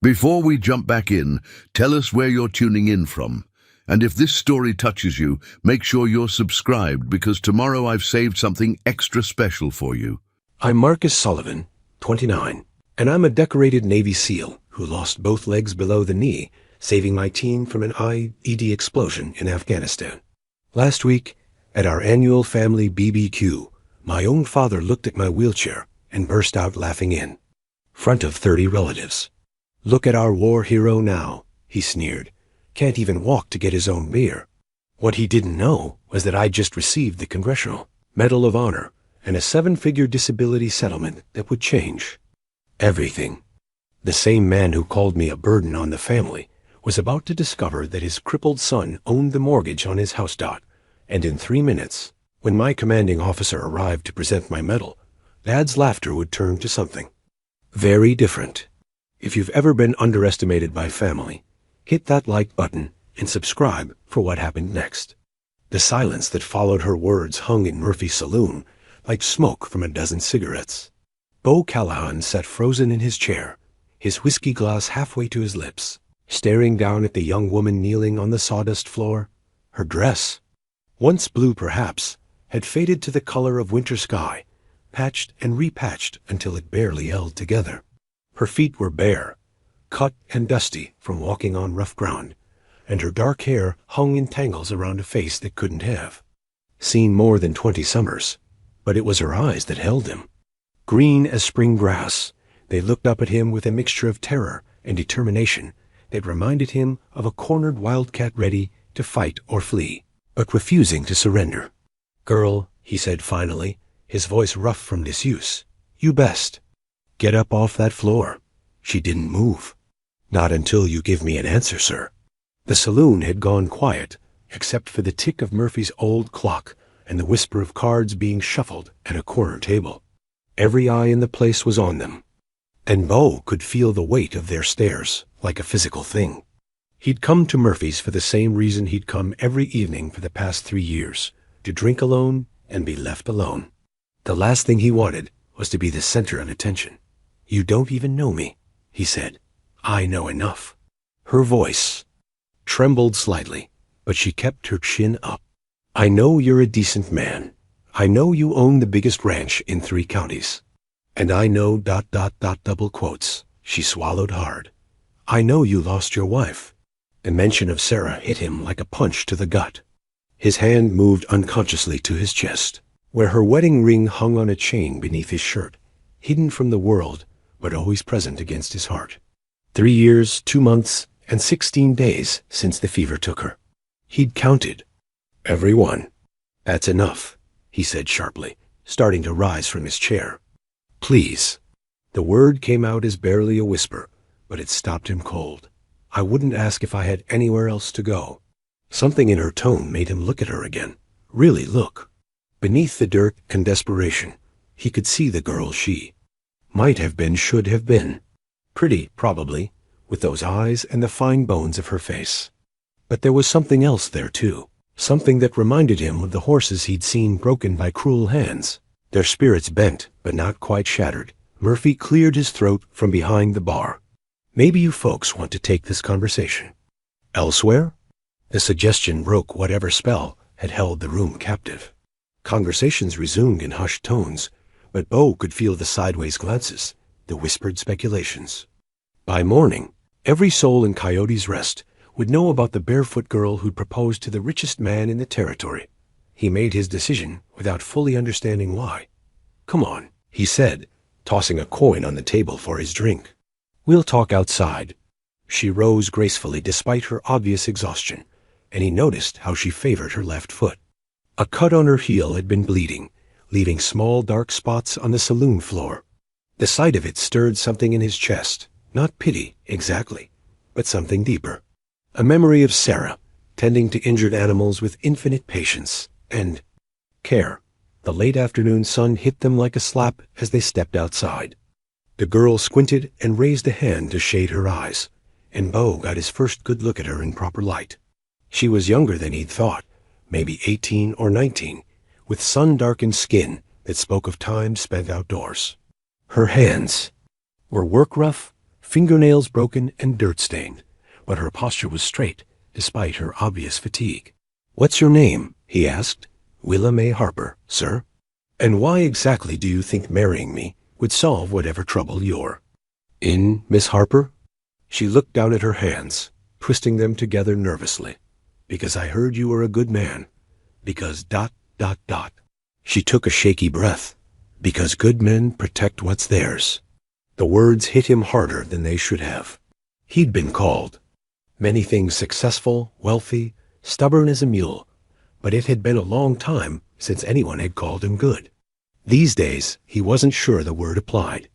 Before we jump back in, tell us where you're tuning in from. And if this story touches you, make sure you're subscribed because tomorrow I've saved something extra special for you. I'm Marcus Sullivan, 29, and I'm a decorated Navy SEAL who lost both legs below the knee, saving my team from an IED explosion in Afghanistan. Last week, at our annual family BBQ, my own father looked at my wheelchair and burst out laughing in front of 30 relatives. "Look at our war hero now," he sneered. "Can't even walk to get his own beer." What he didn't know was that I'd just received the Congressional Medal of Honor and a 7-figure disability settlement that would change everything. The same man who called me a burden on the family was about to discover that his crippled son owned the mortgage on his house dot, and in 3 minutes, when my commanding officer arrived to present my medal, Dad's laughter would turn to something very different. If you've ever been underestimated by family, hit that like button and subscribe for what happened next. The silence that followed her words hung in Murphy's saloon like smoke from a dozen cigarettes. Bo Callahan sat frozen in his chair, his whiskey glass halfway to his lips, staring down at the young woman kneeling on the sawdust floor. Her dress, once blue perhaps, had faded to the color of winter sky, patched and repatched until it barely held together. Her feet were bare, cut and dusty from walking on rough ground, and her dark hair hung in tangles around a face that couldn't have seen more than 20 summers. But it was her eyes that held him. Green as spring grass, they looked up at him with a mixture of terror and determination that reminded him of a cornered wildcat ready to fight or flee, but refusing to surrender. "Girl," he said finally, his voice rough from disuse, "you best get up off that floor." She didn't move. "Not until you give me an answer, sir." The saloon had gone quiet, except for the tick of Murphy's old clock and the whisper of cards being shuffled at a corner table. Every eye in the place was on them, and Bo could feel the weight of their stares like a physical thing. He'd come to Murphy's for the same reason he'd come every evening for the past 3 years, to drink alone and be left alone. The last thing he wanted was to be the center of attention. "You don't even know me," he said. "I know enough." Her voice trembled slightly, but she kept her chin up. "I know you're a decent man. I know you own the biggest ranch in 3 counties. And I know ... double quotes." She swallowed hard. "I know you lost your wife." The mention of Sarah hit him like a punch to the gut. His hand moved unconsciously to his chest, where her wedding ring hung on a chain beneath his shirt, hidden from the world, but always present against his heart. 3 years, 2 months, and 16 days since the fever took her. He'd counted. "Every one." "That's enough," he said sharply, starting to rise from his chair. "Please." The word came out as barely a whisper, but it stopped him cold. "I wouldn't ask if I had anywhere else to go." Something in her tone made him look at her again. Really look. Beneath the dirt and desperation, he could see the girl she might have been, should have been. Pretty, probably, with those eyes and the fine bones of her face. But there was something else there, too. Something that reminded him of the horses he'd seen broken by cruel hands. Their spirits bent, but not quite shattered. Murphy cleared his throat from behind the bar. "Maybe you folks want to take this conversation elsewhere?" The suggestion broke whatever spell had held the room captive. Conversations resumed in hushed tones, but Bo could feel the sideways glances, the whispered speculations. By morning, every soul in Coyote's Rest would know about the barefoot girl who'd proposed to the richest man in the territory. He made his decision without fully understanding why. "Come on," he said, tossing a coin on the table for his drink. "We'll talk outside." She rose gracefully despite her obvious exhaustion, and he noticed how she favored her left foot. A cut on her heel had been bleeding, leaving small dark spots on the saloon floor. The sight of it stirred something in his chest, not pity, exactly, but something deeper. A memory of Sarah, tending to injured animals with infinite patience and care. The late afternoon sun hit them like a slap as they stepped outside. The girl squinted and raised a hand to shade her eyes, and Bo got his first good look at her in proper light. She was younger than he'd thought, maybe 18 or 19, with sun-darkened skin that spoke of time spent outdoors. Her hands were work rough, fingernails broken and dirt-stained, but her posture was straight, despite her obvious fatigue. "What's your name?" he asked. "Willa May Harper, sir." "And why exactly do you think marrying me would solve whatever trouble you're in, Miss Harper?" She looked down at her hands, twisting them together nervously. "Because I heard you were a good man. Because ... She took a shaky breath. "Because good men protect what's theirs." The words hit him harder than they should have. He'd been called many things: successful, wealthy, stubborn as a mule, but it had been a long time since anyone had called him good. These days, he wasn't sure the word applied.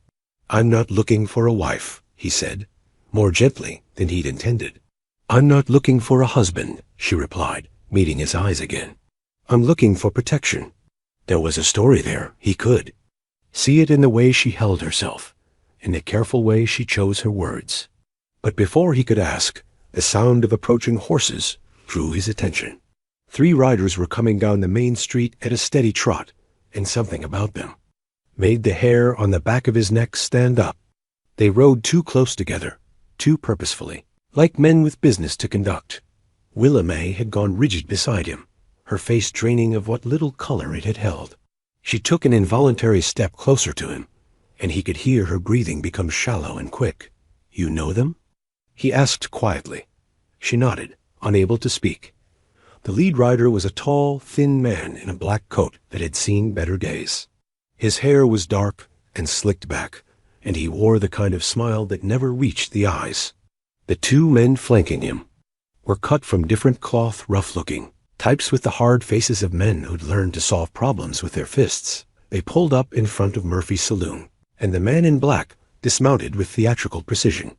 "I'm not looking for a wife," he said, more gently than he'd intended. "I'm not looking for a husband," she replied, meeting his eyes again. "I'm looking for protection." There was a story there. He could see it in the way she held herself, in the careful way she chose her words. But before he could ask, the sound of approaching horses drew his attention. 3 riders were coming down the main street at a steady trot, and something about them made the hair on the back of his neck stand up. They rode too close together, too purposefully, like men with business to conduct. Willa May had gone rigid beside him, her face draining of what little color it had held. She took an involuntary step closer to him, and he could hear her breathing become shallow and quick. "You know them?" he asked quietly. She nodded, unable to speak. The lead rider was a tall, thin man in a black coat that had seen better days. His hair was dark and slicked back, and he wore the kind of smile that never reached the eyes. The 2 men flanking him were cut from different cloth, rough-looking types with the hard faces of men who'd learned to solve problems with their fists. They pulled up in front of Murphy's saloon, and the man in black dismounted with theatrical precision.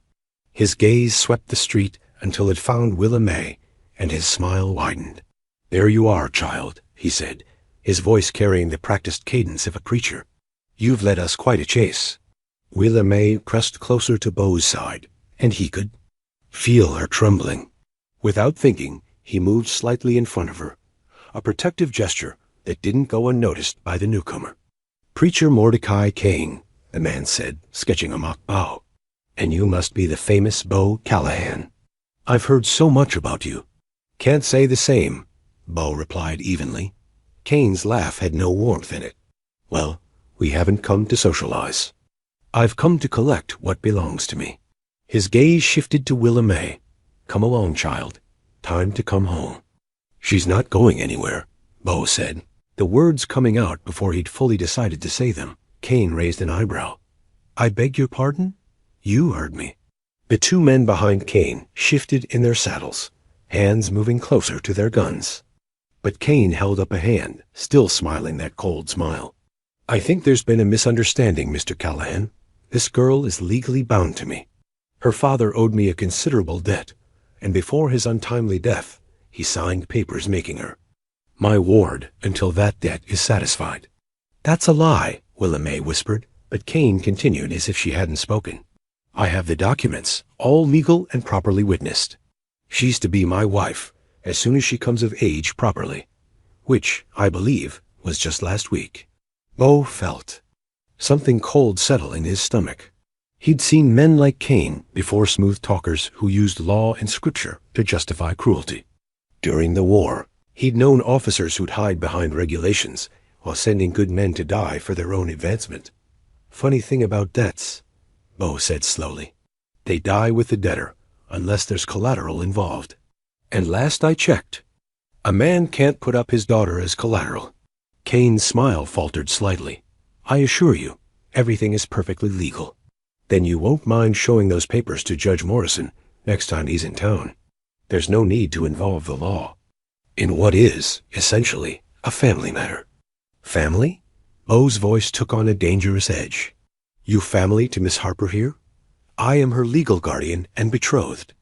His gaze swept the street until it found Willa May, and his smile widened. "There you are, child," he said, his voice carrying the practiced cadence of a preacher. "You've led us quite a chase." Willa May pressed closer to Beau's side, and he could feel her trembling. Without thinking, he moved slightly in front of her, a protective gesture that didn't go unnoticed by the newcomer. "Preacher Mordecai Kane," the man said, sketching a mock bow. "And you must be the famous Beau Callahan. I've heard so much about you." "Can't say the same," Beau replied evenly. Kane's laugh had no warmth in it. "Well, we haven't come to socialize. I've come to collect what belongs to me." His gaze shifted to Willa May. "Come along, child. Time to come home." "She's not going anywhere," Beau said. The words coming out before he'd fully decided to say them. Kane raised an eyebrow. "I beg your pardon? You heard me." The 2 men behind Kane shifted in their saddles, hands moving closer to their guns. But Kane held up a hand, still smiling that cold smile. "I think there's been a misunderstanding, Mr. Callahan. This girl is legally bound to me. Her father owed me a considerable debt, and before his untimely death, he signed papers making her my ward until that debt is satisfied." "That's a lie," Willa May whispered, but Kane continued as if she hadn't spoken. "I have the documents, all legal and properly witnessed. She's to be my wife as soon as she comes of age properly, which, I believe, was just last week." Beau felt something cold settle in his stomach. He'd seen men like Kane before, smooth talkers who used law and scripture to justify cruelty. During the war, he'd known officers who'd hide behind regulations while sending good men to die for their own advancement. "Funny thing about debts," Beau said slowly. "They die with the debtor, unless there's collateral involved. And last I checked, a man can't put up his daughter as collateral." Kane's smile faltered slightly. "I assure you, everything is perfectly legal." "Then you won't mind showing those papers to Judge Morrison next time he's in town. There's no need to involve the law in what is, essentially, a family matter." "Family?" Beau's voice took on a dangerous edge. "You family to Miss Harper here?" "I am her legal guardian and betrothed."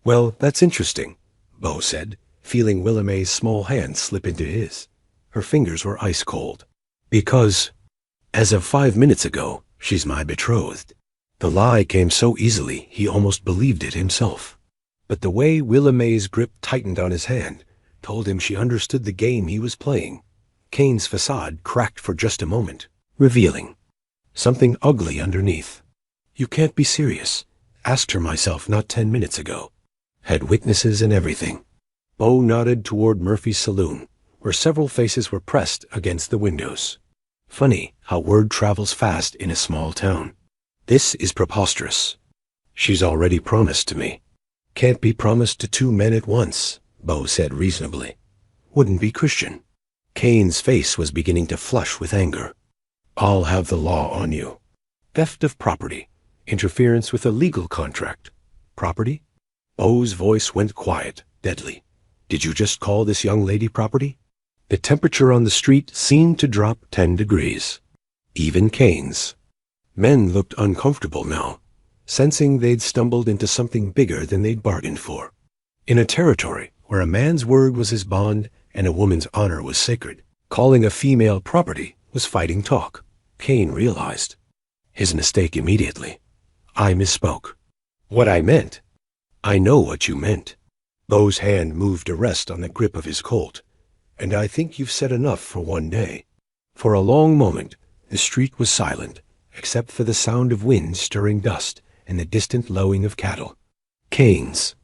"Well, that's interesting," Beau said, feeling Willa May's small hand slip into his. Her fingers were ice cold. "Because, as of 5 minutes ago, she's my betrothed." The lie came so easily he almost believed it himself. But the way Willa May's grip tightened on his hand told him she understood the game he was playing. Kane's facade cracked for just a moment, revealing something ugly underneath. "You can't be serious. Asked her myself not 10 minutes ago. Had witnesses and everything. Bo nodded toward Murphy's saloon, where several faces were pressed against the windows. Funny how word travels fast in a small town. This is preposterous. She's already promised to me. Can't be promised to two men at once, Bo said reasonably. Wouldn't be Christian. Kane's face was beginning to flush with anger. I'll have the law on you. Theft of property. Interference with a legal contract. Property? Bo's voice went quiet, deadly. Did you just call this young lady property? The temperature on the street seemed to drop 10 degrees. Even Kane's. Men looked uncomfortable now, sensing they'd stumbled into something bigger than they'd bargained for. In a territory where a man's word was his bond and a woman's honor was sacred, calling a female property was fighting talk, Kane realized. His mistake immediately. I misspoke. What I meant. I know what you meant. Bo's hand moved to rest on the grip of his Colt. And I think you've said enough for one day. For a long moment, the street was silent, except for the sound of wind stirring dust and the distant lowing of cattle. Kane's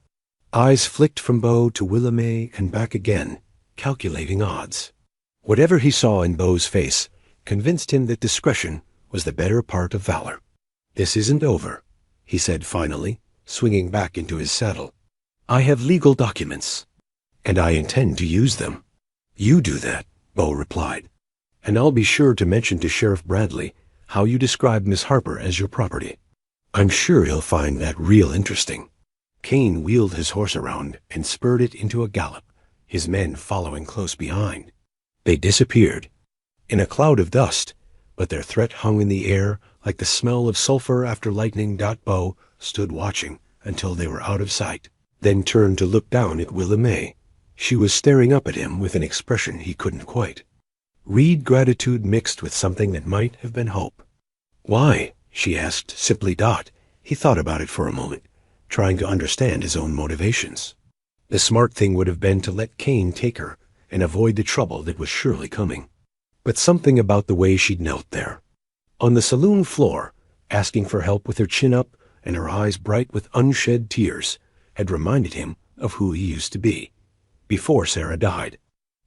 eyes flicked from Bo to Willamette and back again, calculating odds. Whatever he saw in Bo's face convinced him that discretion was the better part of valor. This isn't over, he said finally, swinging back into his saddle. I have legal documents, and I intend to use them. You do that, Bo replied, and I'll be sure to mention to Sheriff Bradley how you described Miss Harper as your property. I'm sure he'll find that real interesting. Kane wheeled his horse around and spurred it into a gallop, his men following close behind. They disappeared in a cloud of dust, but their threat hung in the air like the smell of sulfur after lightning. Bo stood watching until they were out of sight, then turned to look down at Willamette. She was staring up at him with an expression he couldn't quite read, gratitude mixed with something that might have been hope. Why? She asked simply. He thought about it for a moment, trying to understand his own motivations. The smart thing would have been to let Kane take her and avoid the trouble that was surely coming. But something about the way she'd knelt there, on the saloon floor, asking for help with her chin up and her eyes bright with unshed tears, had reminded him of who he used to be. Before Sarah died,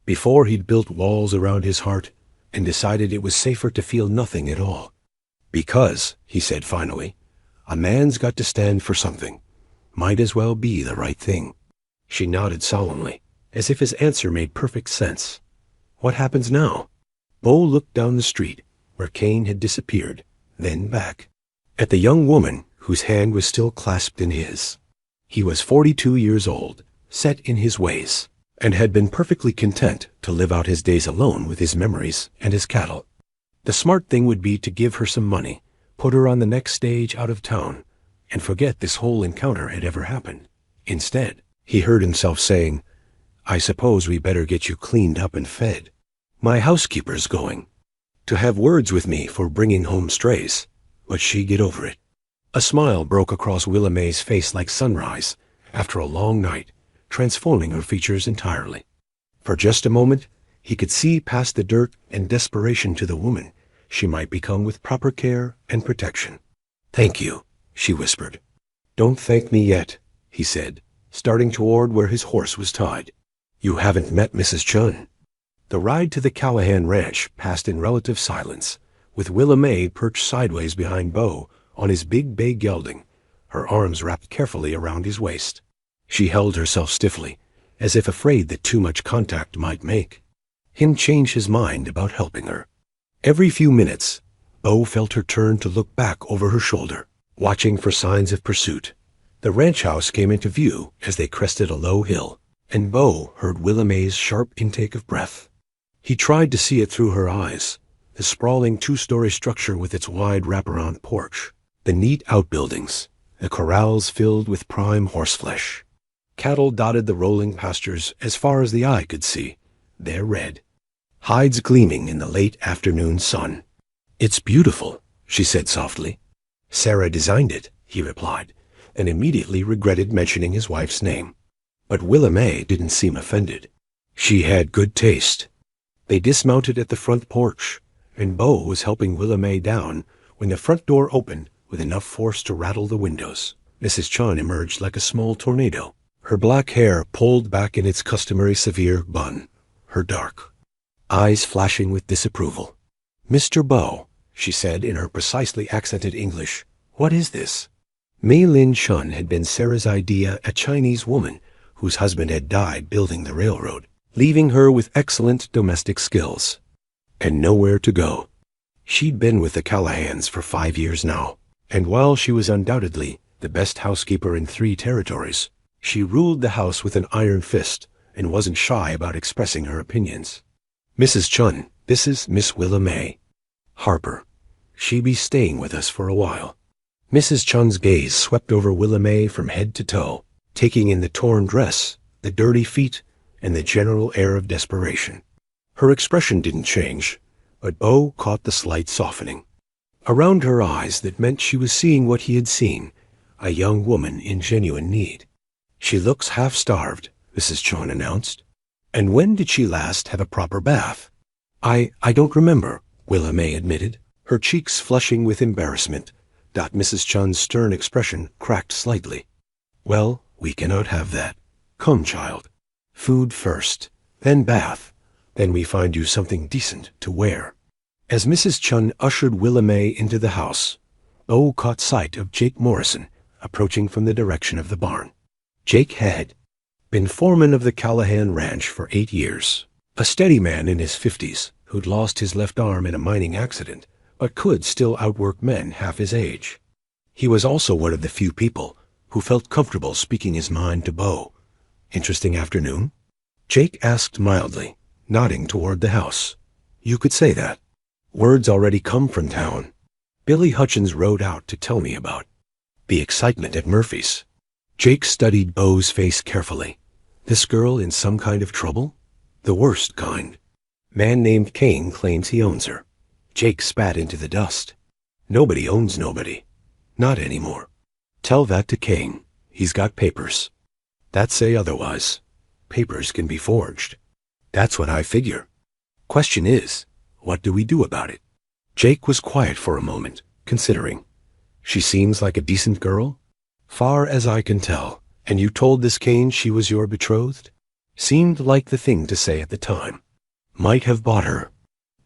before he'd built walls around his heart and decided it was safer to feel nothing at all. Because, he said finally, a man's got to stand for something. Might as well be the right thing. She nodded solemnly, as if his answer made perfect sense. What happens now? Bo looked down the street, where Kane had disappeared, then back, at the young woman whose hand was still clasped in his. He was 42 years old, set in his ways, and had been perfectly content to live out his days alone with his memories and his cattle. The smart thing would be to give her some money, put her on the next stage out of town, and forget this whole encounter had ever happened. Instead, he heard himself saying, I suppose we better get you cleaned up and fed. My housekeeper's going to have words with me for bringing home strays. Would she get over it? A smile broke across Willamette's face like sunrise after a long night, transforming her features entirely. For just a moment, he could see past the dirt and desperation to the woman she might become with proper care and protection. Thank you, she whispered. Don't thank me yet, he said, starting toward where his horse was tied. You haven't met Mrs. Chun. The ride to the Callahan Ranch passed in relative silence, with Willamette perched sideways behind Bo on his big bay gelding, her arms wrapped carefully around his waist. She held herself stiffly, as if afraid that too much contact might make him change his mind about helping her. Every few minutes, Bo felt her turn to look back over her shoulder, watching for signs of pursuit. The ranch house came into view as they crested a low hill, and Bo heard Willamette's sharp intake of breath. He tried to see it through her eyes, the sprawling two-story structure with its wide wraparound porch, the neat outbuildings, the corrals filled with prime horseflesh. Cattle dotted the rolling pastures as far as the eye could see, their red, hides gleaming in the late afternoon sun. It's beautiful, she said softly. Sarah designed it, he replied, and immediately regretted mentioning his wife's name. But Willamette didn't seem offended. She had good taste. They dismounted at the front porch, and Bo was helping Willamette down when the front door opened with enough force to rattle the windows. Mrs. Chun emerged like a small tornado, her black hair pulled back in its customary severe bun, her dark eyes flashing with disapproval. "Mr. Bo," she said in her precisely accented English, "what is this?" Mei Lin Chun had been Sarah's idea, a Chinese woman whose husband had died building the railroad, leaving her with excellent domestic skills and nowhere to go. She'd been with the Callahans for 5 years now, and while she was undoubtedly the best housekeeper in 3 territories, she ruled the house with an iron fist and wasn't shy about expressing her opinions. "Mrs. Chun, this is Miss Willa May. Harper. She be staying with us for a while." Mrs. Chun's gaze swept over Willa May from head to toe, taking in the torn dress, the dirty feet, and the general air of desperation. Her expression didn't change, but Bo caught the slight softening around her eyes that meant she was seeing what he had seen, a young woman in genuine need. "She looks half-starved," Mrs. Chun announced. "And when did she last have a proper bath?" I don't remember," Willa May admitted, her cheeks flushing with embarrassment. Mrs. Chun's stern expression cracked slightly. "Well, we cannot have that. Come, child. Food first, then bath, then we find you something decent to wear." As Mrs. Chun ushered Willa May into the house, Bo caught sight of Jake Morrison approaching from the direction of the barn. Jake had been foreman of the Callahan Ranch for 8 years, a steady man in his 50s who'd lost his left arm in a mining accident, but could still outwork men half his age. He was also one of the few people who felt comfortable speaking his mind to Bo. "Interesting afternoon?" Jake asked mildly, nodding toward the house. "You could say that. Word's already come from town. Billy Hutchins rode out to tell me about the excitement at Murphy's." Jake studied Bo's face carefully. "This girl in some kind of trouble?" "The worst kind. Man named Kane claims he owns her." Jake spat into the dust. "Nobody owns nobody. Not anymore. Tell that to Kane. He's got papers that say otherwise. Papers can be forged." "That's what I figure. Question is, what do we do about it?" Jake was quiet for a moment, considering. "She seems like a decent girl?" "Far as I can tell. And you told this Kane she was your betrothed?" "Seemed like the thing to say at the time. Might have bought her.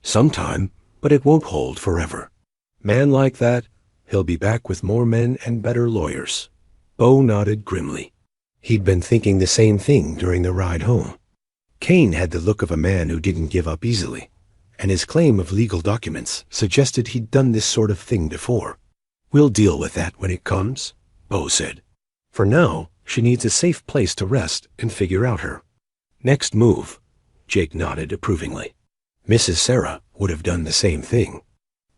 Sometime, but it won't hold forever. Man like that, he'll be back with more men and better lawyers." Bo nodded grimly. He'd been thinking the same thing during the ride home. Kane had the look of a man who didn't give up easily, and his claim of legal documents suggested he'd done this sort of thing before. "We'll deal with that when it comes," Bo said. "For now, she needs a safe place to rest and figure out her next move." Jake nodded approvingly. Mrs. Sarah would have done the same thing.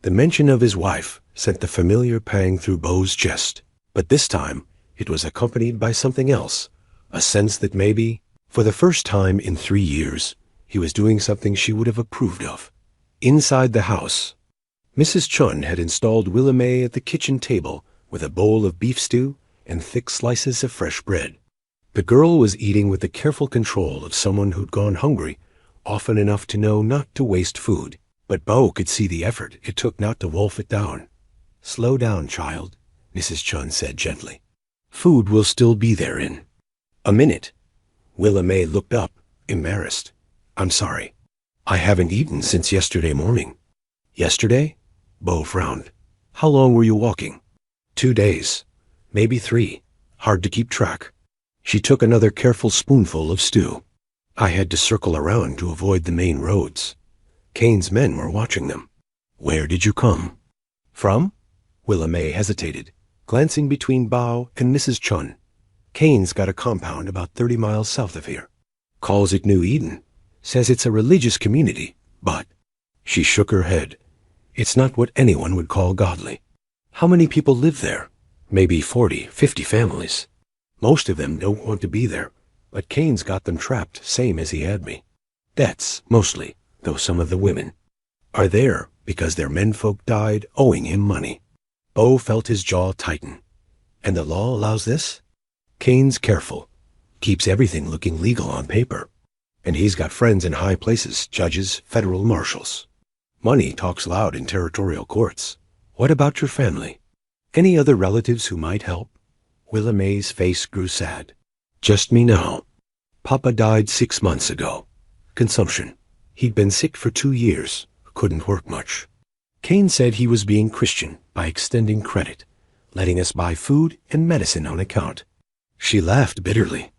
The mention of his wife sent the familiar pang through Bo's chest, but this time it was accompanied by something else, a sense that maybe, for the first time in 3 years, he was doing something she would have approved of. Inside the house, Mrs. Chun had installed Willa May at the kitchen table with a bowl of beef stew and thick slices of fresh bread. The girl was eating with the careful control of someone who'd gone hungry often enough to know not to waste food, but Bo could see the effort it took not to wolf it down. "Slow down, child," Mrs. Chun said gently. "Food will still be there in a minute." Willa May looked up, embarrassed. "I'm sorry. I haven't eaten since yesterday morning." "Yesterday?" Bo frowned. "How long were you walking?" 2 days. Maybe 3. Hard to keep track." She took another careful spoonful of stew. "I had to circle around to avoid the main roads. Kane's men were watching them." "Where did you come from?" Willa May hesitated, glancing between Bao and Mrs. Chun. "Kane's got a compound about 30 miles south of here. Calls it New Eden. Says it's a religious community, but—" She shook her head. "It's not what anyone would call godly." "How many people live there?" "Maybe 40, 50 families. Most of them don't want to be there, but Kane's got them trapped, same as he had me. That's mostly, though some of the women are there because their menfolk died owing him money." Bo felt his jaw tighten. "And the law allows this?" "Kane's careful. Keeps everything looking legal on paper. And he's got friends in high places, judges, federal marshals. Money talks loud in territorial courts. What about your family? Any other relatives who might help?" Willa May's face grew sad. Just me now. Papa died 6 months ago. Consumption. He'd been sick for 2 years. Couldn't work much. Kane said he was being Christian by extending credit, letting us buy food and medicine on account. She laughed bitterly.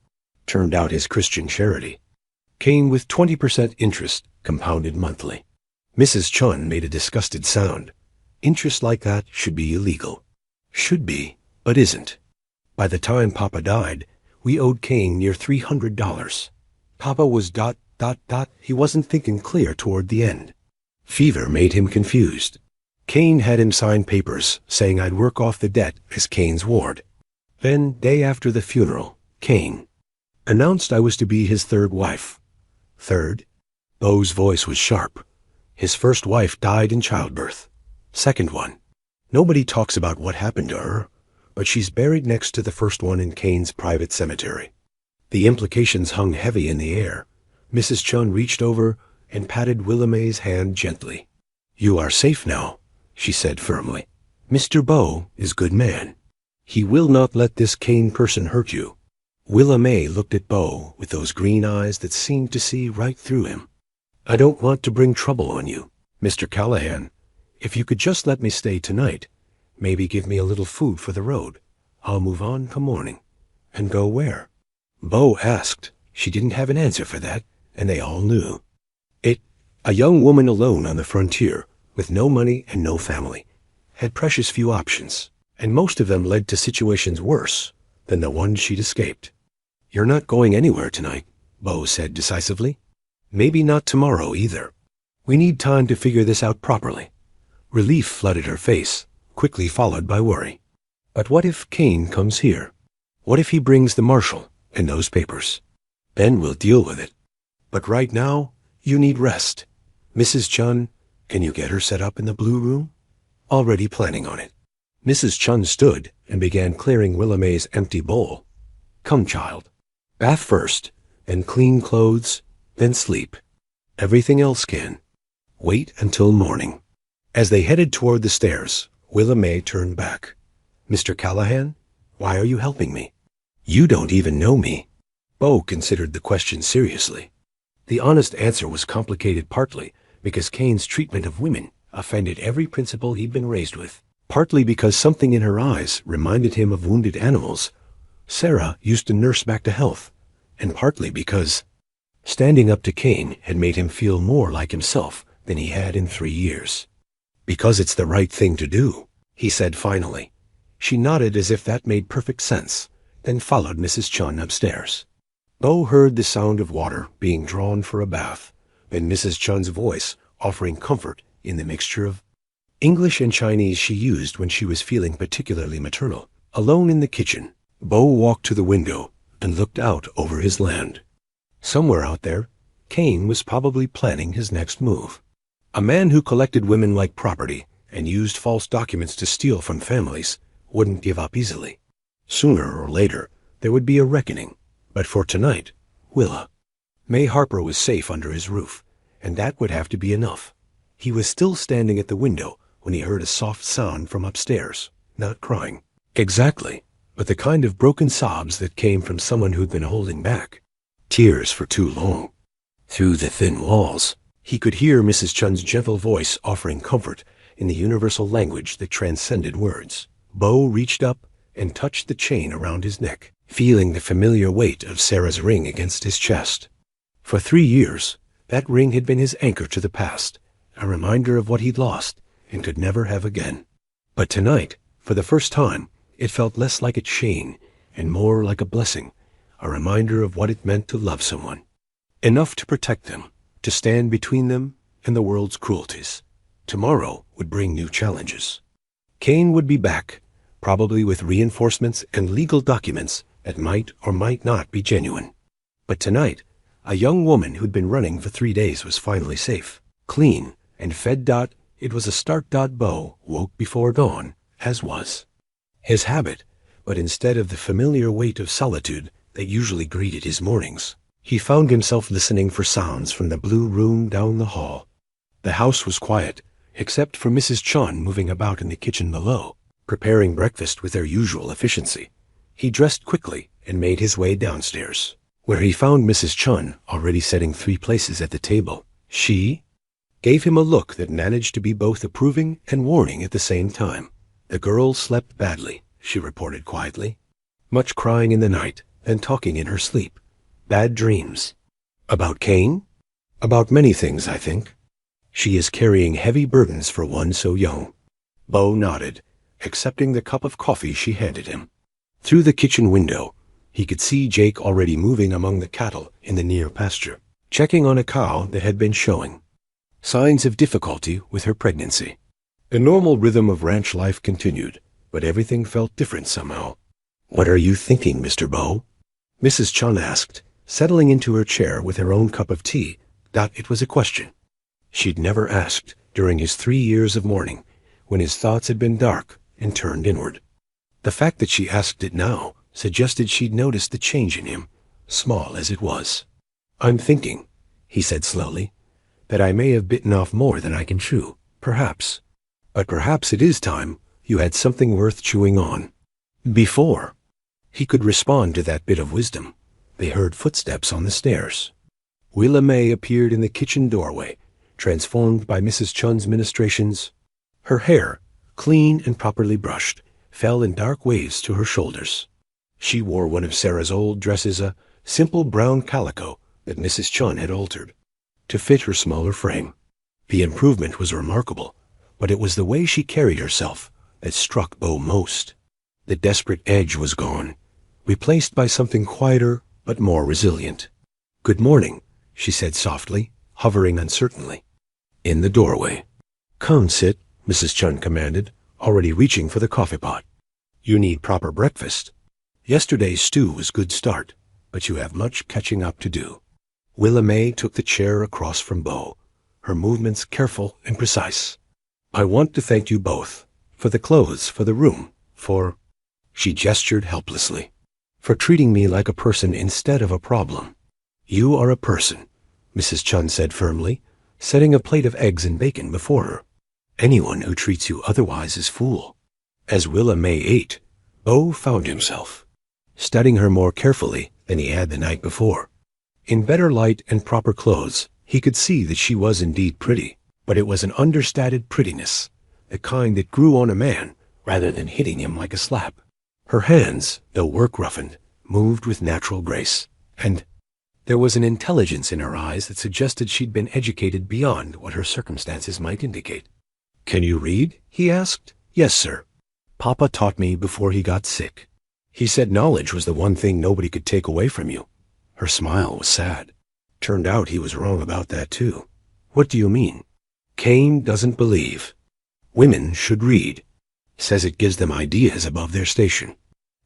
Turned out his Christian charity. Kane with 20% interest, compounded monthly. Mrs. Chun made a disgusted sound. Interest like that should be illegal. Should be, but isn't. By the time Papa died, we owed Kane near $300. Papa was ... He wasn't thinking clear toward the end. Fever made him confused. Kane had him sign papers saying I'd work off the debt as Kane's ward. Then, day after the funeral, Kane announced I was to be his third wife. Third? Beau's voice was sharp. His first wife died in childbirth. Second one. Nobody talks about what happened to her, but she's buried next to the first one in Kane's private cemetery. The implications hung heavy in the air. Mrs. Chun reached over and patted Willa May's hand gently. You are safe now, she said firmly. Mr. Beau is good man. He will not let this Kane person hurt you. Willa May looked at Beau with those green eyes that seemed to see right through him. I don't want to bring trouble on you, Mr. Callahan. If you could just let me stay tonight, maybe give me a little food for the road. I'll move on come morning. And go where? Beau asked. She didn't have an answer for that, and they all knew. A young woman alone on the frontier, with no money and no family, had precious few options, and most of them led to situations worse than the one she'd escaped. You're not going anywhere tonight, Beau said decisively. Maybe not tomorrow either. We need time to figure this out properly. Relief flooded her face, quickly followed by worry. But what if Kane comes here? What if he brings the marshal and those papers? Then we'll deal with it. But right now, you need rest. Mrs. Chun, can you get her set up in the blue room? Already planning on it. Mrs. Chun stood and began clearing Willa May's empty bowl. Come, child. Bath first, then clean clothes, then sleep. Everything else can. Wait until morning. As they headed toward the stairs, Willa May turned back. Mr. Callahan, why are you helping me? You don't even know me. Beau considered the question seriously. The honest answer was complicated partly because Kane's treatment of women offended every principle he'd been raised with, partly because something in her eyes reminded him of wounded animals Sarah used to nurse back to health, and partly because standing up to Kane had made him feel more like himself than he had in 3 years. Because it's the right thing to do, he said finally. She nodded as if that made perfect sense, then followed Mrs. Chun upstairs. Beau heard the sound of water being drawn for a bath, then Mrs. Chun's voice offering comfort in the mixture of English and Chinese she used when she was feeling particularly maternal. Alone in the kitchen, Beau walked to the window and looked out over his land. Somewhere out there, Kane was probably planning his next move. A man who collected women like property and used false documents to steal from families wouldn't give up easily. Sooner or later, there would be a reckoning. But for tonight, Willa. May Harper was safe under his roof, and that would have to be enough. He was still standing at the window when he heard a soft sound from upstairs, not crying. Exactly, but the kind of broken sobs that came from someone who'd been holding back. Tears for too long. Through the thin walls, he could hear Mrs. Chun's gentle voice offering comfort in the universal language that transcended words. Beau reached up and touched the chain around his neck, feeling the familiar weight of Sarah's ring against his chest. For 3 years, that ring had been his anchor to the past, a reminder of what he'd lost and could never have again. But tonight, for the first time, it felt less like a chain and more like a blessing, a reminder of what it meant to love someone. Enough to protect them, to stand between them and the world's cruelties. Tomorrow would bring new challenges. Kane would be back, probably with reinforcements and legal documents that might or might not be genuine. But tonight, a young woman who'd been running for 3 days was finally safe, clean, and fed. It was a start. Beau woke before dawn, as was his habit, but instead of the familiar weight of solitude that usually greeted his mornings, he found himself listening for sounds from the blue room down the hall. The house was quiet, except for Mrs. Chun moving about in the kitchen below, preparing breakfast with their usual efficiency. He dressed quickly and made his way downstairs, where he found Mrs. Chun already setting 3 places at the table. She gave him a look that managed to be both approving and warning at the same time. "The girl slept badly," she reported quietly. "Much crying in the night and talking in her sleep. Bad dreams." "About Cain?" "About many things, I think. She is carrying heavy burdens for one so young." Bo nodded, accepting the cup of coffee she handed him. Through the kitchen window, he could see Jake already moving among the cattle in the near pasture, checking on a cow that had been showing signs of difficulty with her pregnancy. The normal rhythm of ranch life continued, but everything felt different somehow. "What are you thinking, Mr. Bo?" Mrs. Chun asked, settling into her chair with her own cup of tea. It was a question she'd never asked during his 3 years of mourning, when his thoughts had been dark and turned inward. The fact that she asked it now suggested she'd noticed the change in him, small as it was. "I'm thinking," he said slowly, "that I may have bitten off more than I can chew, perhaps. But perhaps it is time you had something worth chewing on." Before he could respond to that bit of wisdom, they heard footsteps on the stairs. Willa May appeared in the kitchen doorway, transformed by Mrs. Chun's ministrations. Her hair, clean and properly brushed, fell in dark waves to her shoulders. She wore one of Sarah's old dresses, a simple brown calico that Mrs. Chun had altered to fit her smaller frame. The improvement was remarkable, but it was the way she carried herself that struck Bo most. The desperate edge was gone, replaced by something quieter but more resilient. "Good morning," she said softly, hovering uncertainly in the doorway. "Come sit," Mrs. Chun commanded, already reaching for the coffee pot. "You need proper breakfast. Yesterday's stew was a good start, but you have much catching up to do." Willa May took the chair across from Bo, her movements careful and precise. "I want to thank you both, for the clothes, for the room, for—" she gestured helplessly, "for treating me like a person instead of a problem." "You are a person," Mrs. Chun said firmly, setting a plate of eggs and bacon before her. "Anyone who treats you otherwise is fool." As Willa May ate, Bo found himself studying her more carefully than he had the night before. In better light and proper clothes, he could see that she was indeed pretty, but it was an understated prettiness, the kind that grew on a man rather than hitting him like a slap. Her hands, though work-roughened, moved with natural grace, and there was an intelligence in her eyes that suggested she'd been educated beyond what her circumstances might indicate. "Can you read?" he asked. "Yes, sir. Papa taught me before he got sick. He said knowledge was the one thing nobody could take away from you." Her smile was sad. Turned out he was wrong about that, too. "What do you mean?" "Cain doesn't believe women should read. Says it gives them ideas above their station.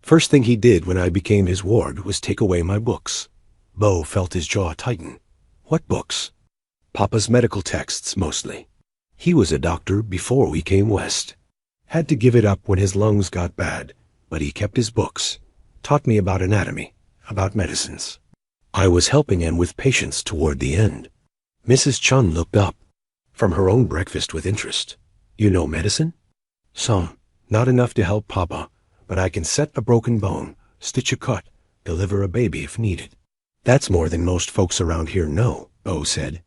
First thing he did when I became his ward was take away my books." Bo felt his jaw tighten. "What books?" "Papa's medical texts, mostly. He was a doctor before we came west. Had to give it up when his lungs got bad, but he kept his books. Taught me about anatomy, about medicines. I was helping him with patients toward the end." Mrs. Chun looked up from her own breakfast with interest. "You know medicine?" "Some. Not enough to help Papa, but I can set a broken bone, stitch a cut, deliver a baby if needed." "That's more than most folks around here know," Bo said.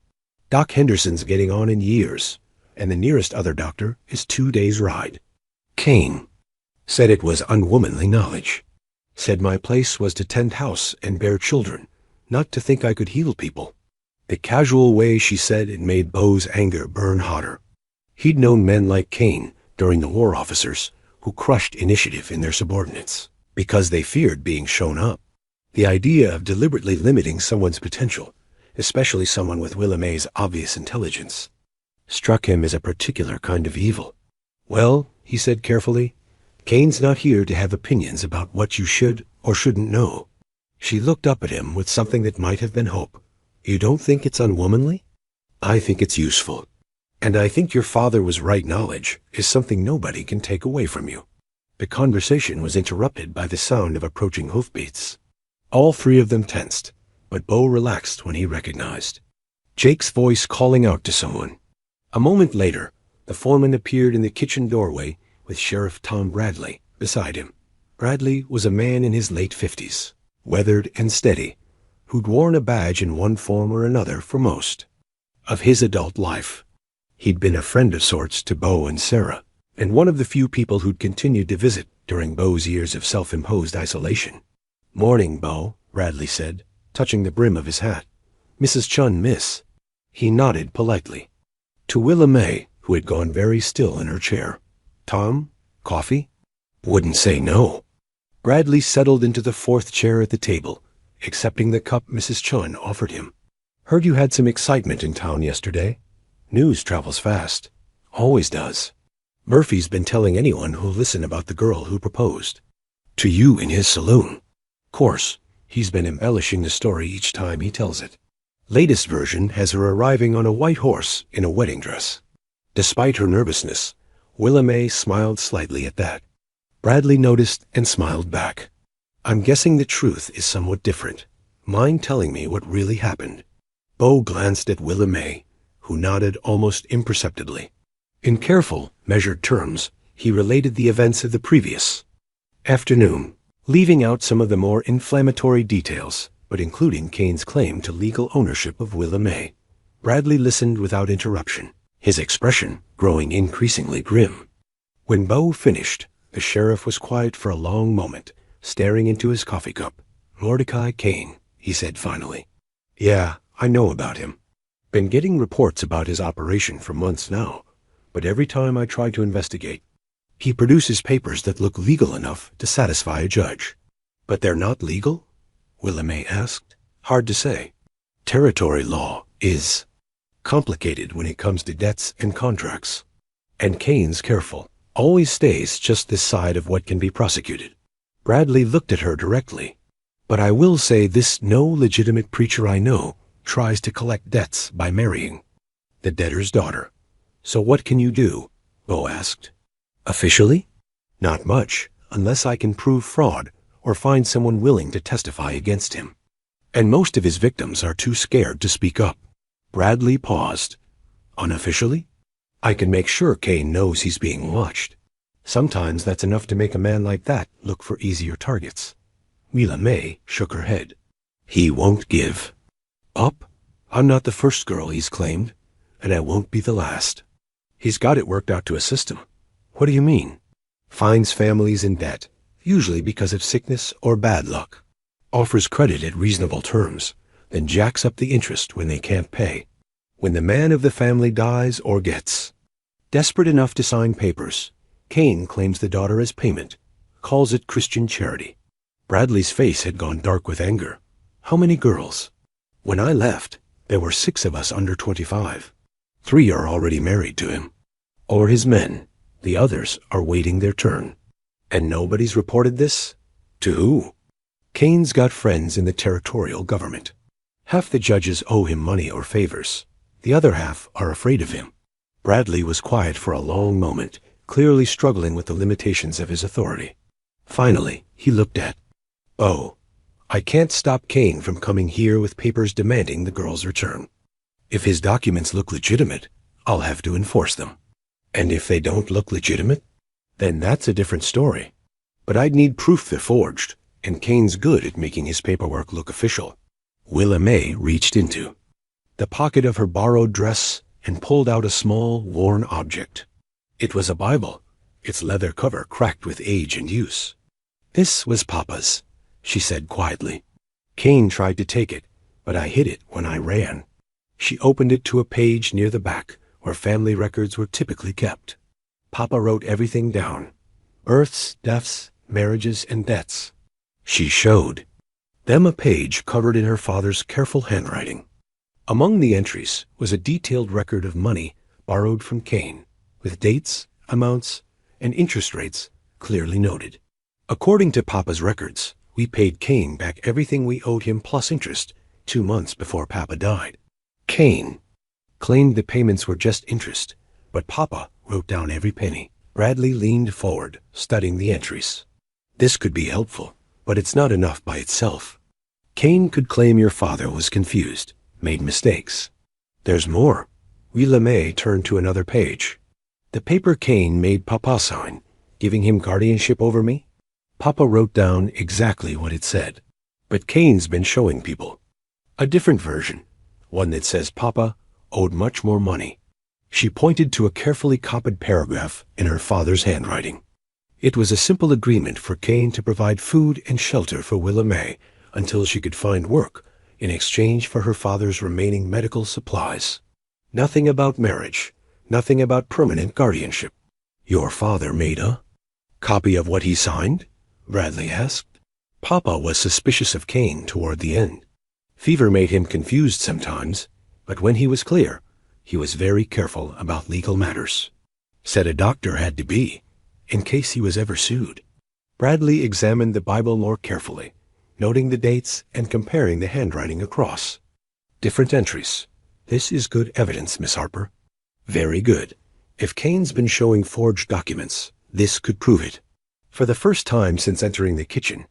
"Doc Henderson's getting on in years, and the nearest other doctor is 2 days' ride. Cain said it was unwomanly knowledge. Said my place was to tend house and bear children, not to think I could heal people." The casual way she said it made Bo's anger burn hotter. He'd known men like Cain during the war officers who crushed initiative in their subordinates because they feared being shown up. The idea of deliberately limiting someone's potential, especially someone with Willa May's obvious intelligence, struck him as a particular kind of evil. "Well," he said carefully, "Cain's not here to have opinions about what you should or shouldn't know." She looked up at him with something that might have been hope. "You don't think it's unwomanly?" "I think it's useful. And I think your father was right. Knowledge is something nobody can take away from you." The conversation was interrupted by the sound of approaching hoofbeats. All 3 of them tensed, but Bo relaxed when he recognized Jake's voice calling out to someone. A moment later, the foreman appeared in the kitchen doorway with Sheriff Tom Bradley beside him. Bradley was a man in his late 50s, weathered and steady, who'd worn a badge in one form or another for most of his adult life. He'd been a friend of sorts to Beau and Sarah, and one of the few people who'd continued to visit during Beau's years of self-imposed isolation. "Morning, Beau," Bradley said, touching the brim of his hat. "Mrs. Chun, miss." He nodded politely. To Willa May, who had gone very still in her chair. "Tom? Coffee?" "Wouldn't say no." Bradley settled into the fourth chair at the table, accepting the cup Mrs. Chun offered him. "Heard you had some excitement in town yesterday. News travels fast. Always does. Murphy's been telling anyone who'll listen about the girl who proposed to you in his saloon. Course, he's been embellishing the story each time he tells it. Latest version has her arriving on a white horse in a wedding dress." Despite her nervousness, Willa May smiled slightly at that. Bradley noticed and smiled back. "I'm guessing the truth is somewhat different. Mind telling me what really happened?" Beau glanced at Willa May, who nodded almost imperceptibly. In careful, measured terms, he related the events of the previous afternoon, leaving out some of the more inflammatory details, but including Kane's claim to legal ownership of Willa May. Bradley listened without interruption, his expression growing increasingly grim. When Beau finished, the sheriff was quiet for a long moment, staring into his coffee cup. "Mordecai Kane," he said finally. "Yeah, I know about him. Been getting reports about his operation for months now, but every time I try to investigate, he produces papers that look legal enough to satisfy a judge." "But they're not legal?" Willa May asked. "Hard to say. Territory law is complicated when it comes to debts and contracts. And Kane's careful, always stays just this side of what can be prosecuted." Bradley looked at her directly. "But I will say this: no legitimate preacher I know tries to collect debts by marrying the debtor's daughter. So what can you do?" Beau asked. "Officially? Not much, unless I can prove fraud or find someone willing to testify against him. And most of his victims are too scared to speak up." Bradley paused. "Unofficially? I can make sure Kane knows he's being watched. Sometimes that's enough to make a man like that look for easier targets." Willa May shook her head. "He won't give up. I'm not the first girl he's claimed, and I won't be the last. He's got it worked out to a system." "What do you mean?" "Finds families in debt, usually because of sickness or bad luck. Offers credit at reasonable terms, then jacks up the interest when they can't pay. When the man of the family dies or gets desperate enough to sign papers, Kane claims the daughter as payment, calls it Christian charity." Bradley's face had gone dark with anger. "How many girls?" "When I left, there were 6 of us under 25. 3 are already married to him, or his men. The others are waiting their turn." "And nobody's reported this?" "To who?" "Kane's got friends in the territorial government. Half the judges owe him money or favors. The other half are afraid of him." Bradley was quiet for a long moment, clearly struggling with the limitations of his authority. Finally, he looked at Beau. "I can't stop Kane from coming here with papers demanding the girl's return. If his documents look legitimate, I'll have to enforce them. And if they don't look legitimate, then that's a different story. But I'd need proof they're forged, and Kane's good at making his paperwork look official." Willa May reached into the pocket of her borrowed dress and pulled out a small, worn object. It was a Bible, its leather cover cracked with age and use. "This was Papa's," she said quietly. "Kane tried to take it, but I hid it when I ran." She opened it to a page near the back where family records were typically kept. "Papa wrote everything down: births, deaths, marriages, and debts." She showed them a page covered in her father's careful handwriting. Among the entries was a detailed record of money borrowed from Kane, with dates, amounts, and interest rates clearly noted. "According to Papa's records, we paid Kane back everything we owed him plus interest 2 months before Papa died. Kane claimed the payments were just interest, but Papa wrote down every penny." Bradley leaned forward, studying the entries. "This could be helpful, but it's not enough by itself. Kane could claim your father was confused, made mistakes. There's more." Willa May turned to another page. "The paper Kane made Papa sign, giving him guardianship over me. Papa wrote down exactly what it said. But Kane's been showing people a different version, one that says Papa owed much more money. She pointed to a carefully copied paragraph in her father's handwriting. It was a simple agreement for Kane to provide food and shelter for Willa May until she could find work in exchange for her father's remaining medical supplies. Nothing about marriage, nothing about permanent guardianship. Your father made a copy of what he signed? Bradley asked. Papa was suspicious of Kane toward the end. Fever made him confused sometimes, but when he was clear, he was very careful about legal matters. Said a doctor had to be, in case he was ever sued. Bradley examined the Bible more carefully, noting the dates and comparing the handwriting across. Different entries. This is good evidence, Miss Harper. Very good. If Kane's been showing forged documents, this could prove it. For the first time since entering the kitchen,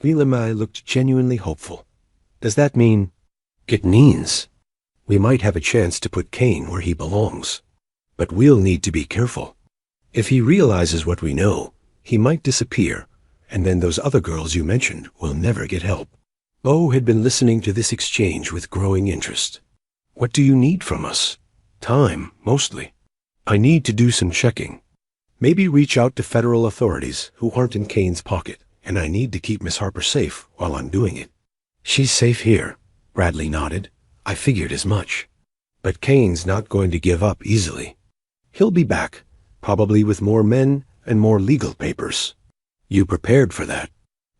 Willa May looked genuinely hopeful. Does that mean? It means we might have a chance to put Kane where he belongs. But we'll need to be careful. If he realizes what we know, he might disappear, and then those other girls you mentioned will never get help. Bo had been listening to this exchange with growing interest. What do you need from us? Time, mostly. I need to do some checking. Maybe reach out to federal authorities who aren't in Kane's pocket, and I need to keep Miss Harper safe while I'm doing it. She's safe here, Bradley nodded. I figured as much. But Kane's not going to give up easily. He'll be back, probably with more men and more legal papers. You prepared for that?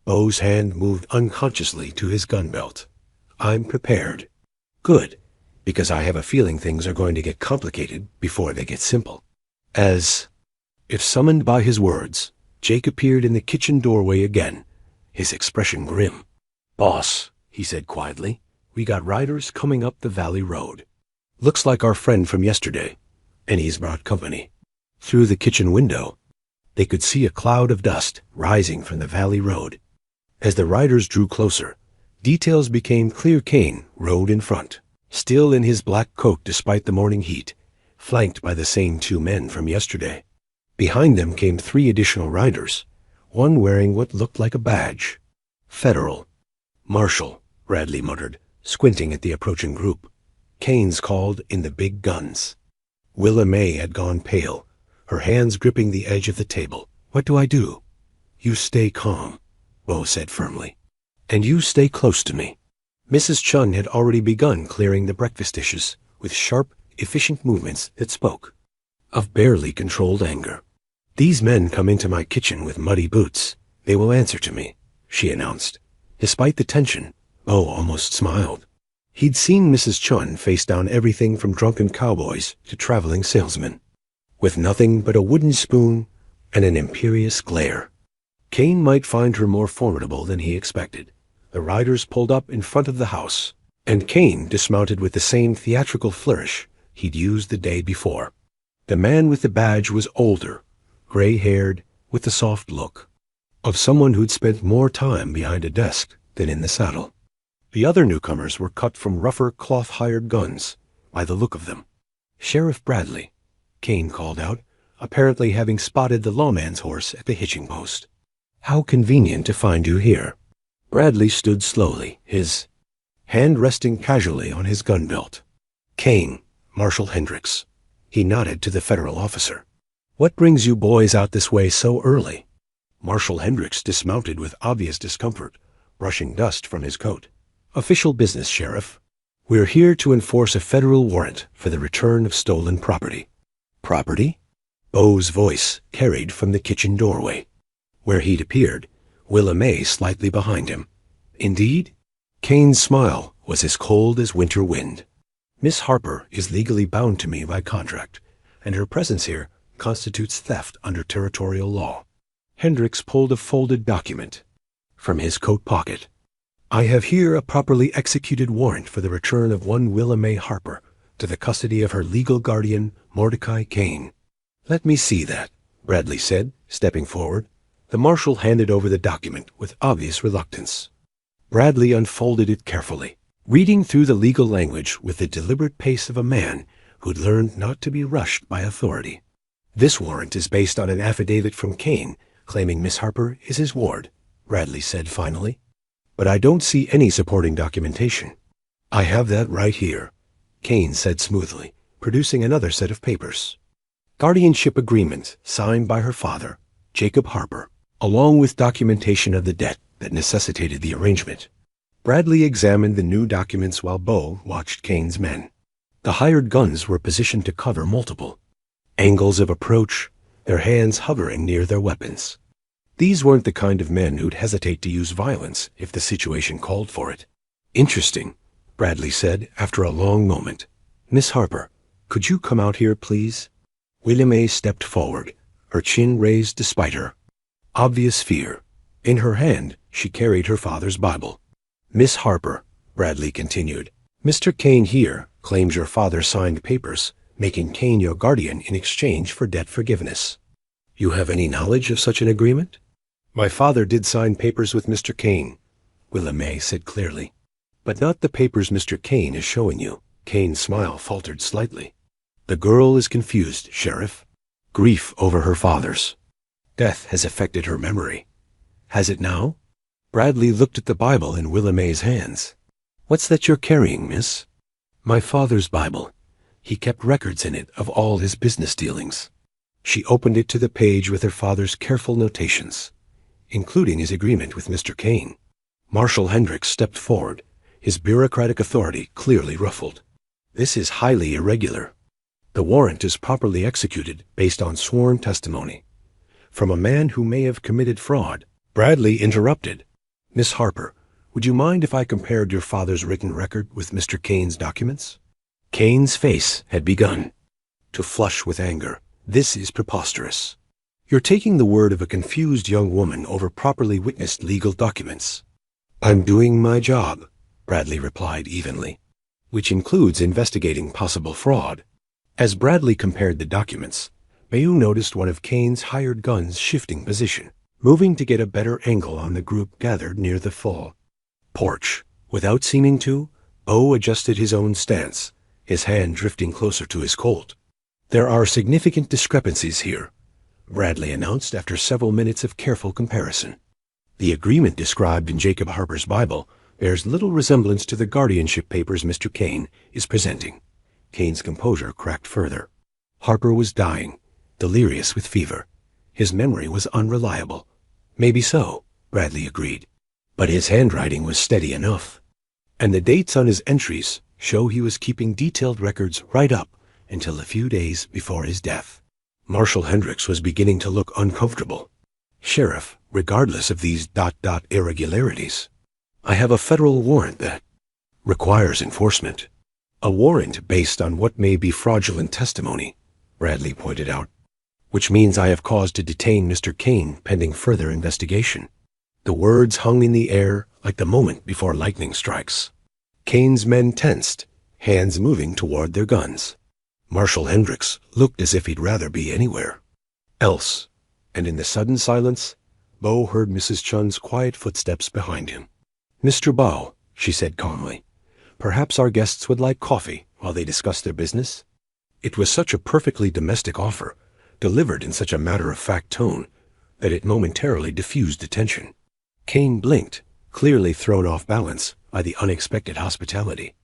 Bo's hand moved unconsciously to his gun belt. I'm prepared. Good, because I have a feeling things are going to get complicated before they get simple. As if summoned by his words, Jake appeared in the kitchen doorway again, his expression grim. Boss, he said quietly, we got riders coming up the valley road. Looks like our friend from yesterday, and he's brought company. Through the kitchen window, they could see a cloud of dust rising from the valley road. As the riders drew closer, details became clear. Kane rode in front, still in his black coat despite the morning heat, flanked by the same two men from yesterday. Behind them came 3 additional riders, one wearing what looked like a badge. Federal. Marshal, Bradley muttered, squinting at the approaching group. Kane's called in the big guns. Willa May had gone pale, her hands gripping the edge of the table. What do I do? You stay calm, Bo said firmly. And you stay close to me. Mrs. Chun had already begun clearing the breakfast dishes with sharp, efficient movements that spoke of barely controlled anger. These men come into my kitchen with muddy boots. They will answer to me, she announced. Despite the tension, Bo almost smiled. He'd seen Mrs. Chun face down everything from drunken cowboys to traveling salesmen, with nothing but a wooden spoon and an imperious glare. Kane might find her more formidable than he expected. The riders pulled up in front of the house, and Kane dismounted with the same theatrical flourish he'd used the day before. The man with the badge was older, gray-haired, with a soft look, of someone who'd spent more time behind a desk than in the saddle. The other newcomers were cut from rougher cloth-hired guns, by the look of them. Sheriff Bradley, Kane called out, apparently having spotted the lawman's horse at the hitching post. How convenient to find you here. Bradley stood slowly, his hand resting casually on his gun belt. Kane, Marshal Hendricks. He nodded to the federal officer. What brings you boys out this way so early? Marshal Hendricks dismounted with obvious discomfort, brushing dust from his coat. Official business, Sheriff. We're here to enforce a federal warrant for the return of stolen property. Property? Bo's voice carried from the kitchen doorway, where he'd appeared, Willa May slightly behind him. Indeed? Kane's smile was as cold as winter wind. Miss Harper is legally bound to me by contract, and her presence here constitutes theft under territorial law. Hendricks pulled a folded document from his coat pocket. I have here a properly executed warrant for the return of one Willa May Harper to the custody of her legal guardian, Mordecai Kane. Let me see that, Bradley said, stepping forward. The marshal handed over the document with obvious reluctance. Bradley unfolded it carefully, reading through the legal language with the deliberate pace of a man who'd learned not to be rushed by authority. This warrant is based on an affidavit from Kane claiming Miss Harper is his ward, Bradley said finally. "But I don't see any supporting documentation." "I have that right here," Kane said smoothly, producing another set of papers. Guardianship agreement signed by her father, Jacob Harper, along with documentation of the debt that necessitated the arrangement. Bradley examined the new documents while Bo watched Kane's men. The hired guns were positioned to cover multiple angles of approach, their hands hovering near their weapons. These weren't the kind of men who'd hesitate to use violence if the situation called for it. "Interesting," Bradley said after a long moment. "Miss Harper, could you come out here, please?" William stepped forward, her chin raised despite her obvious fear. In her hand, she carried her father's Bible. "Miss Harper," Bradley continued, "Mr. Kane here claims your father signed papers, making Kane your guardian in exchange for debt forgiveness. You have any knowledge of such an agreement?" "My father did sign papers with Mr. Kane," William said clearly. "But not the papers Mr. Kane is showing you." Kane's smile faltered slightly. "The girl is confused, Sheriff. Grief over her father's death has affected her memory." "Has it now?" Bradley looked at the Bible in William's hands. "What's that you're carrying, miss?" "My father's Bible. He kept records in it of all his business dealings." She opened it to the page with her father's careful notations, including his agreement with Mr. Kane. Marshal Hendricks stepped forward, his bureaucratic authority clearly ruffled. "This is highly irregular. The warrant is properly executed based on sworn testimony from a man who may have committed fraud." Bradley interrupted. "Miss Harper, would you mind if I compared your father's written record with Mr. Kane's documents?" Kane's face had begun to flush with anger. "This is preposterous. You're taking the word of a confused young woman over properly witnessed legal documents." "I'm doing my job," Bradley replied evenly, "which includes investigating possible fraud." As Bradley compared the documents, Bayou noticed one of Kane's hired guns shifting position, moving to get a better angle on the group gathered near the full porch. Without seeming to, Bo adjusted his own stance, his hand drifting closer to his Colt. "There are significant discrepancies here," Bradley announced after several minutes of careful comparison. "The agreement described in Jacob Harper's Bible bears little resemblance to the guardianship papers Mr. Kane is presenting." Kane's composure cracked further. Harper was dying, delirious with fever. His memory was unreliable. "Maybe so," Bradley agreed. "But his handwriting was steady enough. And the dates on his entries show he was keeping detailed records right up until a few days before his death." Marshal Hendricks was beginning to look uncomfortable. "Sheriff, regardless of these ... irregularities, I have a federal warrant that requires enforcement." "A warrant based on what may be fraudulent testimony," Bradley pointed out, "which means I have cause to detain Mr. Kane pending further investigation." The words hung in the air like the moment before lightning strikes. Kane's men tensed, hands moving toward their guns. Marshal Hendricks looked as if he'd rather be anywhere else, and in the sudden silence, Bo heard Mrs. Chun's quiet footsteps behind him. "Mr. Bo," she said calmly, "perhaps our guests would like coffee while they discuss their business." It was such a perfectly domestic offer, delivered in such a matter-of-fact tone, that it momentarily diffused the tension. Kane blinked, clearly thrown off balance by the unexpected hospitality.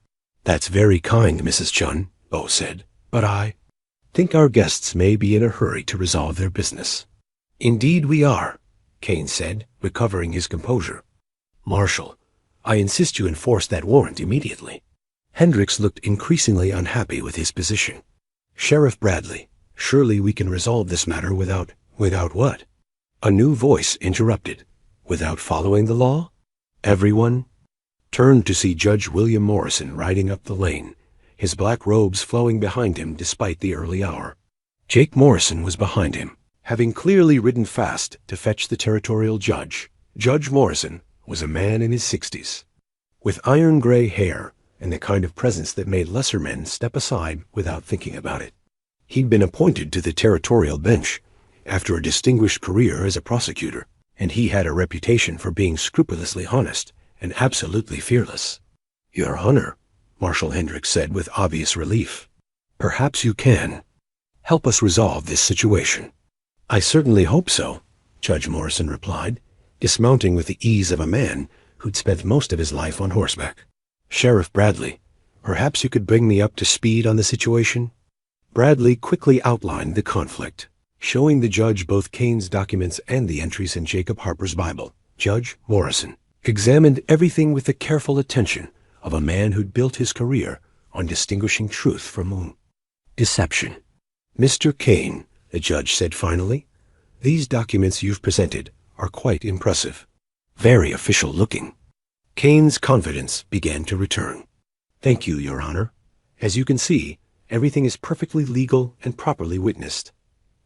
"That's very kind, Mrs. Chun," Bo said, "but I think our guests may be in a hurry to resolve their business." "Indeed we are," Kane said, recovering his composure. "Marshal, I insist you enforce that warrant immediately." Hendricks looked increasingly unhappy with his position. "Sheriff Bradley, surely we can resolve this matter without..." "Without what?" A new voice interrupted. "Without following the law?" Everyone turned to see Judge William Morrison riding up the lane, his black robes flowing behind him despite the early hour. Jake Morrison was behind him, having clearly ridden fast to fetch the territorial judge. Judge Morrison was a man in his 60s, with iron-gray hair and the kind of presence that made lesser men step aside without thinking about it. He'd been appointed to the territorial bench after a distinguished career as a prosecutor, and he had a reputation for being scrupulously honest and absolutely fearless. "Your Honor," Marshal Hendricks said with obvious relief, "perhaps you can help us resolve this situation." "I certainly hope so," Judge Morrison replied, dismounting with the ease of a man who'd spent most of his life on horseback. "Sheriff Bradley, perhaps you could bring me up to speed on the situation?" Bradley quickly outlined the conflict, showing the judge both Kane's documents and the entries in Jacob Harper's Bible. Judge Morrison examined everything with the careful attention of a man who'd built his career on distinguishing truth from deception. "Mr. Kane," the judge said finally, "these documents you've presented are quite impressive. Very official looking." Kane's confidence began to return. "Thank you, Your Honor. As you can see, everything is perfectly legal and properly witnessed."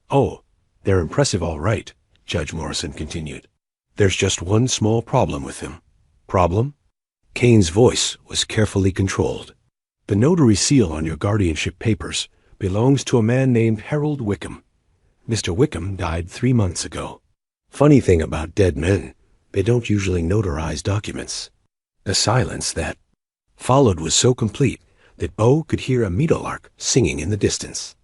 "Oh, they're impressive all right," Judge Morrison continued. "There's just one small problem with them." "Problem?" Kane's voice was carefully controlled. "The notary seal on your guardianship papers belongs to a man named Harold Wickham. Mr. Wickham died 3 months ago. Funny thing about dead men, they don't usually notarize documents." The silence that followed was so complete that Bo could hear a meadowlark singing in the distance.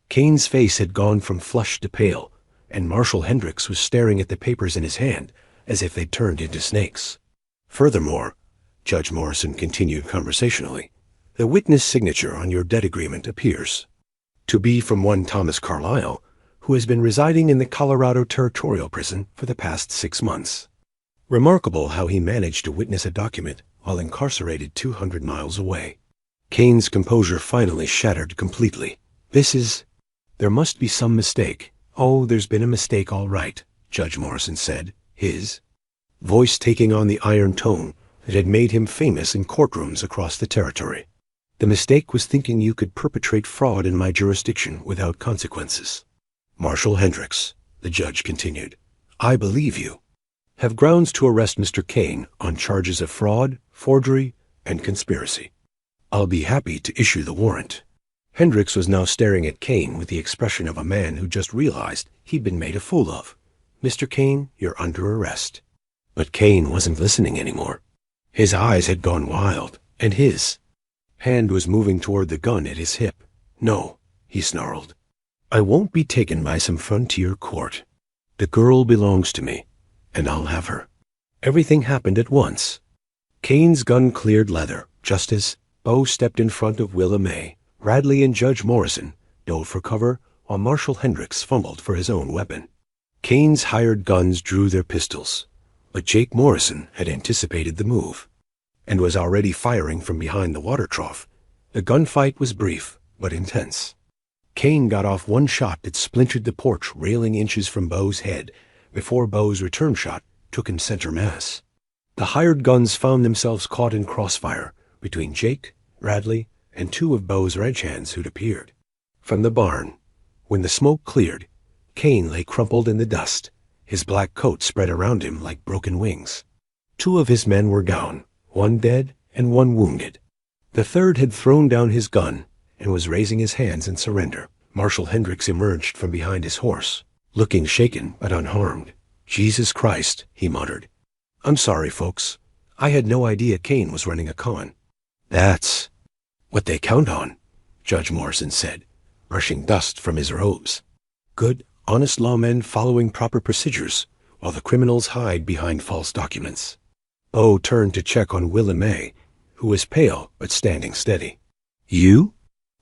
Kane's face had gone from flushed to pale, and Marshal Hendricks was staring at the papers in his hand as if they'd turned into snakes. "Furthermore," Judge Morrison continued conversationally, "the witness signature on your debt agreement appears to be from one Thomas Carlyle, who has been residing in the Colorado Territorial Prison for the past 6 months. Remarkable how he managed to witness a document while incarcerated 200 miles away." Kane's composure finally shattered completely. "There must be some mistake." "Oh, there's been a mistake all right," Judge Morrison said, his voice taking on the iron tone that had made him famous in courtrooms across the territory. "The mistake was thinking you could perpetrate fraud in my jurisdiction without consequences. Marshal Hendricks," the judge continued, "I believe you have grounds to arrest Mr. Kane on charges of fraud, forgery, and conspiracy. I'll be happy to issue the warrant." Hendricks was now staring at Kane with the expression of a man who just realized he'd been made a fool of. "Mr. Kane, you're under arrest." But Kane wasn't listening anymore. His eyes had gone wild, and his hand was moving toward the gun at his hip. "No," he snarled. "I won't be taken by some frontier court. The girl belongs to me, and I'll have her." Everything happened at once. Kane's gun cleared leather, just as Bo stepped in front of Willa May. Bradley and Judge Morrison dove for cover while Marshal Hendricks fumbled for his own weapon. Kane's hired guns drew their pistols, but Jake Morrison had anticipated the move and was already firing from behind the water trough. The gunfight was brief, but intense. Kane got off one shot that splintered the porch railing inches from Bo's head before Bo's return shot took him center mass. The hired guns found themselves caught in crossfire between Jake, Bradley, and 2 of Bo's ranch hands who'd appeared from the barn. When the smoke cleared, Kane lay crumpled in the dust, his black coat spread around him like broken wings. 2 of his men were down, 1 dead and 1 wounded. The third had thrown down his gun and was raising his hands in surrender. Marshal Hendricks emerged from behind his horse, looking shaken but unharmed. "Jesus Christ," he muttered. "I'm sorry, folks. I had no idea Kane was running a con." "That's what they count on," Judge Morrison said, brushing dust from his robes. "Good, honest lawmen following proper procedures while the criminals hide behind false documents." Bo turned to check on Willa May, who was pale but standing steady. "You?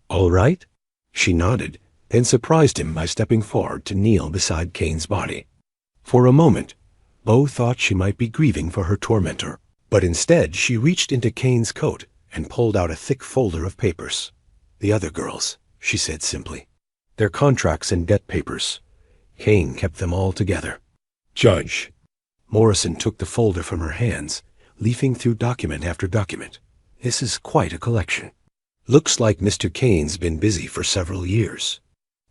All right?" She nodded, then surprised him by stepping forward to kneel beside Kane's body. For a moment, Bo thought she might be grieving for her tormentor, but instead she reached into Kane's coat and pulled out a thick folder of papers. "The other girls," she said simply. "Their contracts and debt papers. Kane kept them all together." "Judge." Morrison took the folder from her hands, leafing through document after document. "This is quite a collection. Looks like Mr. Kane's been busy for several years."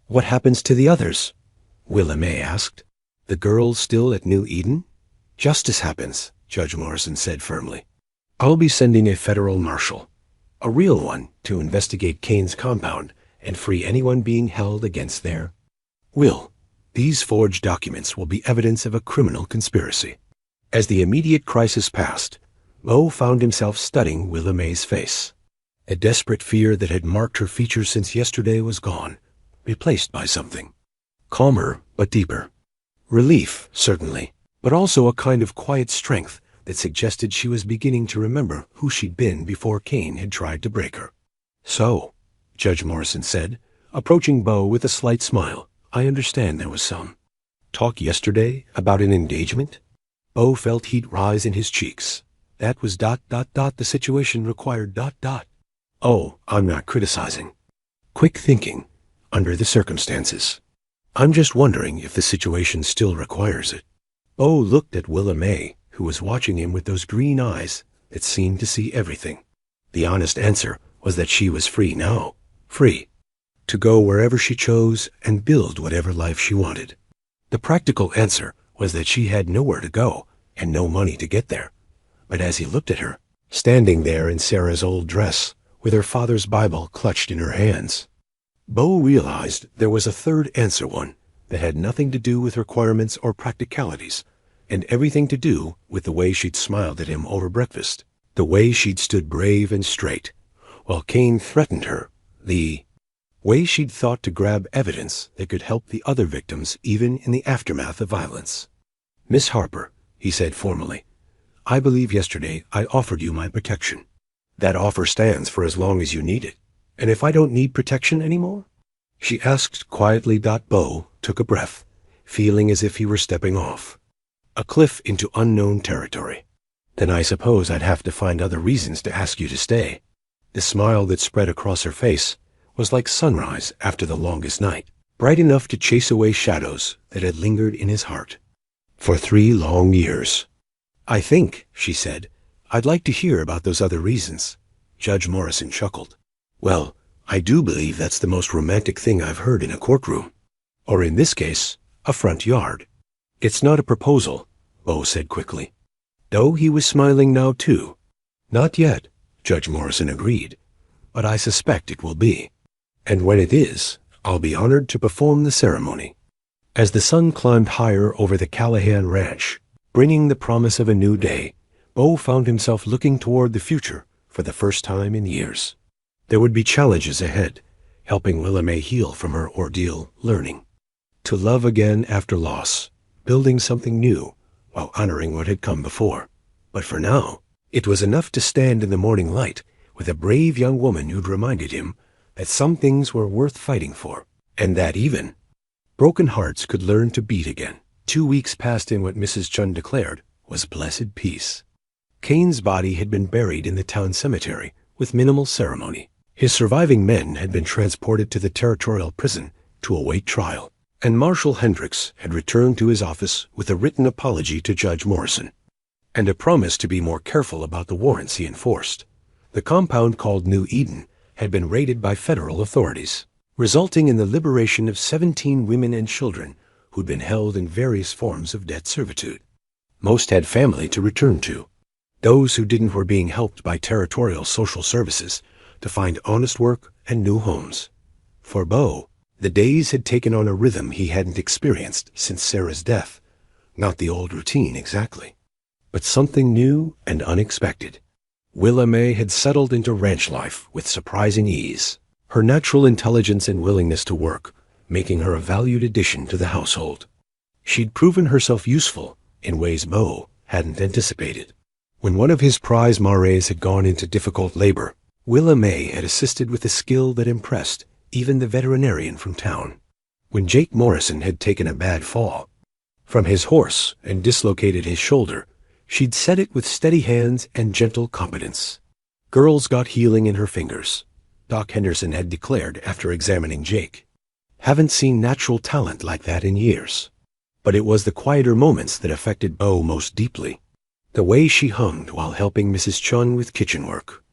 "What happens to the others?" Willa May asked. "The girls still at New Eden?" "Justice happens," Judge Morrison said firmly. "I'll be sending a federal marshal, a real one, to investigate Kane's compound and free anyone being held against their will. These forged documents will be evidence of a criminal conspiracy." As the immediate crisis passed, Bo found himself studying Willa May's face. A desperate fear that had marked her features since yesterday was gone, replaced by something calmer but deeper. Relief, certainly, but also a kind of quiet strength that suggested she was beginning to remember who she'd been before Cain had tried to break her. "So," Judge Morrison said, approaching Bo with a slight smile, "I understand there was some talk yesterday about an engagement?" Bo felt heat rise in his cheeks. That was ... the situation required ... Oh, I'm not criticizing. Quick thinking, under the circumstances. I'm just wondering if the situation still requires it. Bo looked at Willa May, who was watching him with those green eyes that seemed to see everything. The honest answer was that she was free now. Free to go wherever she chose and build whatever life she wanted. The practical answer was that she had nowhere to go and no money to get there. But as he looked at her, standing there in Sarah's old dress, with her father's Bible clutched in her hands, Bo realized there was a third answer, one that had nothing to do with requirements or practicalities, and everything to do with the way she'd smiled at him over breakfast, the way she'd stood brave and straight, while Cain threatened her, the way she'd thought to grab evidence that could help the other victims even in the aftermath of violence. "Miss Harper," he said formally, "I believe yesterday I offered you my protection. That offer stands for as long as you need it. And if I don't need protection anymore?" She asked quietly. Bo took a breath, feeling as if he were stepping off a cliff into unknown territory. "Then I suppose I'd have to find other reasons to ask you to stay." The smile that spread across her face was like sunrise after the longest night, bright enough to chase away shadows that had lingered in his heart for 3 long years. "I think," she said, "I'd like to hear about those other reasons." Judge Morrison chuckled. "Well, I do believe that's the most romantic thing I've heard in a courtroom. Or in this case, a front yard." "It's not a proposal," Bo said quickly, though he was smiling now too. "Not yet," Judge Morrison agreed, "but I suspect it will be. And when it is, I'll be honored to perform the ceremony." As the sun climbed higher over the Callahan Ranch, bringing the promise of a new day, Bo found himself looking toward the future for the first time in years. There would be challenges ahead, helping Willa May heal from her ordeal, learning to love again after loss, building something new while honoring what had come before. But for now, it was enough to stand in the morning light with a brave young woman who'd reminded him that some things were worth fighting for, and that even broken hearts could learn to beat again. 2 weeks passed in what Mrs. Chun declared was blessed peace. Cain's body had been buried in the town cemetery with minimal ceremony. His surviving men had been transported to the territorial prison to await trial, and Marshal Hendricks had returned to his office with a written apology to Judge Morrison and a promise to be more careful about the warrants he enforced. The compound called New Eden had been raided by federal authorities, resulting in the liberation of 17 women and children who'd been held in various forms of debt servitude. Most had family to return to. Those who didn't were being helped by territorial social services to find honest work and new homes. For Bo, the days had taken on a rhythm he hadn't experienced since Sarah's death. Not the old routine exactly, but something new and unexpected. Willa May had settled into ranch life with surprising ease, her natural intelligence and willingness to work making her a valued addition to the household. She'd proven herself useful in ways Bo hadn't anticipated. When one of his prize mares had gone into difficult labor, Willa May had assisted with a skill that impressed even the veterinarian from town. When Jake Morrison had taken a bad fall from his horse and dislocated his shoulder, she'd set it with steady hands and gentle competence. Girls got healing in her fingers, Doc Henderson had declared after examining Jake. Haven't seen natural talent like that in years. But it was the quieter moments that affected Bo most deeply. The way she hummed while helping Mrs. Chun with kitchen work.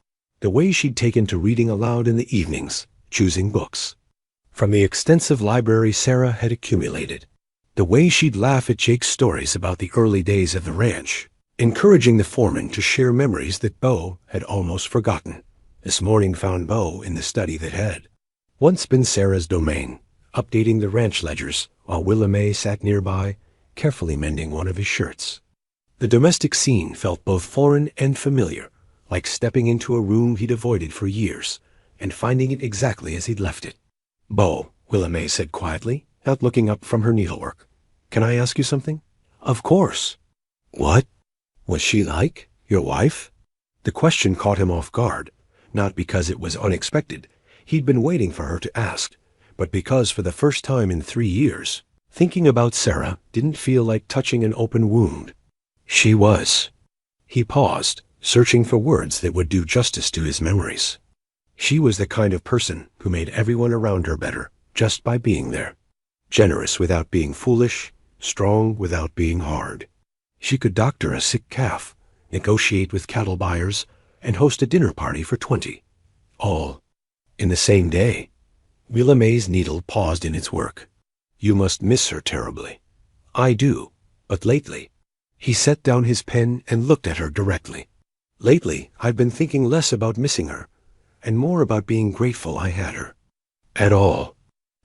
The way she'd taken to reading aloud in the evenings, choosing books from the extensive library Sarah had accumulated. The way she'd laugh at Jake's stories about the early days of the ranch, encouraging the foreman to share memories that Bo had almost forgotten. This morning found Bo in the study that had once been Sarah's domain, updating the ranch ledgers while Willa May sat nearby, carefully mending one of his shirts. The domestic scene felt both foreign and familiar, like stepping into a room he'd avoided for years and finding it exactly as he'd left it. "Bo," Willa May said quietly, not looking up from her needlework, "can I ask you something?" "Of course." What? Was she like your wife? The question caught him off guard, not because it was unexpected. He'd been waiting for her to ask, but because for the first time in 3 years, thinking about Sarah didn't feel like touching an open wound. She was. He paused, searching for words that would do justice to his memories. She was the kind of person who made everyone around her better just by being there. Generous without being foolish, strong without being hard. She could doctor a sick calf, negotiate with cattle buyers, and host a dinner party for 20. All in the same day. Willa May's needle paused in its work. You must miss her terribly. I do, but lately. He set down his pen and looked at her directly. Lately, I've been thinking less about missing her, and more about being grateful I had her. At all.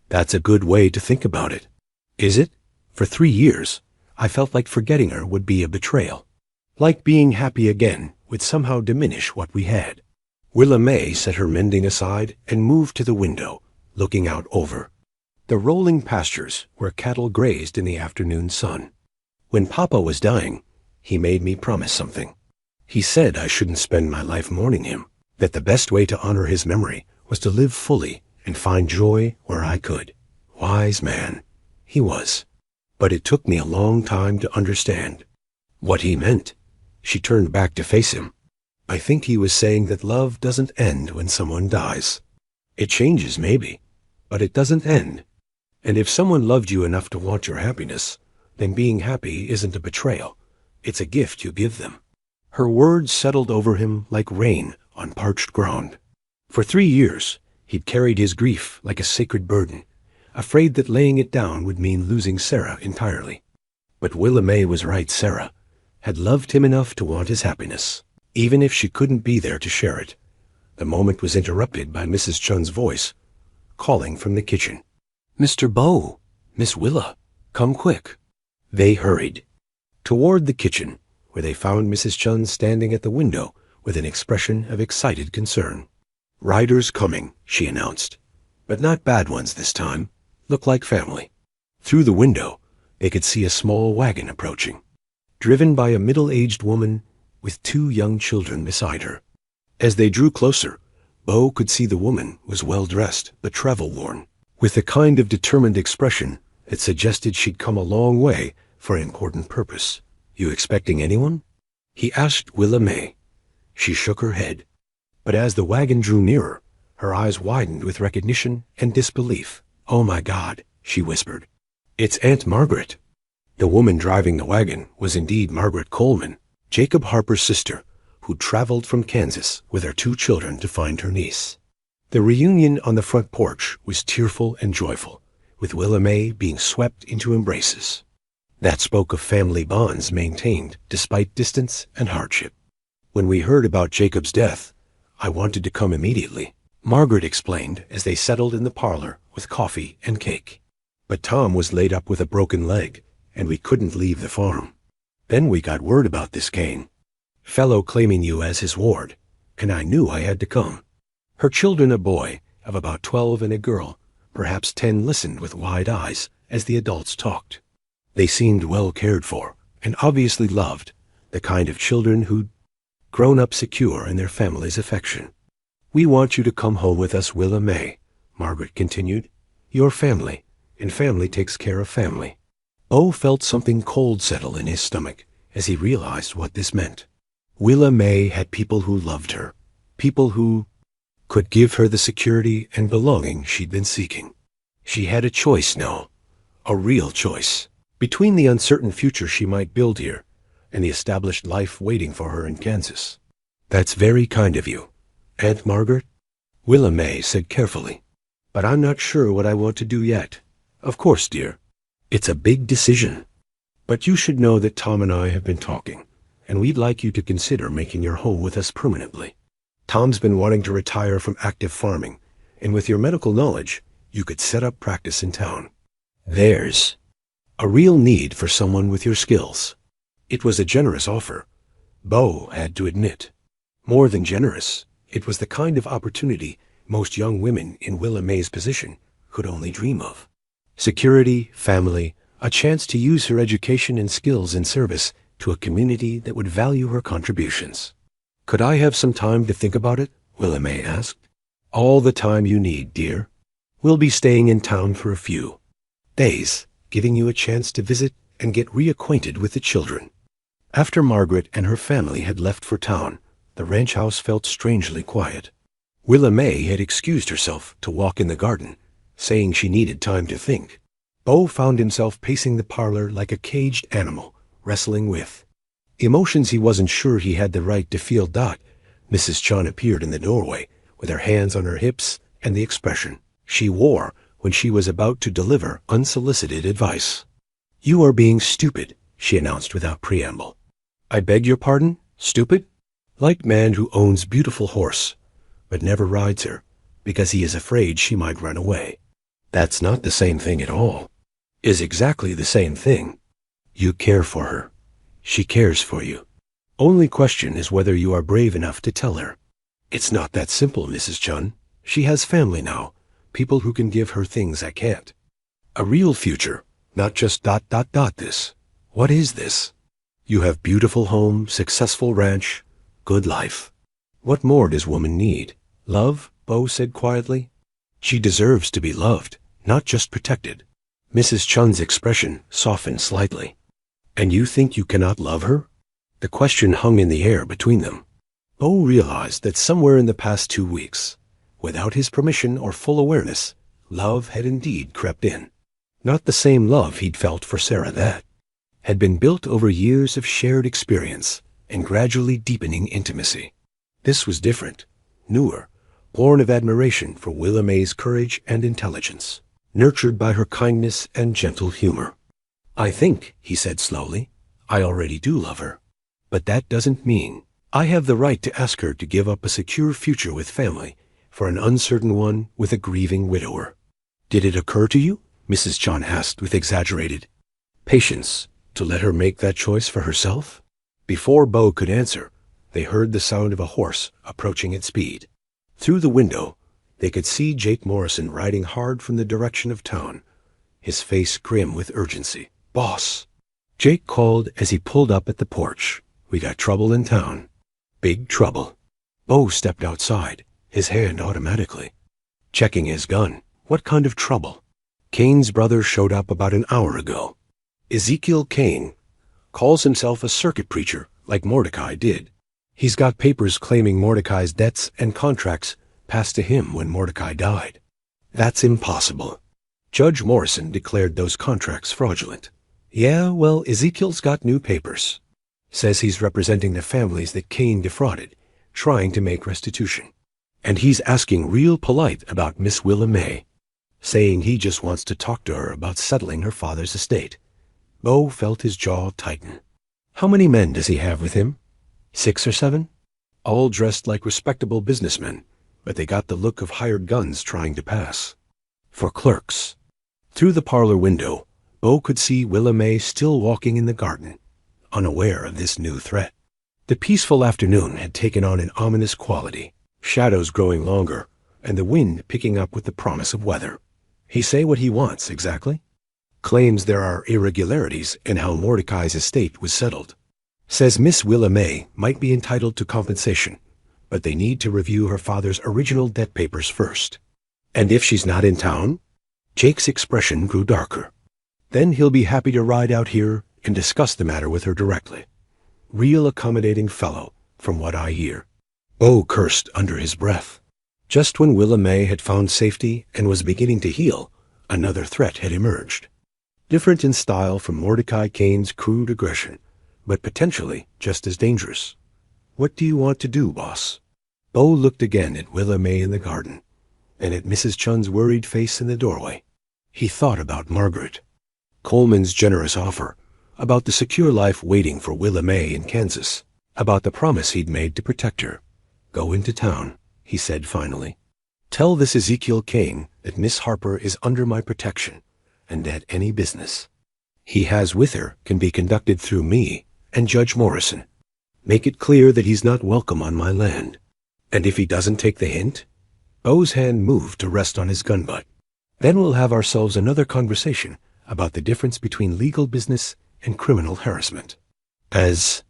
That's a good way to think about it. Is it? For 3 years, I felt like forgetting her would be a betrayal. Like being happy again would somehow diminish what we had. Willa May set her mending aside and moved to the window, looking out over the rolling pastures where cattle grazed in the afternoon sun. When Papa was dying, he made me promise something. He said I shouldn't spend my life mourning him, that the best way to honor his memory was to live fully and find joy where I could. Wise man. He was. But it took me a long time to understand what he meant. She turned back to face him. I think he was saying that love doesn't end when someone dies. It changes, maybe, but it doesn't end. And if someone loved you enough to want your happiness, then being happy isn't a betrayal. It's a gift you give them. Her words settled over him like rain on parched ground. For 3 years, he'd carried his grief like a sacred burden, afraid that laying it down would mean losing Sarah entirely. But Willa May was right. Sarah had loved him enough to want his happiness, even if she couldn't be there to share it. The moment was interrupted by Mrs. Chun's voice, calling from the kitchen. Mr. Bo, Miss Willa, come quick. They hurried toward the kitchen, where they found Mrs. Chun standing at the window with an expression of excited concern. Riders coming, she announced, but not bad ones this time. Look like family. Through the window, they could see a small wagon approaching, driven by a middle-aged woman with 2 young children beside her. As they drew closer, Bo could see the woman was well-dressed but travel-worn, with a kind of determined expression that suggested she'd come a long way for an important purpose. You expecting anyone? He asked Willa May. She shook her head. But as the wagon drew nearer, her eyes widened with recognition and disbelief. Oh my God, she whispered. It's Aunt Margaret. The woman driving the wagon was indeed Margaret Coleman, Jacob Harper's sister, who traveled from Kansas with her 2 children to find her niece. The reunion on the front porch was tearful and joyful, with Willa May being swept into embraces. That spoke of family bonds maintained despite distance and hardship. When we heard about Jacob's death, I wanted to come immediately, Margaret explained as they settled in the parlor with coffee and cake. But Tom was laid up with a broken leg, and we couldn't leave the farm. Then we got word about this Kane fellow claiming you as his ward, and I knew I had to come. Her children, a boy of about 12 and a girl, perhaps 10, listened with wide eyes as the adults talked. They seemed well cared for and obviously loved, the kind of children who'd grown up secure in their family's affection. We want you to come home with us, Willa May, Margaret continued. Your family, and family takes care of family. Bo felt something cold settle in his stomach as he realized what this meant. Willa May had people who loved her, people who could give her the security and belonging she'd been seeking. She had a choice now, a real choice, between the uncertain future she might build here and the established life waiting for her in Kansas. That's very kind of you, Aunt Margaret, Willa May said carefully. But I'm not sure what I want to do yet. Of course, dear. It's a big decision. But you should know that Tom and I have been talking, and we'd like you to consider making your home with us permanently. Tom's been wanting to retire from active farming, and with your medical knowledge, you could set up practice in town. There's a real need for someone with your skills. It was a generous offer, Bo had to admit. More than generous, it was the kind of opportunity most young women in Willa May's position could only dream of. Security, family, a chance to use her education and skills in service to a community that would value her contributions. "Could I have some time to think about it?" Willa May asked. "All the time you need, dear. We'll be staying in town for a few days, giving you a chance to visit and get reacquainted with the children." After Margaret and her family had left for town, the ranch house felt strangely quiet. Willa May had excused herself to walk in the garden, saying she needed time to think. Bo found himself pacing the parlor like a caged animal, wrestling with emotions he wasn't sure he had the right to feel. Mrs. Chun appeared in the doorway, with her hands on her hips and the expression she wore when she was about to deliver unsolicited advice. "You are being stupid," she announced without preamble. "I beg your pardon? Stupid?" "Like man who owns beautiful horse, but never rides her, because he is afraid she might run away." "That's not the same thing at all." "Is exactly the same thing. You care for her. She cares for you. Only question is whether you are brave enough to tell her." "It's not that simple, Mrs. Chun. She has family now, people who can give her things I can't. A real future, not just ... this. What is this? You have beautiful home, successful ranch, good life. What more does woman need? Love?" Bo said quietly. "She deserves to be loved, not just protected." Mrs. Chun's expression softened slightly. "And you think you cannot love her?" The question hung in the air between them. Bo realized that somewhere in the past 2 weeks, without his permission or full awareness, love had indeed crept in. Not the same love he'd felt for Sarah. That had been built over years of shared experience and gradually deepening intimacy. This was different, newer, born of admiration for Willa May's courage and intelligence, nurtured by her kindness and gentle humor. "I think," he said slowly, "I already do love her. But that doesn't mean I have the right to ask her to give up a secure future with family for an uncertain one with a grieving widower." "Did it occur to you," Mrs. Chun asked with exaggerated patience, "to let her make that choice for herself?" Before Bo could answer, they heard the sound of a horse approaching at speed. Through the window, they could see Jake Morrison riding hard from the direction of town, his face grim with urgency. "Boss," Jake called as he pulled up at the porch, "we got trouble in town." "Big trouble." Bo stepped outside, his hand automatically checking his gun. "What kind of trouble?" "Cain's brother showed up about an hour ago. Ezekiel Cain calls himself a circuit preacher like Mordecai did. He's got papers claiming Mordecai's debts and contracts passed to him when Mordecai died." "That's impossible." Judge Morrison declared those contracts fraudulent. "Yeah, well, Ezekiel's got new papers. Says he's representing the families that Cain defrauded, trying to make restitution. And he's asking real polite about Miss Willa May, saying he just wants to talk to her about settling her father's estate." Bo felt his jaw tighten. "How many men does he have with him? 6 or 7? All dressed like respectable businessmen, but they got the look of hired guns trying to pass for clerks." Through the parlor window, Bo could see Willa May still walking in the garden, unaware of this new threat. The peaceful afternoon had taken on an ominous quality, shadows growing longer, and the wind picking up with the promise of weather. "He say what he wants, exactly?" "Claims there are irregularities in how Mordecai's estate was settled. Says Miss Willa May might be entitled to compensation, but they need to review her father's original debt papers first." "And if she's not in town?" Jake's expression grew darker. "Then he'll be happy to ride out here and discuss the matter with her directly. Real accommodating fellow, from what I hear." Bo cursed under his breath. Just when Willa May had found safety and was beginning to heal, another threat had emerged. Different in style from Mordecai Cain's crude aggression, but potentially just as dangerous. "What do you want to do, boss?" Bo looked again at Willa May in the garden, and at Mrs. Chun's worried face in the doorway. He thought about Margaret, Coleman's generous offer, about the secure life waiting for Willa May in Kansas, about the promise he'd made to protect her. "Go into town," he said finally. "Tell this Ezekiel Cain that Miss Harper is under my protection, and that any business he has with her can be conducted through me and Judge Morrison. Make it clear that he's not welcome on my land. And if he doesn't take the hint?" Bo's hand moved to rest on his gun butt. "Then we'll have ourselves another conversation about the difference between legal business and criminal harassment." As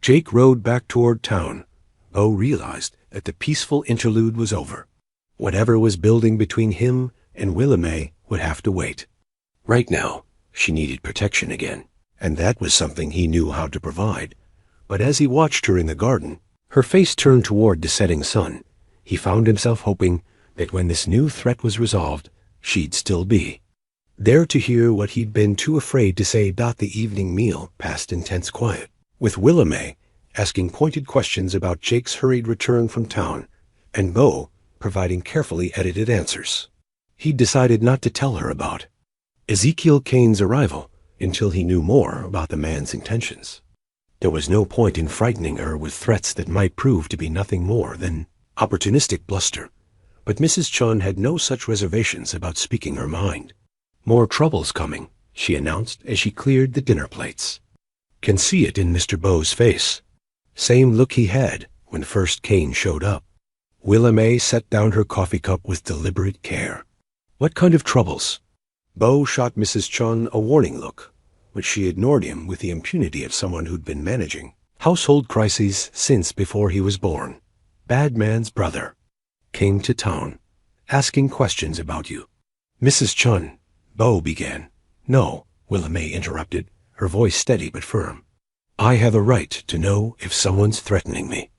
Jake rode back toward town, Bo realized that the peaceful interlude was over. Whatever was building between him and Willamay would have to wait. Right now, she needed protection again, and that was something he knew how to provide. But as he watched her in the garden, her face turned toward the setting sun. He found himself hoping that when this new threat was resolved, she'd still be there to hear what he'd been too afraid to say. The evening meal passed in tense quiet, with Willamay asking pointed questions about Jake's hurried return from town, and Bo providing carefully edited answers. He'd decided not to tell her about Ezekiel Kane's arrival until he knew more about the man's intentions. There was no point in frightening her with threats that might prove to be nothing more than opportunistic bluster. But Mrs. Chun had no such reservations about speaking her mind. "More trouble's coming," she announced as she cleared the dinner plates. "Can see it in Mr. Bo's face. Same look he had when first Kane showed up." Willamay set down her coffee cup with deliberate care. "What kind of troubles?" Bo shot Mrs. Chun a warning look, but she ignored him with the impunity of someone who'd been managing household crises since before he was born. "Bad man's brother came to town, asking questions about you." "Mrs. Chun," Bo began. "No," Willamay interrupted, her voice steady but firm. "I have a right to know if someone's threatening me.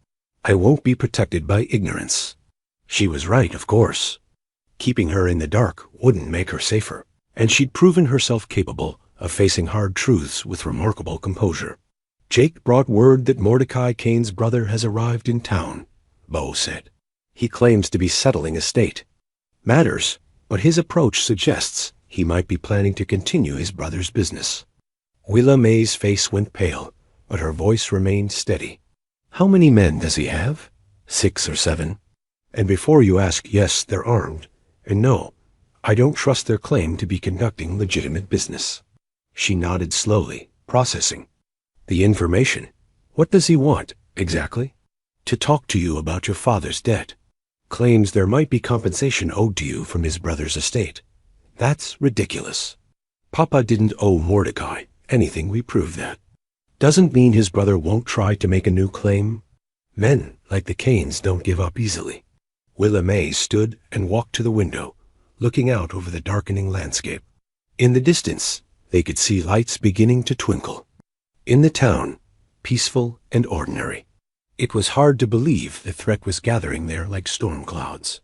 I won't be protected by ignorance." She was right, of course. Keeping her in the dark wouldn't make her safer, and she'd proven herself capable of facing hard truths with remarkable composure. "Jake brought word that Mordecai Kane's brother has arrived in town," Bo said. "He claims to be settling estate matters, but his approach suggests he might be planning to continue his brother's business." Willamay's face went pale, but her voice remained steady. "How many men does he have? 6 or 7? And before you ask, yes, they're armed, and no, I don't trust their claim to be conducting legitimate business." She nodded slowly, processing the information. "What does he want, exactly?" "To talk to you about your father's debt. Claims there might be compensation owed to you from his brother's estate." "That's ridiculous. Papa didn't owe Mordecai anything, we proved that." "Doesn't mean his brother won't try to make a new claim. Men like the Kanes don't give up easily." Willamay stood and walked to the window, looking out over the darkening landscape. In the distance, they could see lights beginning to twinkle. In the town, peaceful and ordinary. It was hard to believe the threat was gathering there like storm clouds.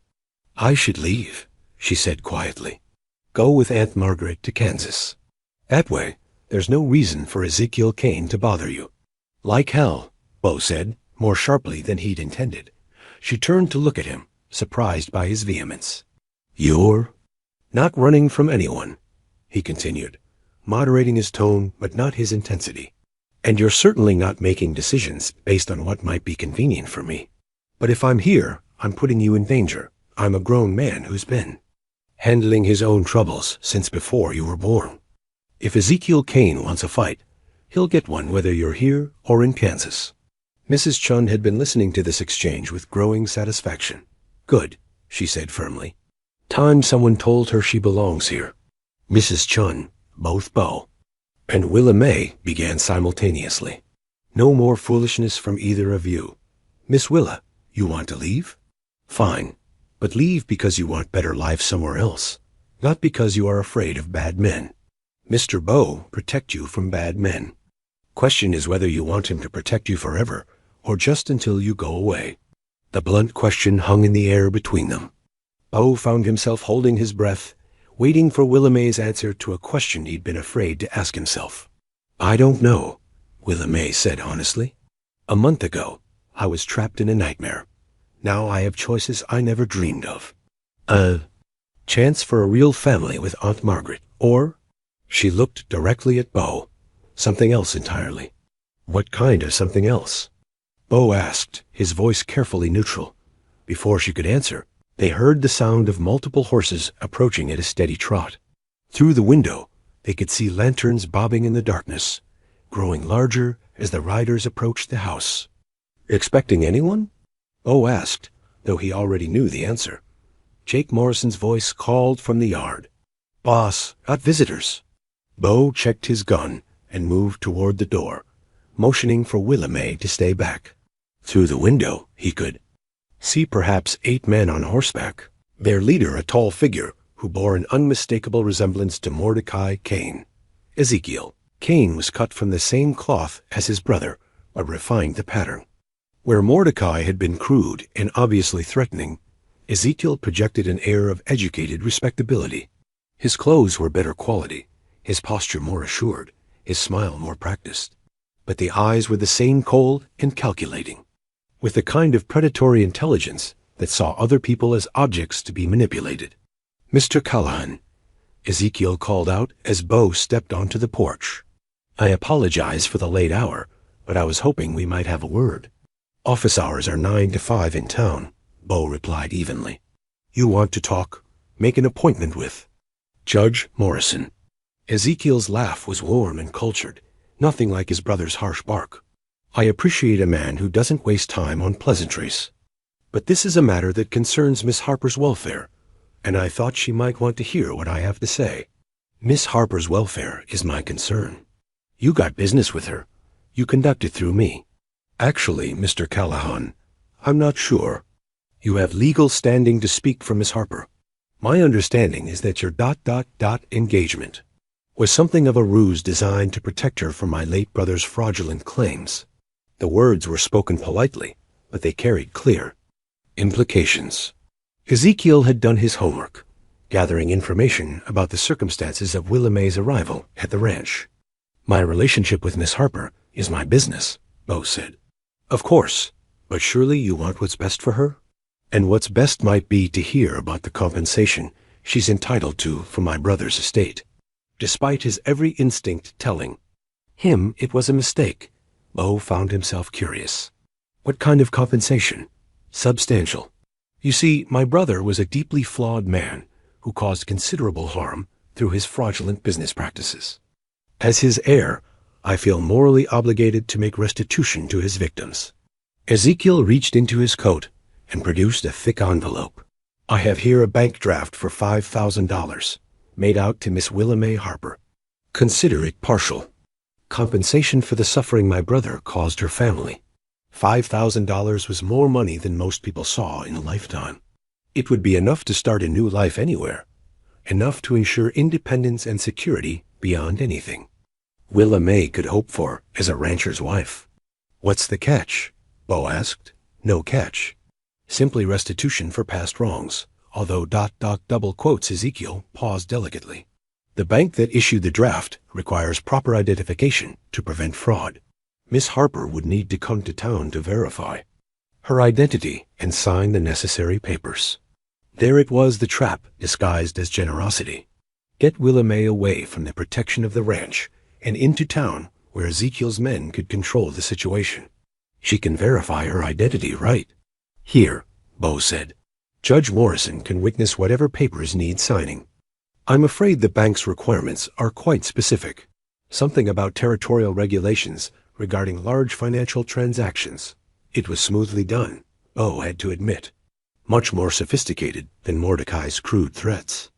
"I should leave," she said quietly. "Go with Aunt Margaret to Kansas. That way, there's no reason for Ezekiel Kane to bother you." "Like hell," Bo said, more sharply than he'd intended. She turned to look at him, surprised by his vehemence. "You're not running from anyone," he continued, moderating his tone but not his intensity. "And you're certainly not making decisions based on what might be convenient for me. But if I'm here, I'm putting you in danger. I'm a grown man who's been handling his own troubles since before you were born. If Ezekiel Kane wants a fight, he'll get one whether you're here or in Kansas." Mrs. Chun had been listening to this exchange with growing satisfaction. "Good," she said firmly. "Time someone told her she belongs here." Mrs. Chun, both Bo and Willamay began simultaneously. "No more foolishness from either of you. Miss Willa, you want to leave? Fine, but leave because you want better life somewhere else, not because you are afraid of bad men. Mr. Bo protect you from bad men. Question is whether you want him to protect you forever or just until you go away." The blunt question hung in the air between them. Bo found himself holding his breath, waiting for Willamay's answer to a question he'd been afraid to ask himself. "I don't know," Willamay said honestly. "A month ago, I was trapped in a nightmare. Now I have choices I never dreamed of. A chance for a real family with Aunt Margaret, or—" She looked directly at Bo. "Something else entirely." "What kind of something else?" Bo asked, his voice carefully neutral. Before she could answer, they heard the sound of multiple horses approaching at a steady trot. Through the window, they could see lanterns bobbing in the darkness, growing larger as the riders approached the house. "Expecting anyone?" Bo asked, though he already knew the answer. Jake Morrison's voice called from the yard. "Boss, got visitors." Bo checked his gun and moved toward the door, motioning for Willamay to stay back. Through the window, he could see perhaps 8 men on horseback, their leader a tall figure who bore an unmistakable resemblance to Mordecai Kane. Ezekiel. Kane was cut from the same cloth as his brother, but refined the pattern. Where Mordecai had been crude and obviously threatening, Ezekiel projected an air of educated respectability. His clothes were better quality, his posture more assured, his smile more practiced. But the eyes were the same cold and calculating, with a kind of predatory intelligence that saw other people as objects to be manipulated. "Mr. Callahan," Ezekiel called out as Bo stepped onto the porch. "I apologize for the late hour, but I was hoping we might have a word." "Office hours are 9 to 5 in town," Bo replied evenly. "You want to talk? Make an appointment with Judge Morrison." Ezekiel's laugh was warm and cultured, nothing like his brother's harsh bark. "I appreciate a man who doesn't waste time on pleasantries. But this is a matter that concerns Miss Harper's welfare, and I thought she might want to hear what I have to say." "Miss Harper's welfare is my concern. You got business with her. You conduct it through me." "Actually, Mr. Callahan, I'm not sure. You have legal standing to speak for Miss Harper. My understanding is that your engagement was something of a ruse designed to protect her from my late brother's fraudulent claims." The words were spoken politely, but they carried clear implications. Ezekiel had done his homework, gathering information about the circumstances of Willamay's arrival at the ranch. "My relationship with Miss Harper is my business," Bo said. "Of course, but surely you want what's best for her? And what's best might be to hear about the compensation she's entitled to from my brother's estate." Despite his every instinct telling him it was a mistake, Bo found himself curious. What kind of compensation? Substantial. You see, my brother was a deeply flawed man who caused considerable harm through his fraudulent business practices. As his heir, I feel morally obligated to make restitution to his victims. Ezekiel reached into his coat and produced a thick envelope. "I have here a bank draft for $5,000, made out to Miss Willamay Harper. Consider it partial. Compensation for the suffering my brother caused her family. $5,000 was more money than most people saw in a lifetime. It would be enough to start a new life anywhere, enough to ensure independence and security beyond anything Willamay could hope for as a rancher's wife." "What's the catch?" Bo asked. "No catch. Simply restitution for past wrongs," although double quotes Ezekiel paused delicately. "The bank that issued the draft requires proper identification to prevent fraud. Miss Harper would need to come to town to verify her identity and sign the necessary papers." There it was, the trap disguised as generosity. Get Willamay away from the protection of the ranch and into town where Ezekiel's men could control the situation. "She can verify her identity, right?" "Here," Bo said. "Judge Morrison can witness whatever papers need signing. I'm afraid the bank's requirements are quite specific. Something about territorial regulations regarding large financial transactions." It was smoothly done, Bo had to admit. Much more sophisticated than Mordecai's crude threats.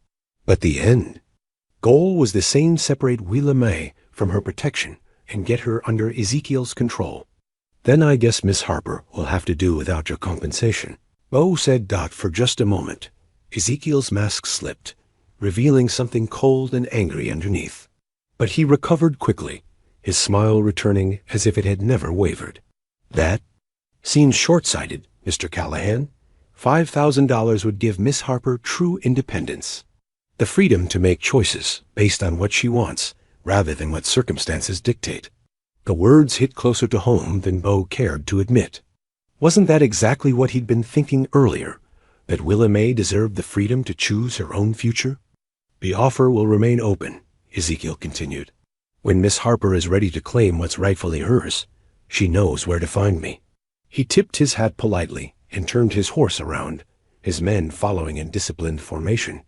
But the end goal was the same: separate Willamay from her protection and get her under Ezekiel's control. "Then I guess Miss Harper will have to do without your compensation," Bo said. For just a moment, Ezekiel's mask slipped, revealing something cold and angry underneath. But he recovered quickly, his smile returning as if it had never wavered. "That seems short-sighted, Mr. Callahan. $5,000 would give Miss Harper true independence. The freedom to make choices based on what she wants rather than what circumstances dictate." The words hit closer to home than Bo cared to admit. Wasn't that exactly what he'd been thinking earlier, that Willamay deserved the freedom to choose her own future? "The offer will remain open," Ezekiel continued. "When Miss Harper is ready to claim what's rightfully hers, she knows where to find me." He tipped his hat politely and turned his horse around, his men following in disciplined formation.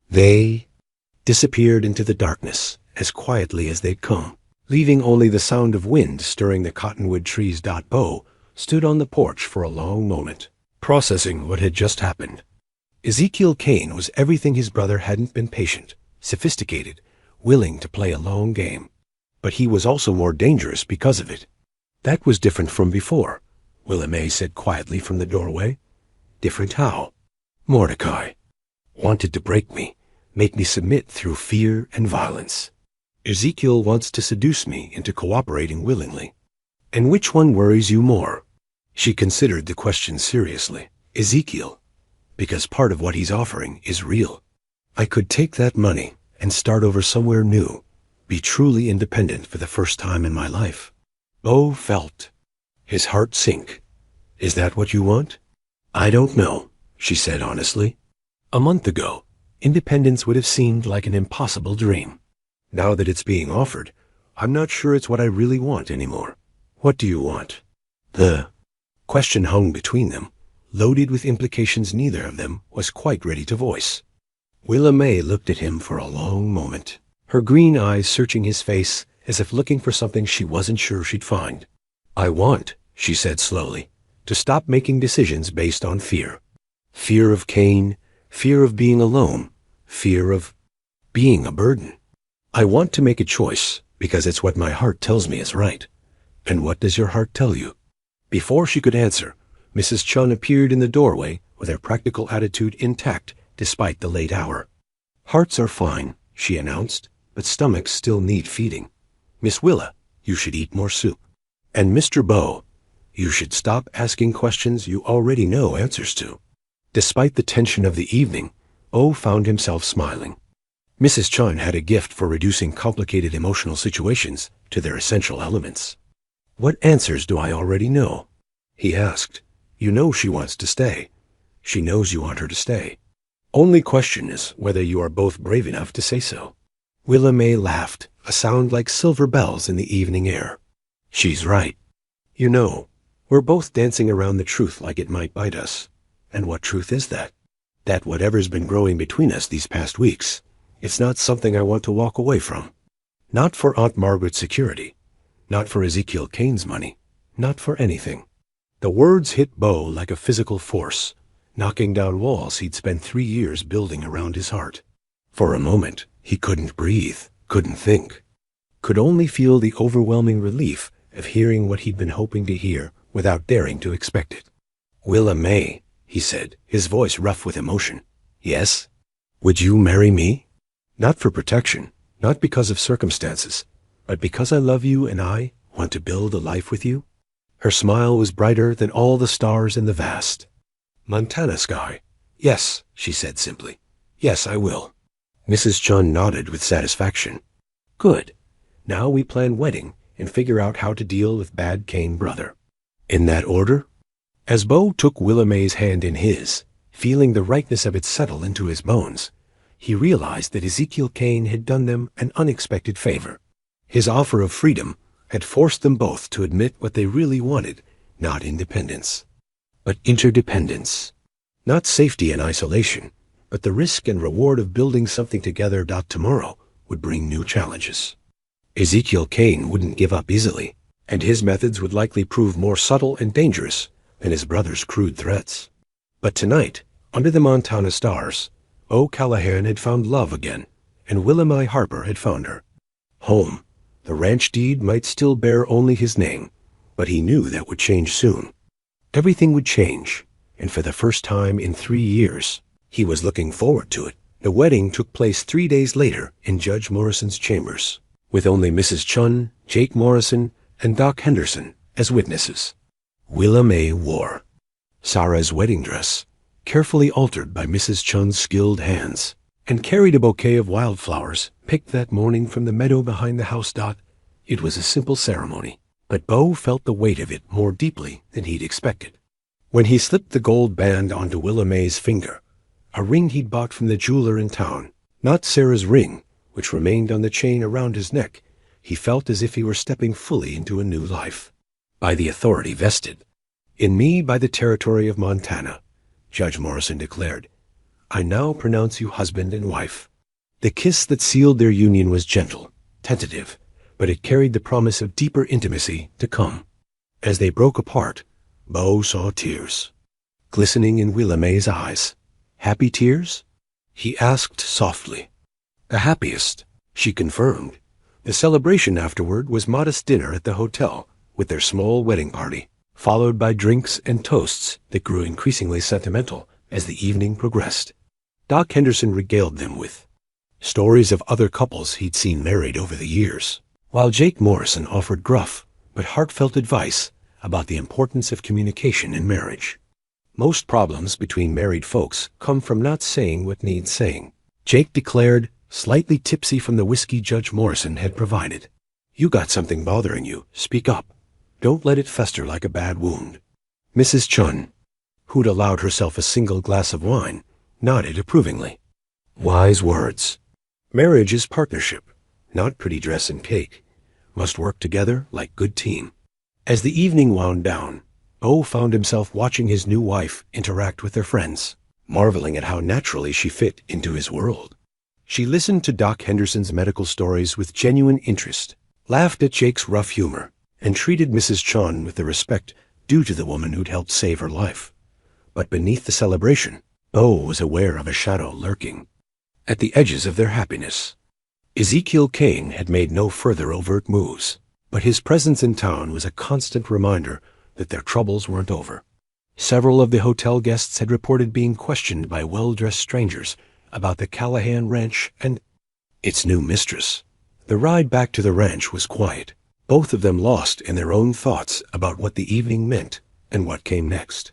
They disappeared into the darkness as quietly as they'd come, leaving only the sound of wind stirring the cottonwood trees. Bo stood on the porch for a long moment, processing what had just happened. Ezekiel Kane was everything his brother hadn't been: patient, sophisticated, willing to play a long game. But he was also more dangerous because of it. That was different from before, Willa May said quietly from the doorway. Different how? Mordecai wanted to break me, make me submit through fear and violence. Ezekiel wants to seduce me into cooperating willingly. And which one worries you more? She considered the question seriously. Ezekiel, because part of what he's offering is real. I could take that money and start over somewhere new, be truly independent for the first time in my life. Bo felt his heart sink. Is that what you want? I don't know, she said honestly. A month ago, independence would have seemed like an impossible dream. Now that it's being offered, I'm not sure it's what I really want anymore. What do you want? The question hung between them, loaded with implications neither of them was quite ready to voice. Willa May looked at him for a long moment, her green eyes searching his face as if looking for something she wasn't sure she'd find. I want, she said slowly, to stop making decisions based on fear. Fear of Cain, fear of being alone, fear of being a burden. I want to make a choice because it's what my heart tells me is right. And what does your heart tell you? Before she could answer, Mrs. Chun appeared in the doorway with her practical attitude intact despite the late hour. Hearts are fine, she announced, but stomachs still need feeding. Miss Willa, you should eat more soup. And Mr. Bo, you should stop asking questions you already know answers to. Despite the tension of the evening, O found himself smiling. Mrs. Chun had a gift for reducing complicated emotional situations to their essential elements. What answers do I already know? He asked. You know she wants to stay. She knows you want her to stay. Only question is whether you are both brave enough to say so. Willa May laughed, a sound like silver bells in the evening air. She's right. You know, we're both dancing around the truth like it might bite us. And what truth is that? That whatever's been growing between us these past weeks, it's not something I want to walk away from. Not for Aunt Margaret's security. Not for Ezekiel Cain's money. Not for anything. The words hit Bo like a physical force, knocking down walls he'd spent 3 years building around his heart. For a moment, he couldn't breathe, couldn't think. Could only feel the overwhelming relief of hearing what he'd been hoping to hear without daring to expect it. Willa May, he said, his voice rough with emotion. Yes? Would you marry me? Not for protection, not because of circumstances, but because I love you and I want to build a life with you? Her smile was brighter than all the stars in the vast Montana sky. Yes, she said simply. Yes, I will. Mrs. Chun nodded with satisfaction. Good. Now we plan wedding and figure out how to deal with bad Cain brother. In that order? As Bo took Willa May's hand in his, feeling the rightness of it settle into his bones, he realized that Ezekiel Cain had done them an unexpected favor. His offer of freedom had forced them both to admit what they really wanted, not independence, but interdependence. Not safety and isolation, but the risk and reward of building something together. Tomorrow would bring new challenges. Ezekiel Cain wouldn't give up easily, and his methods would likely prove more subtle and dangerous than his brother's crude threats. But tonight, under the Montana stars, O'Callahan had found love again, and Willa May Harper had found her. Home. The ranch deed might still bear only his name, but he knew that would change soon. Everything would change, and for the first time in 3 years, he was looking forward to it. The wedding took place 3 days later in Judge Morrison's chambers, with only Mrs. Chun, Jake Morrison, and Doc Henderson as witnesses. Willa May wore Sarah's wedding dress, carefully altered by Mrs. Chun's skilled hands, and carried a bouquet of wildflowers picked that morning from the meadow behind the house. It was a simple ceremony, but Bo felt the weight of it more deeply than he'd expected. When he slipped the gold band onto Willa May's finger, a ring he'd bought from the jeweler in town, not Sarah's ring, which remained on the chain around his neck, he felt as if he were stepping fully into a new life. By the authority vested in me by the territory of Montana, Judge Morrison declared, I now pronounce you husband and wife. The kiss that sealed their union was gentle, tentative, but it carried the promise of deeper intimacy to come. As they broke apart, Bo saw tears glistening in Willa May's eyes. Happy tears? He asked softly. The happiest, she confirmed. The celebration afterward was modest dinner at the hotel, with their small wedding party, followed by drinks and toasts that grew increasingly sentimental as the evening progressed. Doc Henderson regaled them with stories of other couples he'd seen married over the years, while Jake Morrison offered gruff but heartfelt advice about the importance of communication in marriage. Most problems between married folks come from not saying what needs saying, Jake declared, slightly tipsy from the whiskey Judge Morrison had provided. You got something bothering you. Speak up. Don't let it fester like a bad wound. Mrs. Chun, who'd allowed herself a single glass of wine, nodded approvingly. Wise words. Marriage is partnership, not pretty dress and cake. Must work together like good team. As the evening wound down, Bo found himself watching his new wife interact with their friends, marveling at how naturally she fit into his world. She listened to Doc Henderson's medical stories with genuine interest, laughed at Jake's rough humor, and treated Mrs. Chun with the respect due to the woman who'd helped save her life. But beneath the celebration, Bo was aware of a shadow lurking at the edges of their happiness. Ezekiel Kane had made no further overt moves, but his presence in town was a constant reminder that their troubles weren't over. Several of the hotel guests had reported being questioned by well-dressed strangers about the Callahan Ranch and its new mistress. The ride back to the ranch was quiet, both of them lost in their own thoughts about what the evening meant and what came next.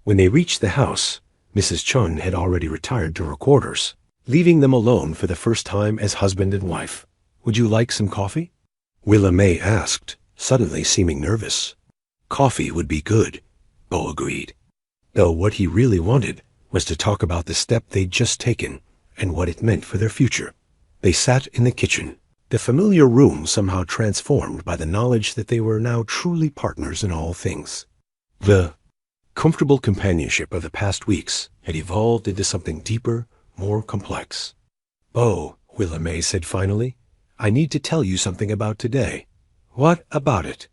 When they reached the house, Mrs. Chun had already retired to her quarters, leaving them alone for the first time as husband and wife. Would you like some coffee? Willa May asked, suddenly seeming nervous. Coffee would be good, Bo agreed, though what he really wanted was to talk about the step they'd just taken and what it meant for their future. They sat in the kitchen, the familiar room somehow transformed by the knowledge that they were now truly partners in all things. The comfortable companionship of the past weeks had evolved into something deeper, more complex. Bo, Willa May said finally, I need to tell you something about today. What about it?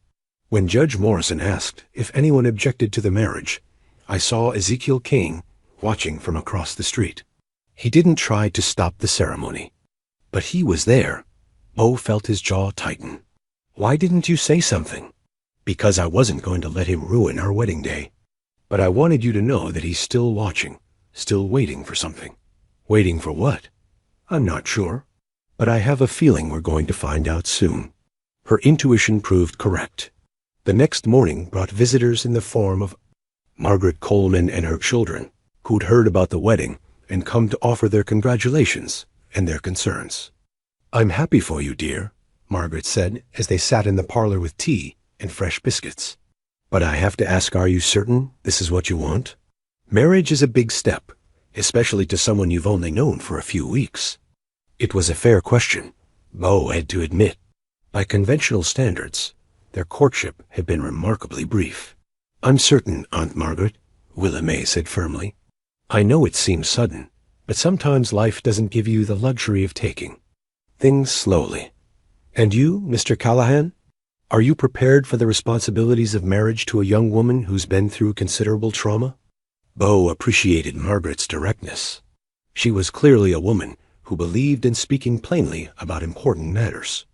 When Judge Morrison asked if anyone objected to the marriage, I saw Ezekiel Kane watching from across the street. He didn't try to stop the ceremony, but he was there. Bo felt his jaw tighten. Why didn't you say something? Because I wasn't going to let him ruin our wedding day. But I wanted you to know that he's still watching, still waiting for something. Waiting for what? I'm not sure, but I have a feeling we're going to find out soon. Her intuition proved correct. The next morning brought visitors in the form of Margaret Coleman and her children, who'd heard about the wedding and come to offer their congratulations and their concerns. I'm happy for you, dear, Margaret said as they sat in the parlor with tea and fresh biscuits. But I have to ask, are you certain this is what you want? Marriage is a big step, especially to someone you've only known for a few weeks. It was a fair question, Bo had to admit. By conventional standards, their courtship had been remarkably brief. I'm certain, Aunt Margaret, Willa May said firmly. I know it seems sudden, but sometimes life doesn't give you the luxury of taking things slowly. And you, Mr. Callahan? Are you prepared for the responsibilities of marriage to a young woman who's been through considerable trauma? Bo appreciated Margaret's directness. She was clearly a woman who believed in speaking plainly about important matters.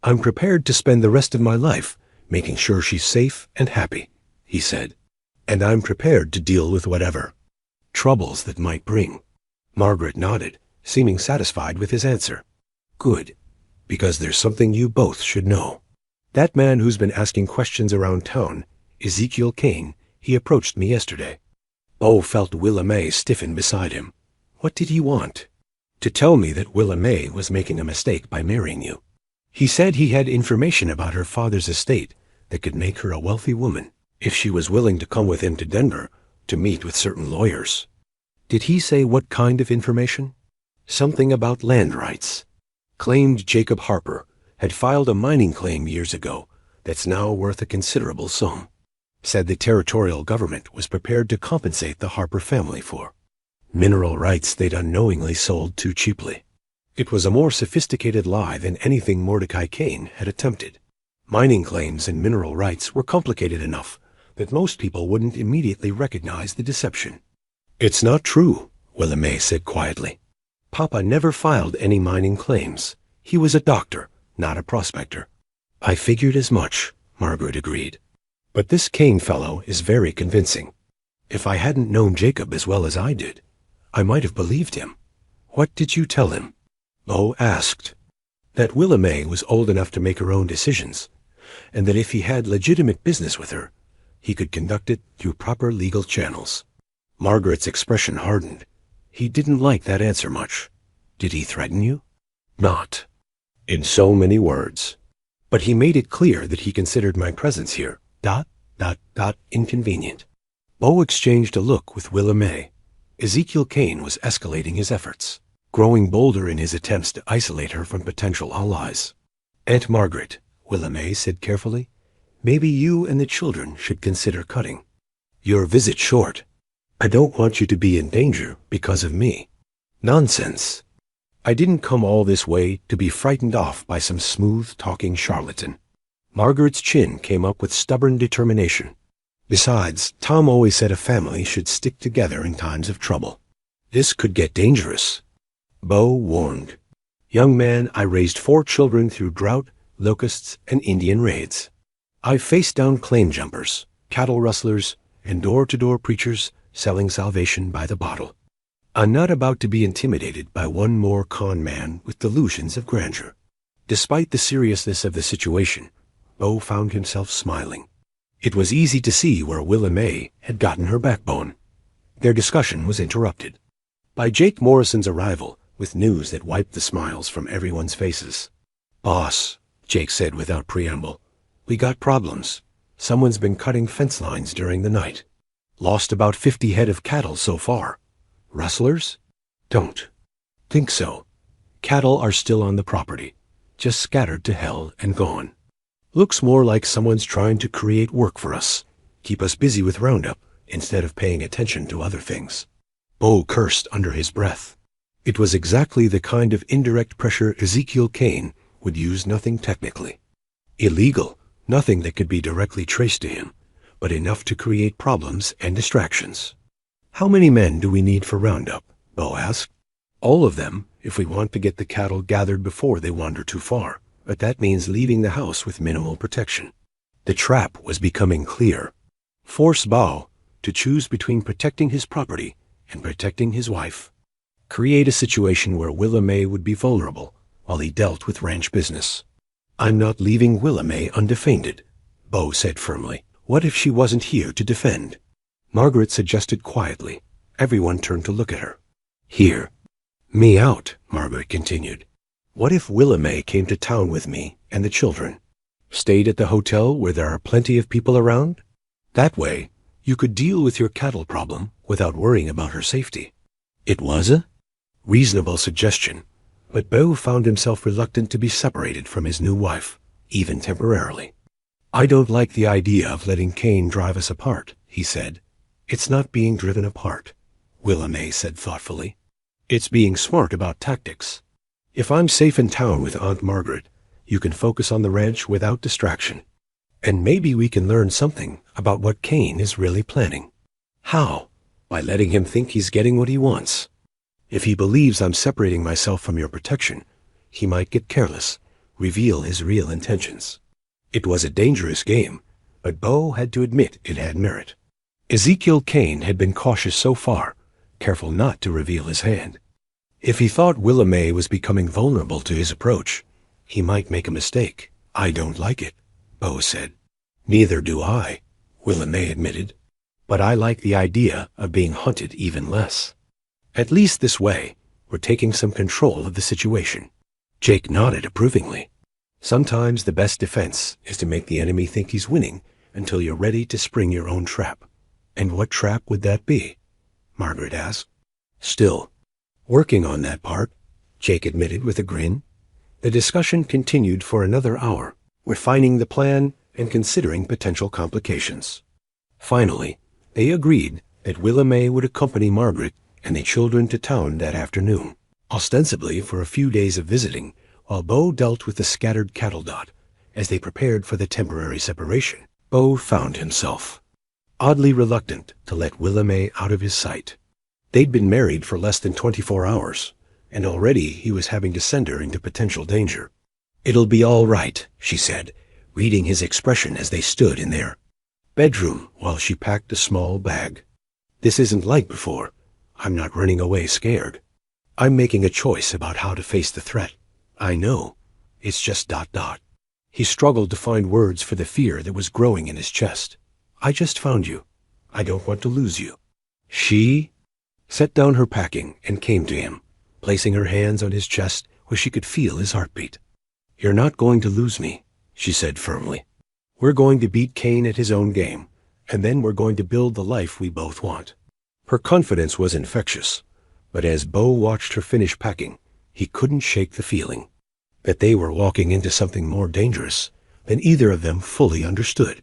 I'm prepared to spend the rest of my life making sure she's safe and happy, he said. And I'm prepared to deal with whatever troubles that might bring. Margaret nodded, seeming satisfied with his answer. Good, because there's something you both should know. That man who's been asking questions around town, Ezekiel Kane, he approached me yesterday. Bo felt Willa May stiffen beside him. What did he want? To tell me that Willa May was making a mistake by marrying you. He said he had information about her father's estate that could make her a wealthy woman if she was willing to come with him to Denver to meet with certain lawyers. Did he say what kind of information? Something about land rights. Claimed Jacob Harper had filed a mining claim years ago that's now worth a considerable sum. Said the territorial government was prepared to compensate the Harper family for mineral rights they'd unknowingly sold too cheaply. It was a more sophisticated lie than anything Mordecai Kane had attempted. Mining claims and mineral rights were complicated enough that most people wouldn't immediately recognize the deception. It's not true, Willa May said quietly. Papa never filed any mining claims. He was a doctor, not a prospector. I figured as much, Margaret agreed. But this Kane fellow is very convincing. If I hadn't known Jacob as well as I did, I might have believed him. What did you tell him? Bo asked. That Willa May was old enough to make her own decisions, and that if he had legitimate business with her, he could conduct it through proper legal channels. Margaret's expression hardened. He didn't like that answer much. Did he threaten you? Not in so many words. But he made it clear that he considered my presence here inconvenient. Bo exchanged a look with Willa May. Ezekiel Kane was escalating his efforts, growing bolder in his attempts to isolate her from potential allies. Aunt Margaret, Willa May said carefully, maybe you and the children should consider cutting your visit short. I don't want you to be in danger because of me. Nonsense. I didn't come all this way to be frightened off by some smooth-talking charlatan. Margaret's chin came up with stubborn determination. Besides, Tom always said a family should stick together in times of trouble. This could get dangerous. Bo warned. Young man, I raised 4 children through drought, locusts, and Indian raids. I faced down claim jumpers, cattle rustlers, and door-to-door preachers selling salvation by the bottle. I'm not about to be intimidated by one more con man with delusions of grandeur. Despite the seriousness of the situation, Bo found himself smiling. It was easy to see where Willa May had gotten her backbone. Their discussion was interrupted by Jake Morrison's arrival with news that wiped the smiles from everyone's faces. Boss, Jake said without preamble, we got problems. Someone's been cutting fence lines during the night. Lost about 50 head of cattle so far. Rustlers? Don't think so. Cattle are still on the property, just scattered to hell and gone. Looks more like someone's trying to create work for us, keep us busy with Roundup instead of paying attention to other things. Bo cursed under his breath. It was exactly the kind of indirect pressure Ezekiel Kane would use, nothing technically illegal, nothing that could be directly traced to him, but enough to create problems and distractions. How many men do we need for Roundup? Bo asked. All of them, if we want to get the cattle gathered before they wander too far. But that means leaving the house with minimal protection. The trap was becoming clear. Force Bo to choose between protecting his property and protecting his wife. Create a situation where Willa May would be vulnerable while he dealt with ranch business. I'm not leaving Willa May undefended, Bo said firmly. What if she wasn't here to defend? Margaret suggested quietly. Everyone turned to look at her. Hear me out, Margaret continued. What if Willa May came to town with me and the children? Stayed at the hotel where there are plenty of people around? That way, you could deal with your cattle problem without worrying about her safety. It was a reasonable suggestion, but Bo found himself reluctant to be separated from his new wife, even temporarily. I don't like the idea of letting Kane drive us apart, he said. It's not being driven apart, Willa May said thoughtfully. It's being smart about tactics. If I'm safe in town with Aunt Margaret, you can focus on the ranch without distraction. And maybe we can learn something about what Kane is really planning. How? By letting him think he's getting what he wants. If he believes I'm separating myself from your protection, he might get careless, reveal his real intentions. It was a dangerous game, but Bo had to admit it had merit. Ezekiel Kane had been cautious so far, careful not to reveal his hand. If he thought Willa May was becoming vulnerable to his approach, he might make a mistake. I don't like it, Bo said. Neither do I, Willa May admitted. But I like the idea of being hunted even less. At least this way, we're taking some control of the situation. Jake nodded approvingly. Sometimes the best defense is to make the enemy think he's winning until you're ready to spring your own trap. And what trap would that be? Margaret asked. Still working on that part, Jake admitted with a grin. The discussion continued for another hour, refining the plan and considering potential complications. Finally, they agreed that Willa May would accompany Margaret and the children to town that afternoon, ostensibly for a few days of visiting, while Bo dealt with the scattered cattle dot. As they prepared for the temporary separation, Bo found himself oddly reluctant to let Willa May out of his sight. They'd been married for less than 24 hours, and already he was having to send her into potential danger. It'll be all right, she said, reading his expression as they stood in their bedroom while she packed a small bag. This isn't like before. I'm not running away scared. I'm making a choice about how to face the threat. I know. It's just ... He struggled to find words for the fear that was growing in his chest. I just found you. I don't want to lose you. She set down her packing and came to him, placing her hands on his chest where she could feel his heartbeat. You're not going to lose me, she said firmly. We're going to beat Kane at his own game, and then we're going to build the life we both want. Her confidence was infectious, but as Bo watched her finish packing, he couldn't shake the feeling that they were walking into something more dangerous than either of them fully understood.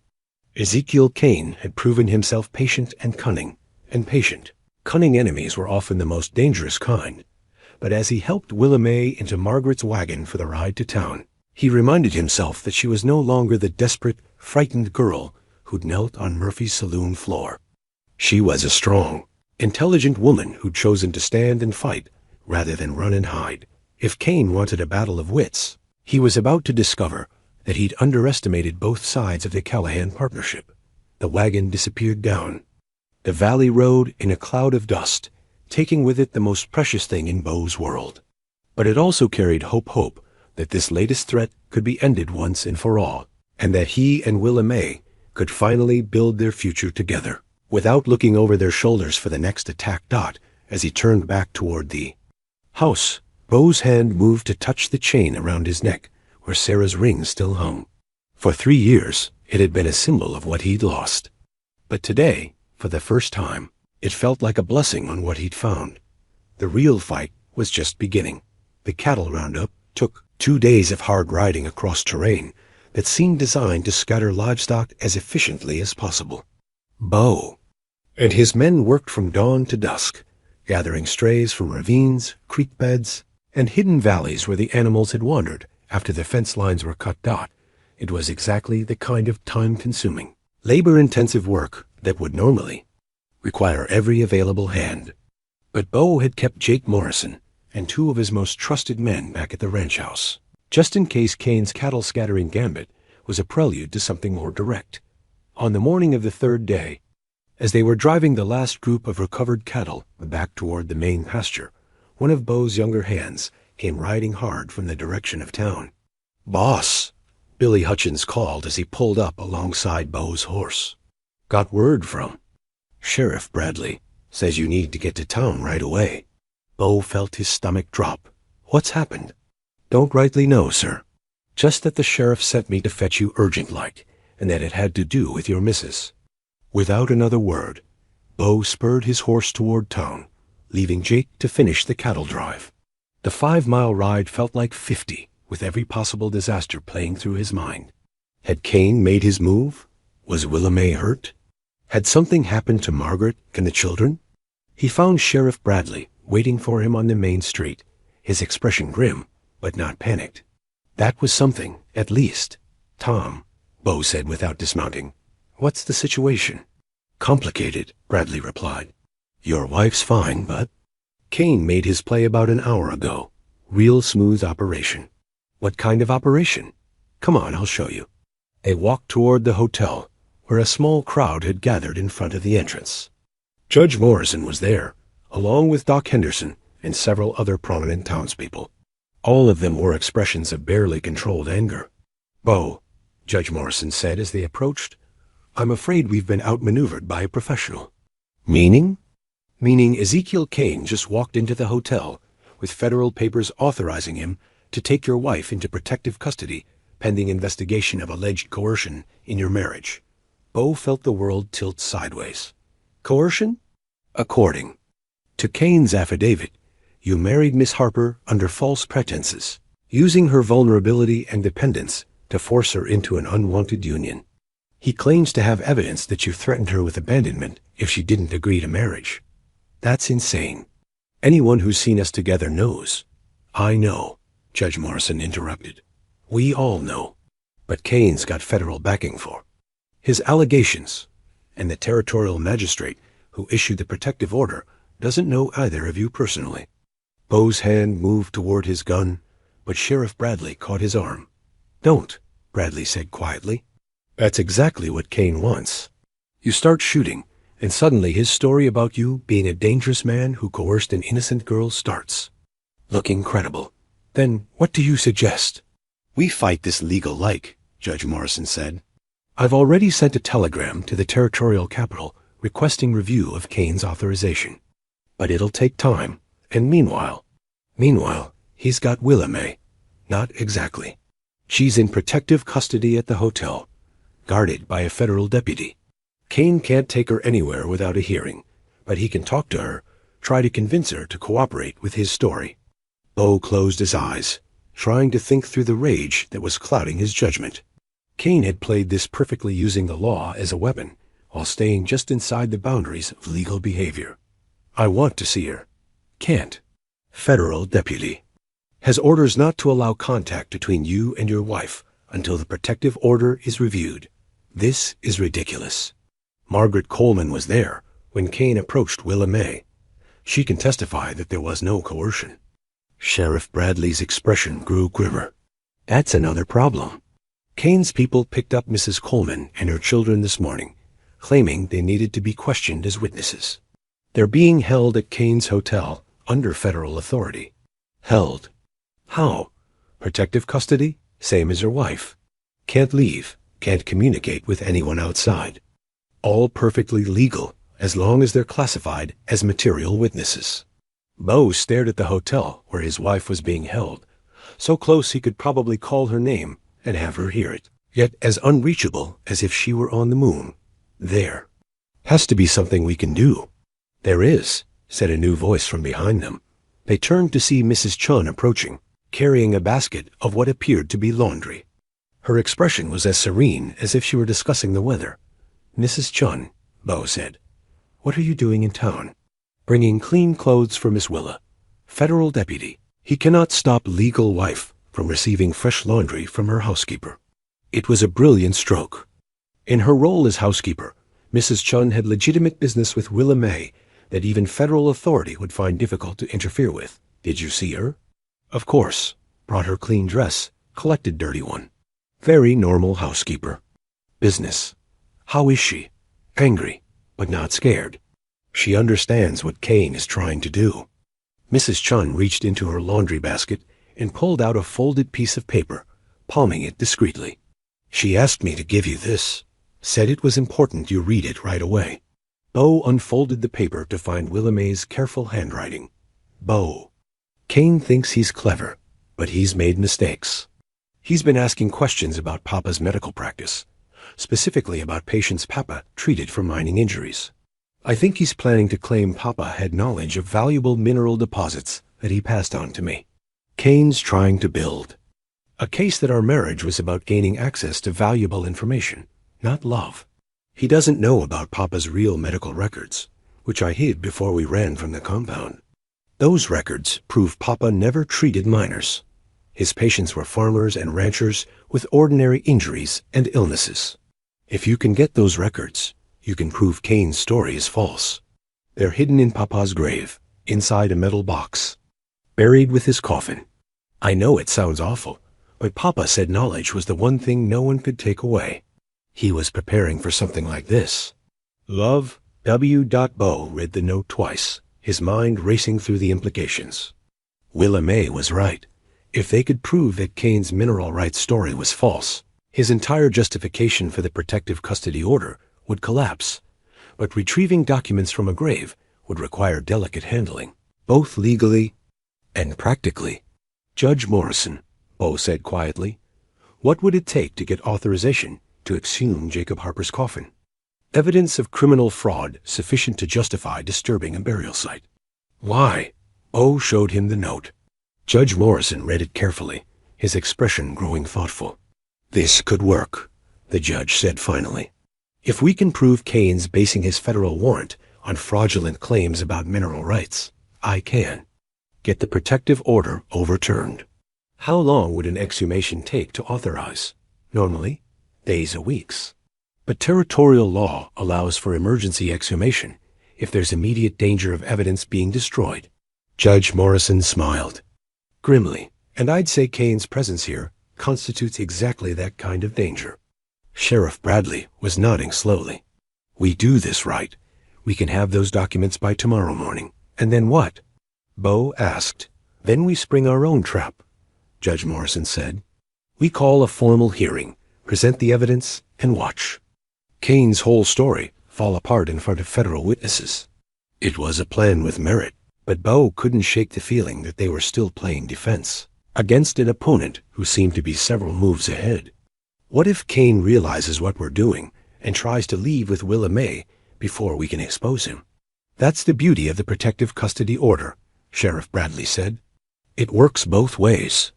Ezekiel Kane had proven himself patient and cunning, and patient. Cunning enemies were often the most dangerous kind, but as he helped Willa May into Margaret's wagon for the ride to town, he reminded himself that she was no longer the desperate, frightened girl who'd knelt on Murphy's saloon floor. She was a strong, intelligent woman who'd chosen to stand and fight rather than run and hide. If Kane wanted a battle of wits, he was about to discover that he'd underestimated both sides of the Callahan partnership. The wagon disappeared down the valley road in a cloud of dust, taking with it the most precious thing in Bo's world. But it also carried hope that this latest threat could be ended once and for all, and that he and Willa May could finally build their future together. Without looking over their shoulders for the next attack, as he turned back toward the house, Bo's hand moved to touch the chain around his neck where Sarah's ring still hung. For 3 years, it had been a symbol of what he'd lost. But today, for the first time, it felt like a blessing on what he'd found. The real fight was just beginning. The cattle roundup took 2 days of hard riding across terrain that seemed designed to scatter livestock as efficiently as possible. Bo and his men worked from dawn to dusk, gathering strays from ravines, creek beds, and hidden valleys where the animals had wandered after the fence lines were cut. It was exactly the kind of time-consuming, labor-intensive work that would normally require every available hand. But Bo had kept Jake Morrison and 2 of his most trusted men back at the ranch house, just in case Kane's cattle-scattering gambit was a prelude to something more direct. On the morning of the 3rd day, as they were driving the last group of recovered cattle back toward the main pasture, one of Bo's younger hands came riding hard from the direction of town. "Boss," Billy Hutchins called as he pulled up alongside Bo's horse. "Got word from Sheriff Bradley. Says you need to get to town right away." Bo felt his stomach drop. "What's happened?" "Don't rightly know, sir. Just that the sheriff sent me to fetch you urgent-like, and that it had to do with your missus." Without another word, Bo spurred his horse toward town, leaving Jake to finish the cattle drive. The 5-mile ride felt like 50, with every possible disaster playing through his mind. Had Kane made his move? Was Willa May hurt? Had something happened to Margaret and the children? He found Sheriff Bradley waiting for him on the main street, his expression grim, but not panicked. That was something, at least. "Tom," Bo said without dismounting. "What's the situation?" "Complicated," Bradley replied. "Your wife's fine, but..." "Kane made his play about an hour ago. Real smooth operation." "What kind of operation?" "Come on, I'll show you." They walked toward the hotel, where a small crowd had gathered in front of the entrance. Judge Morrison was there, along with Doc Henderson and several other prominent townspeople. All of them wore expressions of barely controlled anger. "Bo," Judge Morrison said as they approached, "I'm afraid we've been outmaneuvered by a professional." "Meaning?" "Meaning Ezekiel Kane just walked into the hotel with federal papers authorizing him to take your wife into protective custody pending investigation of alleged coercion in your marriage." Bo felt the world tilt sideways. "Coercion?" "According to Kane's affidavit, you married Miss Harper under false pretenses, using her vulnerability and dependence to force her into an unwanted union. He claims to have evidence that you threatened her with abandonment if she didn't agree to marriage. That's insane. Anyone who's seen us together knows." "I know," Judge Morrison interrupted. "We all know. But Kane's got federal backing for his allegations, and the territorial magistrate who issued the protective order doesn't know either of you personally." Bo's hand moved toward his gun, but Sheriff Bradley caught his arm. "Don't. Bradley said quietly. That's exactly what Kane wants. You start shooting, and suddenly his story about you being a dangerous man who coerced an innocent girl starts. Looking credible. Then what do you suggest? We fight this legal like, Judge Morrison said. I've already sent a telegram to the territorial capital requesting review of Kane's authorization. But it'll take time, and meanwhile, he's got Willa May. Not exactly. She's in protective custody at the hotel, guarded by a federal deputy. Kane can't take her anywhere without a hearing, but he can talk to her, try to convince her to cooperate with his story. Bo closed his eyes, trying to think through the rage that was clouding his judgment. Kane had played this perfectly, using the law as a weapon, while staying just inside the boundaries of legal behavior. I want to see her. Can't. Federal deputy. Has orders not to allow contact between you and your wife until the protective order is reviewed. This is ridiculous. Margaret Coleman was there when Kane approached Willa May. She can testify that there was no coercion. Sheriff Bradley's expression grew grimmer. That's another problem. Kane's people picked up Mrs. Coleman and her children this morning, claiming they needed to be questioned as witnesses. They're being held at Kane's hotel under federal authority. Held. How? Protective custody, same as her wife. Can't leave, can't communicate with anyone outside. All perfectly legal, as long as they're classified as material witnesses. Bo stared at the hotel where his wife was being held, so close he could probably call her name and have her hear it, yet as unreachable as if she were on the moon. There. Has to be something we can do. There is, said a new voice from behind them. They turned to see Mrs. Chun approaching, carrying a basket of what appeared to be laundry. Her expression was as serene as if she were discussing the weather. Mrs. Chun, Bo said, what are you doing in town? Bringing clean clothes for Miss Willa. Federal deputy. He cannot stop legal wife from receiving fresh laundry from her housekeeper. It was a brilliant stroke. In her role as housekeeper, Mrs. Chun had legitimate business with Willa May that even federal authority would find difficult to interfere with. Did you see her? Of course. Brought her clean dress, collected dirty one. Very normal housekeeper. Business. How is she? Angry, but not scared. She understands what Kane is trying to do. Mrs. Chun reached into her laundry basket and pulled out a folded piece of paper, palming it discreetly. She asked me to give you this. Said it was important you read it right away. Bo unfolded the paper to find Willa May's careful handwriting. Bo. Kane thinks he's clever, but he's made mistakes. He's been asking questions about Papa's medical practice, specifically about patients Papa treated for mining injuries. I think he's planning to claim Papa had knowledge of valuable mineral deposits that he passed on to me. Kane's trying to build a case that our marriage was about gaining access to valuable information, not love. He doesn't know about Papa's real medical records, which I hid before we ran from the compound. Those records prove Papa never treated miners. His patients were farmers and ranchers with ordinary injuries and illnesses. If you can get those records, you can prove Kane's story is false. They're hidden in Papa's grave, inside a metal box, buried with his coffin. I know it sounds awful, but Papa said knowledge was the one thing no one could take away. He was preparing for something like this. Love, W. Bo read the note twice, his mind racing through the implications. Willa May was right. If they could prove that Kane's mineral rights story was false, his entire justification for the protective custody order would collapse. But retrieving documents from a grave would require delicate handling, both legally and practically. Judge Morrison, Bo said quietly, what would it take to get authorization to exhume Jacob Harper's coffin? Evidence of criminal fraud sufficient to justify disturbing a burial site. Why? Bo showed him the note. Judge Morrison read it carefully, his expression growing thoughtful. This could work, the judge said finally. If we can prove Kane's basing his federal warrant on fraudulent claims about mineral rights, I can get the protective order overturned. How long would an exhumation take to authorize? Normally, days or weeks. But territorial law allows for emergency exhumation if there's immediate danger of evidence being destroyed. Judge Morrison smiled grimly, and I'd say Kane's presence here constitutes exactly that kind of danger. Sheriff Bradley was nodding slowly. We do this right. We can have those documents by tomorrow morning. And then what? Bo asked. Then we spring our own trap, Judge Morrison said. We call a formal hearing, present the evidence, and watch Kane's whole story fall apart in front of federal witnesses. It was a plan with merit, but Bo couldn't shake the feeling that they were still playing defense against an opponent who seemed to be several moves ahead. What if Kane realizes what we're doing and tries to leave with Willa May before we can expose him? That's the beauty of the protective custody order, Sheriff Bradley said. It works both ways.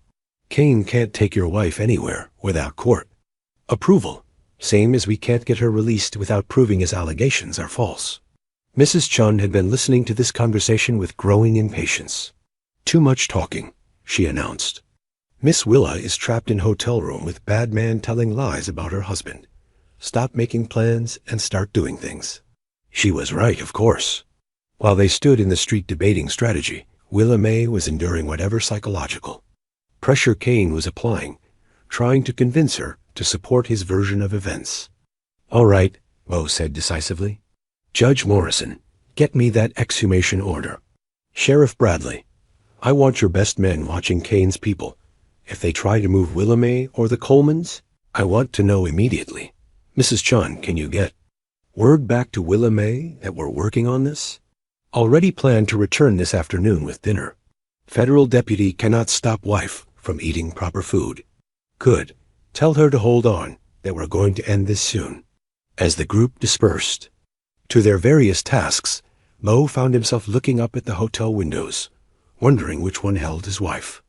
Kane can't take your wife anywhere without court approval, same as we can't get her released without proving his allegations are false. Mrs. Chun had been listening to this conversation with growing impatience. Too much talking, she announced. Miss Willa is trapped in hotel room with bad man telling lies about her husband. Stop making plans and start doing things. She was right, of course. While they stood in the street debating strategy, Willa May was enduring whatever psychological pressure Kane was applying, trying to convince her to support his version of events. All right, Bo said decisively. Judge Morrison, get me that exhumation order. Sheriff Bradley, I want your best men watching Kane's people. If they try to move Willa May or the Colemans, I want to know immediately. Mrs. Chun, can you get word back to Willa May that we're working on this? Already planned to return this afternoon with dinner. Federal deputy cannot stop wife from eating proper food. Good. Tell her to hold on, that we're going to end this soon. As the group dispersed to their various tasks, Mo found himself looking up at the hotel windows, wondering which one held his wife.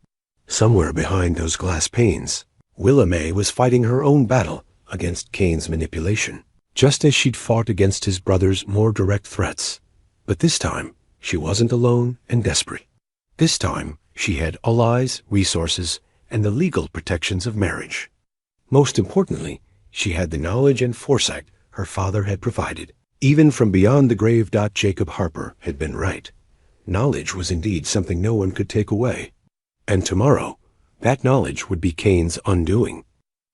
Somewhere behind those glass panes, Willa May was fighting her own battle against Kane's manipulation, just as she'd fought against his brother's more direct threats. But this time, she wasn't alone and desperate. This time, she had allies, resources, and the legal protections of marriage. Most importantly, she had the knowledge and foresight her father had provided. Even from beyond the grave. Jacob Harper had been right. Knowledge was indeed something no one could take away. And tomorrow, that knowledge would be Kane's undoing.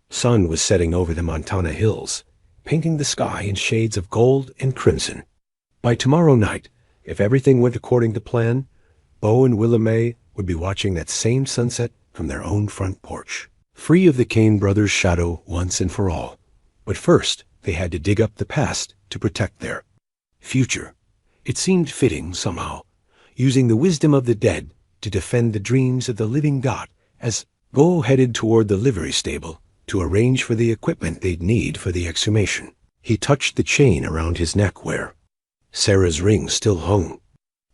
Sun was setting over the Montana hills, painting the sky in shades of gold and crimson. By tomorrow night, if everything went according to plan, Bo and Willa May would be watching that same sunset from their own front porch, free of the Kane brothers' shadow once and for all. But first, they had to dig up the past to protect their future. It seemed fitting, somehow, using the wisdom of the dead to defend the dreams of the living. As Bo headed toward the livery stable to arrange for the equipment they'd need for the exhumation, he touched the chain around his neck where Sarah's ring still hung.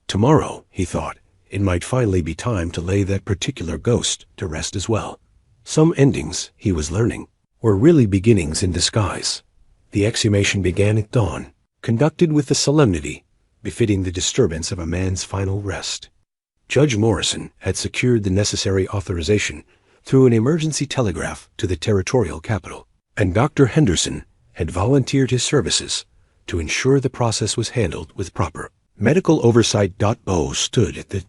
Tomorrow, he thought, it might finally be time to lay that particular ghost to rest as well. Some endings, he was learning, were really beginnings in disguise. The exhumation began at dawn, conducted with the solemnity befitting the disturbance of a man's final rest. Judge Morrison had secured the necessary authorization through an emergency telegraph to the territorial capital, and Dr. Henderson had volunteered his services to ensure the process was handled with proper medical oversight. Bo stood at the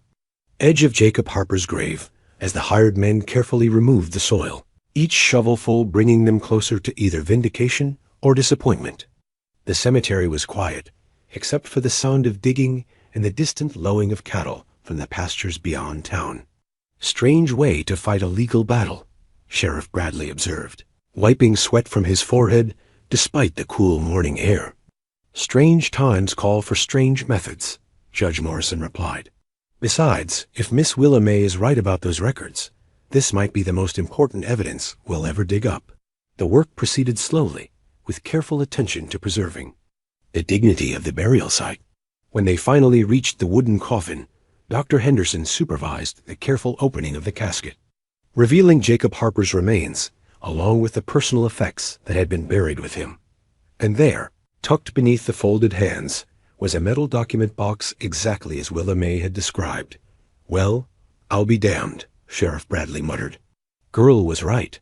edge of Jacob Harper's grave as the hired men carefully removed the soil, each shovelful bringing them closer to either vindication or disappointment. The cemetery was quiet, except for the sound of digging and the distant lowing of cattle from the pastures beyond town. Strange way to fight a legal battle, Sheriff Bradley observed, wiping sweat from his forehead despite the cool morning air. Strange times call for strange methods, Judge Morrison replied. Besides, if Miss Willa May is right about those records, this might be the most important evidence we'll ever dig up. The work proceeded slowly, with careful attention to preserving the dignity of the burial site. When they finally reached the wooden coffin, Dr. Henderson supervised the careful opening of the casket, revealing Jacob Harper's remains, along with the personal effects that had been buried with him. And there, tucked beneath the folded hands, was a metal document box exactly as Willa May had described. Well, I'll be damned, Sheriff Bradley muttered. Girl was right.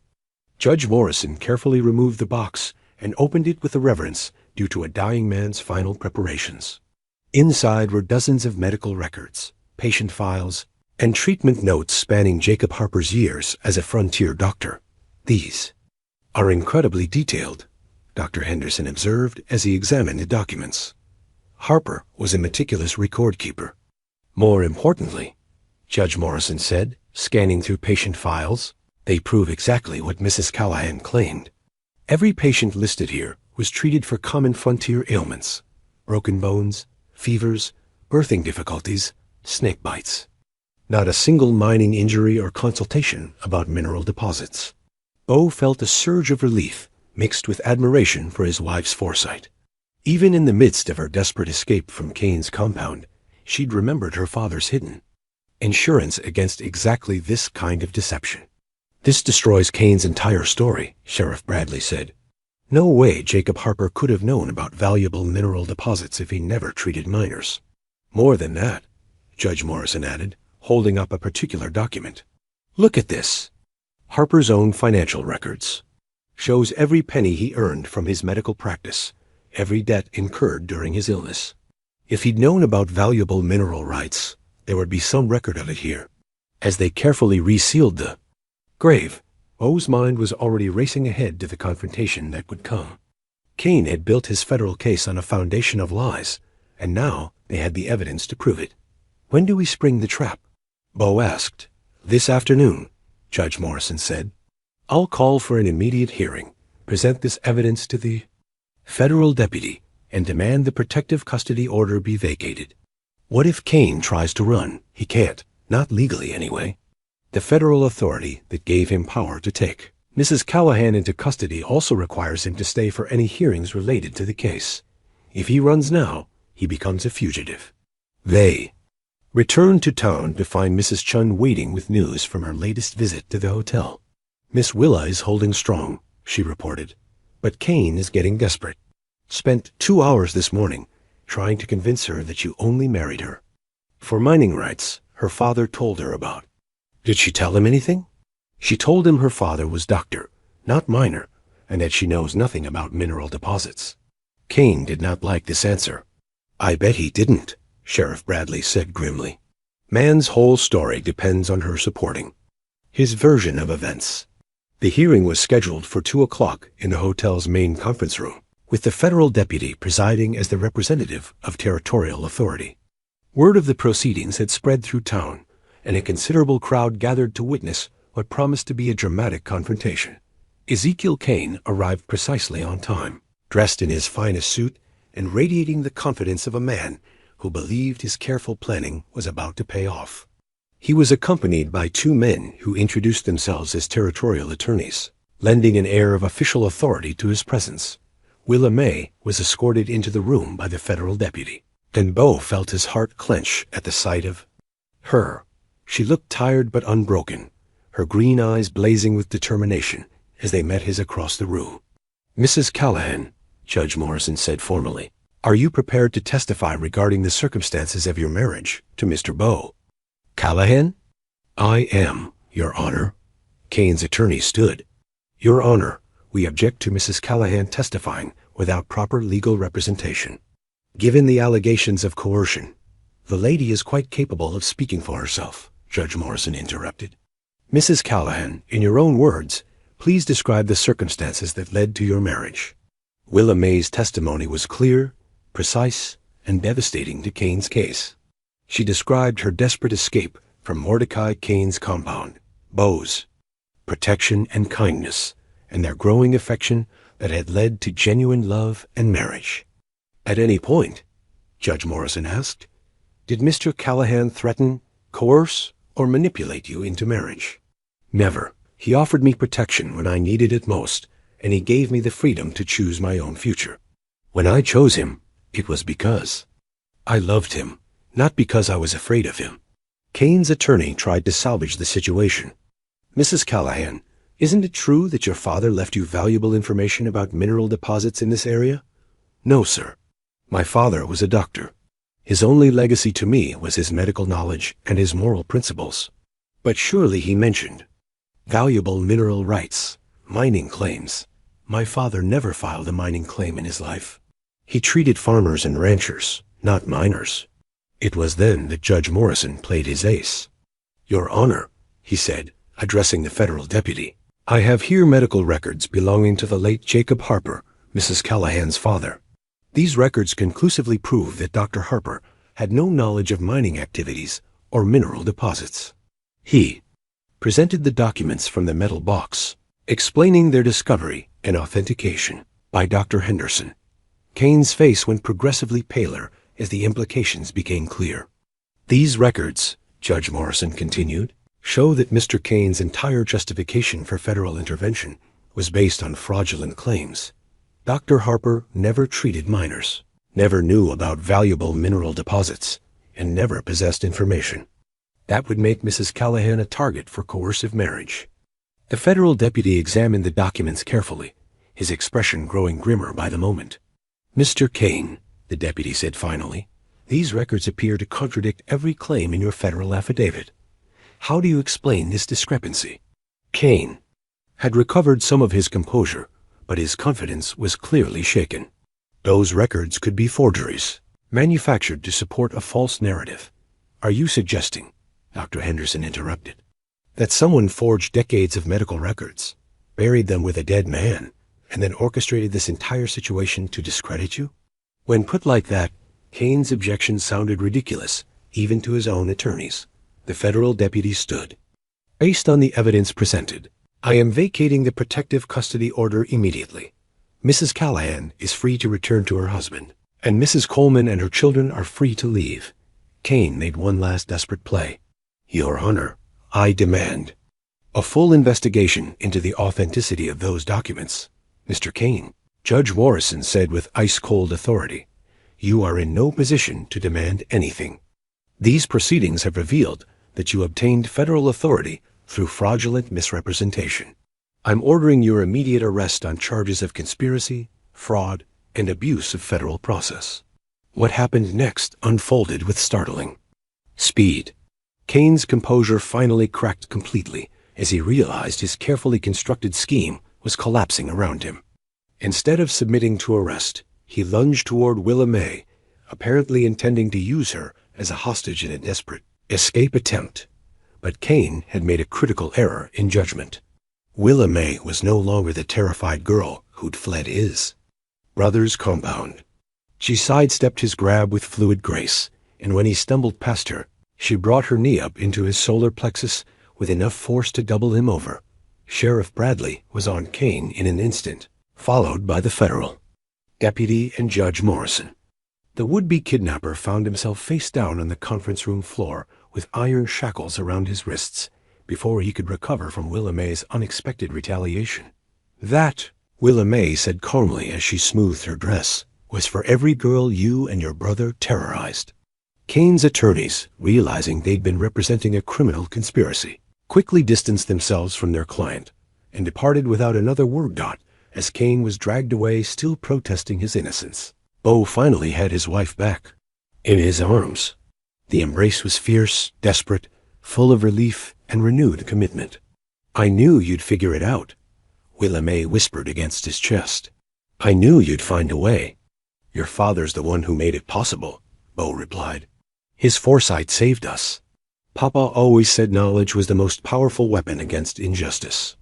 Judge Morrison carefully removed the box and opened it with a reverence due to a dying man's final preparations. Inside were dozens of medical records, patient files, and treatment notes spanning Jacob Harper's years as a frontier doctor. These are incredibly detailed, Dr. Henderson observed as he examined the documents. Harper was a meticulous record keeper. More importantly, Judge Morrison said, scanning through patient files, they prove exactly what Mrs. Callahan claimed. Every patient listed here was treated for common frontier ailments: broken bones, fevers, birthing difficulties, snake bites. Not a single mining injury or consultation about mineral deposits. Bo felt a surge of relief mixed with admiration for his wife's foresight. Even in the midst of her desperate escape from Kane's compound, she'd remembered her father's hidden insurance against exactly this kind of deception. This destroys Kane's entire story, Sheriff Bradley said. No way Jacob Harper could have known about valuable mineral deposits if he never treated miners. More than that, Judge Morrison added, holding up a particular document. Look at this. Harper's own financial records. Shows every penny he earned from his medical practice, every debt incurred during his illness. If he'd known about valuable mineral rights, there would be some record of it here. As they carefully resealed the grave, Bo's mind was already racing ahead to the confrontation that would come. Kane had built his federal case on a foundation of lies, and now they had the evidence to prove it. When do we spring the trap? Bo asked. This afternoon, Judge Morrison said. I'll call for an immediate hearing, present this evidence to the federal deputy, and demand the protective custody order be vacated. What if Kane tries to run? He can't, not legally anyway. The federal authority that gave him power to take Mrs. Callahan into custody also requires him to stay for any hearings related to the case. If he runs now, he becomes a fugitive. They returned to town to find Mrs. Chun waiting with news from her latest visit to the hotel. Miss Willa is holding strong, she reported, but Kane is getting desperate. Spent 2 hours this morning trying to convince her that you only married her for mining rights her father told her about. Did she tell him anything? She told him her father was doctor, not miner, and that she knows nothing about mineral deposits. Kane did not like this answer. I bet he didn't, Sheriff Bradley said grimly. Man's whole story depends on her supporting his version of events. The hearing was scheduled for 2 o'clock in the hotel's main conference room, with the federal deputy presiding as the representative of territorial authority. Word of the proceedings had spread through town, and a considerable crowd gathered to witness what promised to be a dramatic confrontation. Ezekiel Kane arrived precisely on time, dressed in his finest suit and radiating the confidence of a man who believed his careful planning was about to pay off. He was accompanied by 2 men who introduced themselves as territorial attorneys, lending an air of official authority to his presence. Willa May was escorted into the room by the federal deputy. Then Bo felt his heart clench at the sight of her. She looked tired but unbroken, her green eyes blazing with determination as they met his across the room. Mrs. Callahan, Judge Morrison said formally, are you prepared to testify regarding the circumstances of your marriage to Mr. Bo? Callahan? I am, Your Honor. Kane's attorney stood. Your Honor, we object to Mrs. Callahan testifying without proper legal representation. Given the allegations of coercion, the lady is quite capable of speaking for herself, Judge Morrison interrupted. Mrs. Callahan, in your own words, please describe the circumstances that led to your marriage. Willa May's testimony was clear, precise, and devastating to Kane's case. She described her desperate escape from Mordecai Kane's compound, Bo's protection and kindness, and their growing affection that had led to genuine love and marriage. At any point, Judge Morrison asked, did Mr. Callahan threaten, coerce, or manipulate you into marriage? Never. He offered me protection when I needed it most, and he gave me the freedom to choose my own future. When I chose him, it was because I loved him, not because I was afraid of him. Kane's attorney tried to salvage the situation. Mrs. Callahan, isn't it true that your father left you valuable information about mineral deposits in this area? No, sir. My father was a doctor. His only legacy to me was his medical knowledge and his moral principles. But surely he mentioned valuable mineral rights, mining claims. My father never filed a mining claim in his life. He treated farmers and ranchers, not miners. It was then that Judge Morrison played his ace. Your Honor, he said, addressing the federal deputy, I have here medical records belonging to the late Jacob Harper, Mrs. Callahan's father. These records conclusively prove that Dr. Harper had no knowledge of mining activities or mineral deposits. He presented the documents from the metal box, explaining their discovery and authentication by Dr. Henderson. Kane's face went progressively paler as the implications became clear. These records, Judge Morrison continued, show that Mr. Kane's entire justification for federal intervention was based on fraudulent claims. Dr. Harper never treated miners, never knew about valuable mineral deposits, and never possessed information that would make Mrs. Callahan a target for coercive marriage. The federal deputy examined the documents carefully, his expression growing grimmer by the moment. Mr. Kane, the deputy said finally, these records appear to contradict every claim in your federal affidavit. How do you explain this discrepancy? Kane had recovered some of his composure, but his confidence was clearly shaken. Those records could be forgeries, manufactured to support a false narrative. Are you suggesting, Dr. Henderson interrupted, that someone forged decades of medical records, buried them with a dead man, and then orchestrated this entire situation to discredit you? When put like that, Kane's objection sounded ridiculous, even to his own attorneys. The federal deputy stood. Based on the evidence presented, I am vacating the protective custody order immediately. Mrs. Callahan is free to return to her husband, and Mrs. Coleman and her children are free to leave. Kane made one last desperate play. Your Honor, I demand a full investigation into the authenticity of those documents. Mr. Kane, Judge Morrison said with ice-cold authority, you are in no position to demand anything. These proceedings have revealed that you obtained federal authority through fraudulent misrepresentation. I'm ordering your immediate arrest on charges of conspiracy, fraud, and abuse of federal process. What happened next unfolded with startling speed. Kane's composure finally cracked completely as he realized his carefully constructed scheme was collapsing around him. Instead of submitting to arrest, he lunged toward Willa May, apparently intending to use her as a hostage in a desperate escape attempt. But Kane had made a critical error in judgment. Willa May was no longer the terrified girl who'd fled his brother's compound. She sidestepped his grab with fluid grace, and when he stumbled past her, she brought her knee up into his solar plexus with enough force to double him over. Sheriff Bradley was on Kane in an instant, followed by the federal deputy and Judge Morrison. The would-be kidnapper found himself face down on the conference room floor with iron shackles around his wrists before he could recover from Willa May's unexpected retaliation. That, Willa May said calmly as she smoothed her dress, was for every girl you and your brother terrorized. Kane's attorneys, realizing they'd been representing a criminal conspiracy, quickly distanced themselves from their client and departed without another word as Kane was dragged away, still protesting his innocence. Bo finally had his wife back in his arms. The embrace was fierce, desperate, full of relief and renewed commitment. I knew you'd figure it out, Willa May whispered against his chest. I knew you'd find a way. Your father's the one who made it possible, Bo replied. His foresight saved us. Papa always said knowledge was the most powerful weapon against injustice.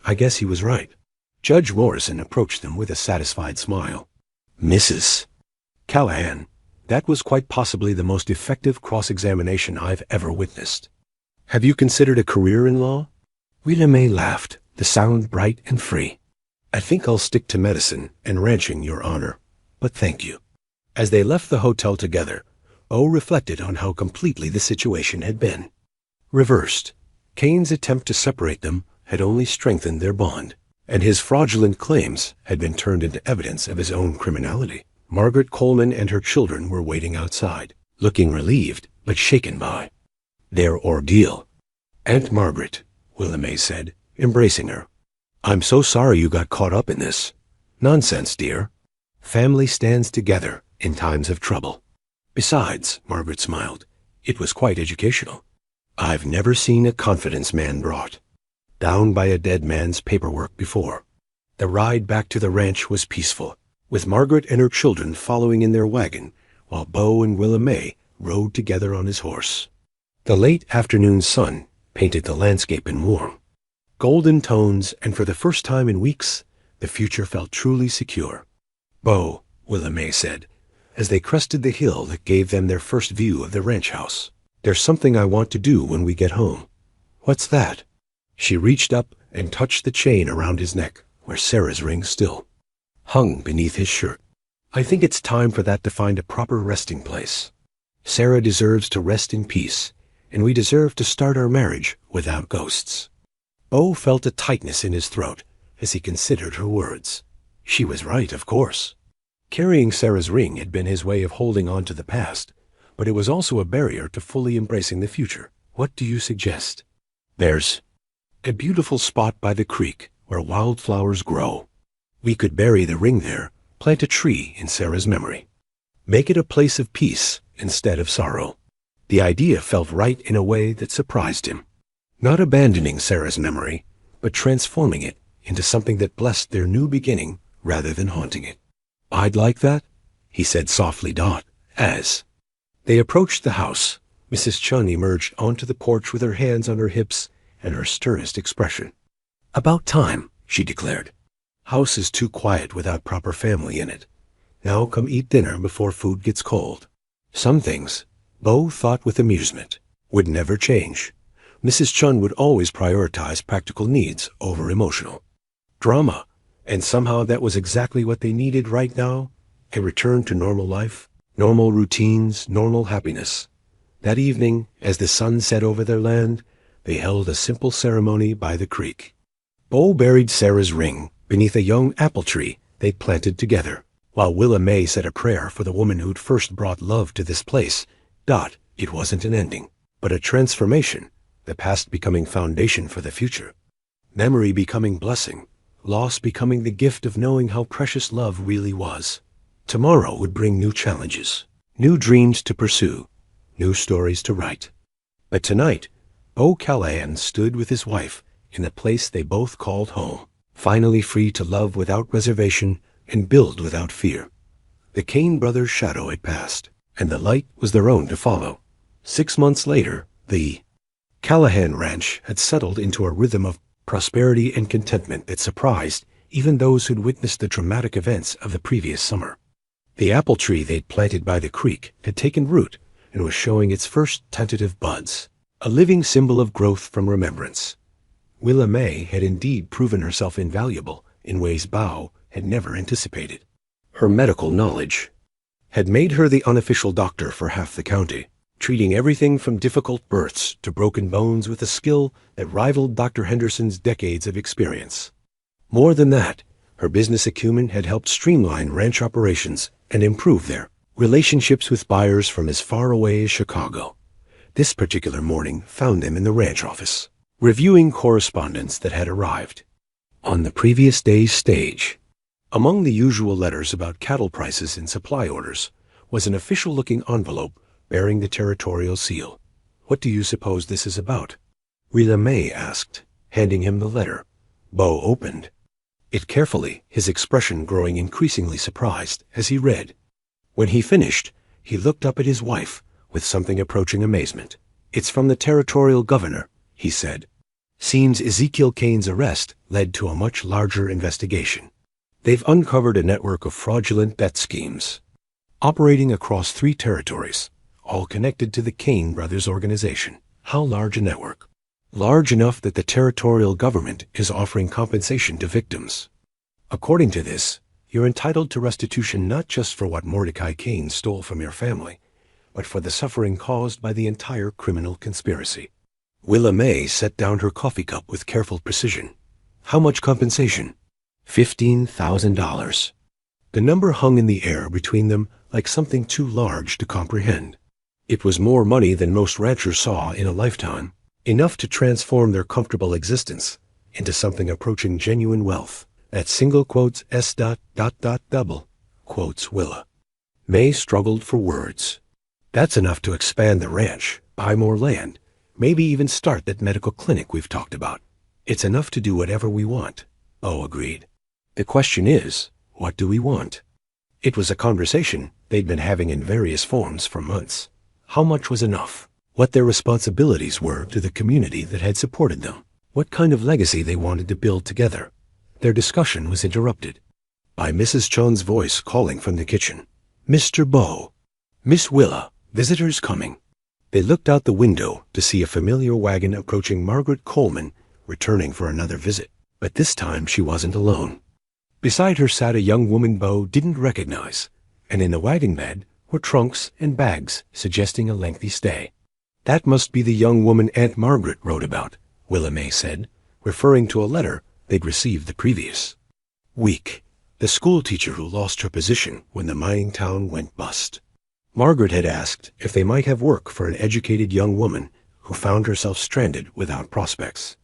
I guess he was right. Judge Morrison approached them with a satisfied smile. Mrs. Callahan, that was quite possibly the most effective cross-examination I've ever witnessed. Have you considered a career in law? Willa May laughed, the sound bright and free. I think I'll stick to medicine and ranching, Your Honor, but thank you. As they left the hotel together, O reflected on how completely the situation had been. Reversed, Kane's attempt to separate them had only strengthened their bond, and his fraudulent claims had been turned into evidence of his own criminality. Margaret Coleman and her children were waiting outside, looking relieved but shaken by their ordeal. Aunt Margaret, Willa May said, embracing her. I'm so sorry you got caught up in this. Nonsense, dear. Family stands together in times of trouble. Besides, Margaret smiled, it was quite educational. I've never seen a confidence man brought down by a dead man's paperwork before. The ride back to the ranch was peaceful, with Margaret and her children following in their wagon, while Bo and Willa May rode together on his horse. The late afternoon sun painted the landscape in warm Golden tones, and for the first time in weeks, the future felt truly secure. "Bo," Willa May said, as they crested the hill that gave them their first view of the ranch house. "There's something I want to do when we get home." "What's that?" She reached up and touched the chain around his neck, where Sarah's ring still hung beneath his shirt. "I think it's time for that to find a proper resting place. Sarah deserves to rest in peace, and we deserve to start our marriage without ghosts." Bo felt a tightness in his throat as he considered her words. She was right, of course. Carrying Sarah's ring had been his way of holding on to the past, but it was also a barrier to fully embracing the future. "What do you suggest?" "There's a beautiful spot by the creek where wildflowers grow. We could bury the ring there, plant a tree in Sarah's memory. Make it a place of peace instead of sorrow." The idea felt right in a way that surprised him. Not abandoning Sarah's memory, but transforming it into something that blessed their new beginning rather than haunting it. "I'd like that," he said softly, as they approached the house. Mrs. Chun emerged onto the porch with her hands on her hips and her sternest expression. "About time," she declared. "House is too quiet without proper family in it. Now come eat dinner before food gets cold." Some things, Bo thought with amusement, would never change. Mrs. Chun would always prioritize practical needs over emotional drama, and somehow that was exactly what they needed right now, a return to normal life, normal routines, normal happiness. That evening, as the sun set over their land, they held a simple ceremony by the creek. Bo buried Sarah's ring beneath a young apple tree they'd planted together, while Willa May said a prayer for the woman who'd first brought love to this place. It wasn't an ending, but a transformation, the past becoming foundation for the future. Memory becoming blessing, loss becoming the gift of knowing how precious love really was. Tomorrow would bring new challenges, new dreams to pursue, new stories to write. But tonight, Bo Callahan stood with his wife in the place they both called home, finally free to love without reservation and build without fear. The Kane brothers' shadow had passed, and the light was their own to follow. 6 months later, the Callahan Ranch had settled into a rhythm of prosperity and contentment that surprised even those who'd witnessed the dramatic events of the previous summer. The apple tree they'd planted by the creek had taken root and was showing its first tentative buds, a living symbol of growth from remembrance. Willa May had indeed proven herself invaluable in ways Bao had never anticipated. Her medical knowledge had made her the unofficial doctor for half the county, treating everything from difficult births to broken bones with a skill that rivaled Dr. Henderson's decades of experience. More than that, her business acumen had helped streamline ranch operations and improve their relationships with buyers from as far away as Chicago. This particular morning found them in the ranch office, reviewing correspondence that had arrived on the previous day's stage. Among the usual letters about cattle prices and supply orders was an official-looking envelope bearing the territorial seal. "What do you suppose this is about?" Willa May asked, handing him the letter. Bo opened it carefully, his expression growing increasingly surprised as he read. When he finished, he looked up at his wife with something approaching amazement. "It's from the territorial governor," he said. "Seems Ezekiel Kane's arrest led to a much larger investigation. They've uncovered a network of fraudulent bet schemes operating across 3 territories, all connected to the Kane brothers organization." "How large a network?" "Large enough that the territorial government is offering compensation to victims. According to this, you're entitled to restitution not just for what Mordecai Kane stole from your family, but for the suffering caused by the entire criminal conspiracy." Willa May set down her coffee cup with careful precision. "How much compensation?" $15,000. The number hung in the air between them like something too large to comprehend. It was more money than most ranchers saw in a lifetime, enough to transform their comfortable existence into something approaching genuine wealth. At single quotes double quotes Willa May struggled for words. "That's enough to expand the ranch, buy more land, maybe even start that medical clinic we've talked about. It's enough to do whatever we want," Bo agreed. "The question is, what do we want?" It was a conversation they'd been having in various forms for months. How much was enough? What their responsibilities were to the community that had supported them? what kind of legacy they wanted to build together. Their discussion was interrupted by Mrs. Chun's voice calling from the kitchen. "Mr. Bo, Miss Willa, visitors coming." They looked out the window to see a familiar wagon approaching Margaret Coleman, returning for another visit. But this time she wasn't alone. Beside her sat a young woman Bo didn't recognize, and in the wagon bed were trunks and bags suggesting a lengthy stay. "That must be the young woman Aunt Margaret wrote about," Willa May said, referring to a letter they'd received the previous week. The school teacher who lost her position when the mining town went bust. Margaret had asked if they might have work for an educated young woman who found herself stranded without prospects.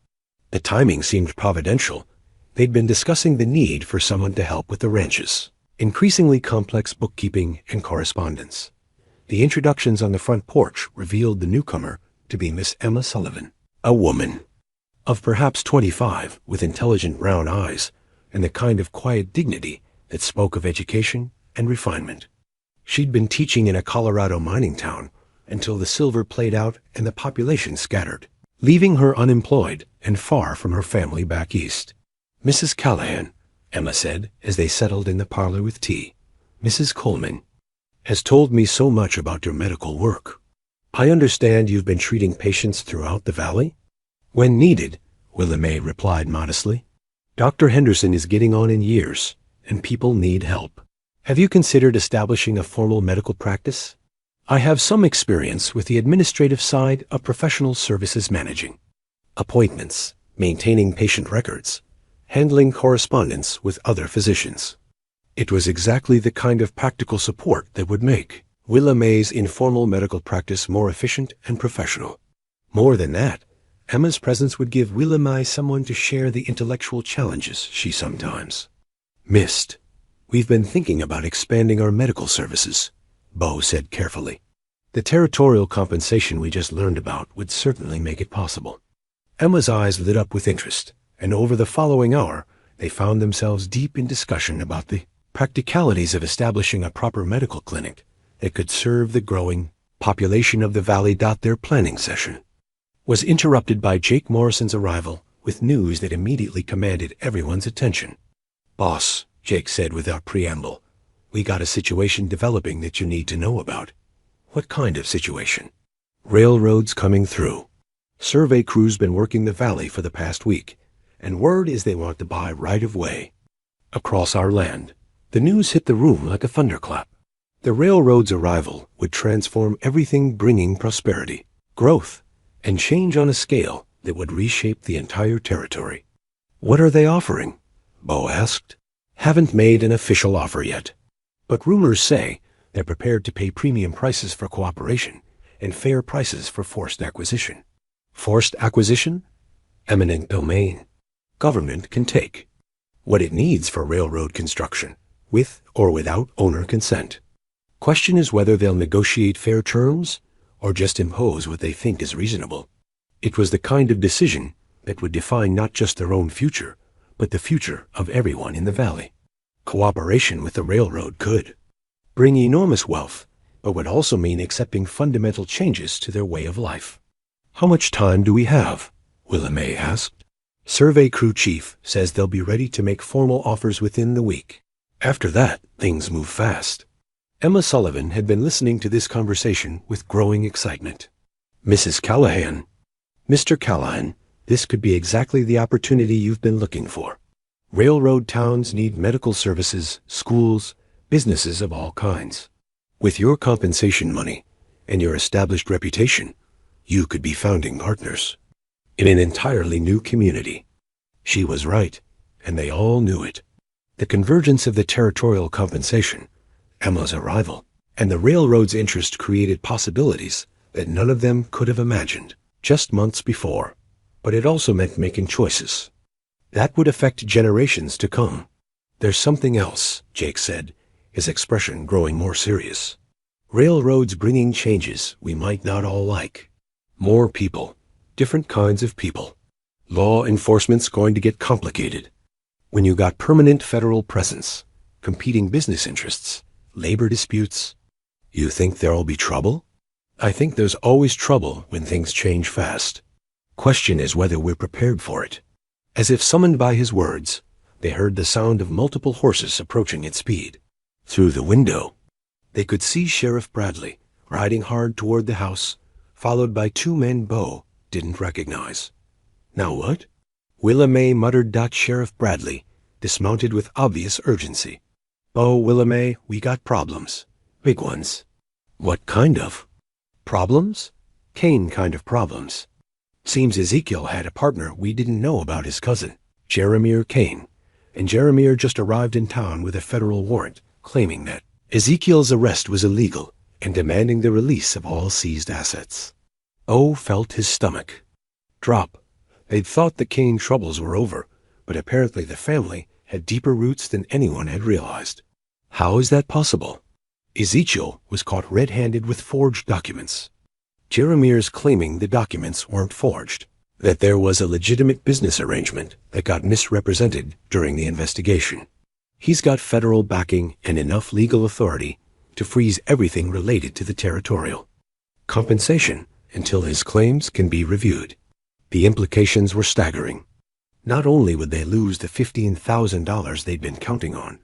The timing seemed providential. They'd been discussing the need for someone to help with the ranch's increasingly complex bookkeeping and correspondence. The introductions on the front porch revealed the newcomer to be Miss Emma Sullivan, a woman of perhaps 25, with intelligent brown eyes and the kind of quiet dignity that spoke of education and refinement. She'd been teaching in a Colorado mining town until the silver played out and the population scattered, leaving her unemployed and far from her family back east. "Mrs. Callahan," Emma said as they settled in the parlor with tea, "Mrs. Coleman has told me so much about your medical work. I understand you've been treating patients throughout the valley?" "When needed," Willa May replied modestly. "Dr. Henderson is getting on in years, and people need help. Have you considered establishing a formal medical practice?" "I have some experience with the administrative side of professional services managing appointments, maintaining patient records, handling correspondence with other physicians." It was exactly the kind of practical support that would make Willa May's informal medical practice more efficient and professional. More than that, Emma's presence would give Willa May someone to share the intellectual challenges she sometimes missed. "We've been thinking about expanding our medical services," Bo said carefully. "The territorial compensation we just learned about would certainly make it possible." Emma's eyes lit up with interest, and over the following hour they found themselves deep in discussion about the practicalities of establishing a proper medical clinic that could serve the growing population of the valley. Their planning session was interrupted by Jake Morrison's arrival with news that immediately commanded everyone's attention. "Boss," Jake said without preamble, "we got a situation developing that you need to know about." "What kind of situation?" "Railroads coming through. Survey crews been working the valley for the past week, and word is they want to buy right of way across our land." The news hit the room like a thunderclap. The railroad's arrival would transform everything, bringing prosperity, growth, and change on a scale that would reshape the entire territory. "What are they offering?" Bo asked. "Haven't made an official offer yet, but rumors say they're prepared to pay premium prices for cooperation and fair prices for forced acquisition." "Forced acquisition?" "Eminent domain. Government can take what it needs for railroad construction, with or without owner consent. Question is whether they'll negotiate fair terms or just impose what they think is reasonable." It was the kind of decision that would define not just their own future, but the future of everyone in the valley. Cooperation with the railroad could bring enormous wealth, but would also mean accepting fundamental changes to their way of life. "How much time do we have?" Willa May asked. "Survey crew chief says they'll be ready to make formal offers within the week. After that, things move fast." Emma Sullivan had been listening to this conversation with growing excitement. "Mrs. Callahan, Mr. Callahan, this could be exactly the opportunity you've been looking for. Railroad towns need medical services, schools, businesses of all kinds. With your compensation money and your established reputation, you could be founding partners in an entirely new community." She was right, and they all knew it. The convergence of the territorial compensation, Emma's arrival, and the railroad's interest created possibilities that none of them could have imagined just months before. But it also meant making choices that would affect generations to come. "There's something else," Jake said, his expression growing more serious. "Railroads bringing changes we might not all like. More people, different kinds of people. Law enforcement's going to get complicated. When you got permanent federal presence, competing business interests, labor disputes, you think there'll be trouble?" "I think there's always trouble when things change fast." Question is whether we're prepared for it. As if summoned by his words, they heard the sound of multiple horses approaching at speed. Through the window, they could see Sheriff Bradley riding hard toward the house, followed by two men Bo didn't recognize. Now what? Willa May muttered. Sheriff Bradley dismounted with obvious urgency. Bo, Willa May, we got problems. Big ones. What kind of? Problems? Kane kind of problems. Seems Ezekiel had a partner we didn't know about, his cousin, Jeremiah Kane, and Jeremiah just arrived in town with a federal warrant claiming that Ezekiel's arrest was illegal and demanding the release of all seized assets. O felt his stomach drop. They'd thought the Kane troubles were over, but apparently the family had deeper roots than anyone had realized. How is that possible? Ezekiel was caught red-handed with forged documents. Jeremiah's claiming the documents weren't forged, that there was a legitimate business arrangement that got misrepresented during the investigation. He's got federal backing and enough legal authority to freeze everything related to the territorial compensation until his claims can be reviewed. The implications were staggering. Not only would they lose the $15,000 they'd been counting on,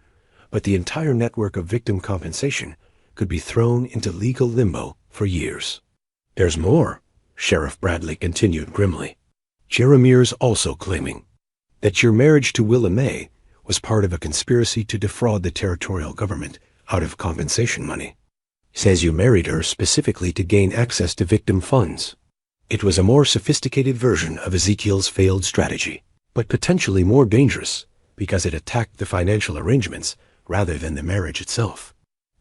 but the entire network of victim compensation could be thrown into legal limbo for years. There's more, Sheriff Bradley continued grimly. Jeremiah's also claiming that your marriage to Willa May was part of a conspiracy to defraud the territorial government out of compensation money. Says you married her specifically to gain access to victim funds. It was a more sophisticated version of Ezekiel's failed strategy, but potentially more dangerous because it attacked the financial arrangements rather than the marriage itself.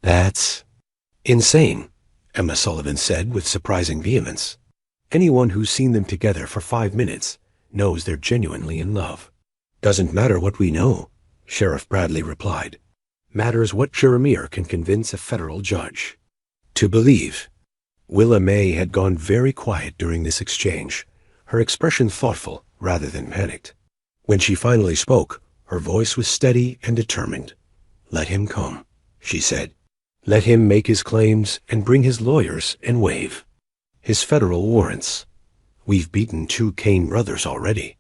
That's insane, Emma Sullivan said with surprising vehemence. Anyone who's seen them together for 5 minutes knows they're genuinely in love. Doesn't matter what we know, Sheriff Bradley replied. Matters what Jeremiah can convince a federal judge to believe. Willa May had gone very quiet during this exchange, her expression thoughtful rather than panicked. When she finally spoke, her voice was steady and determined. Let him come, she said. Let him make his claims and bring his lawyers and waive his federal warrants. We've beaten 2 Kane brothers already.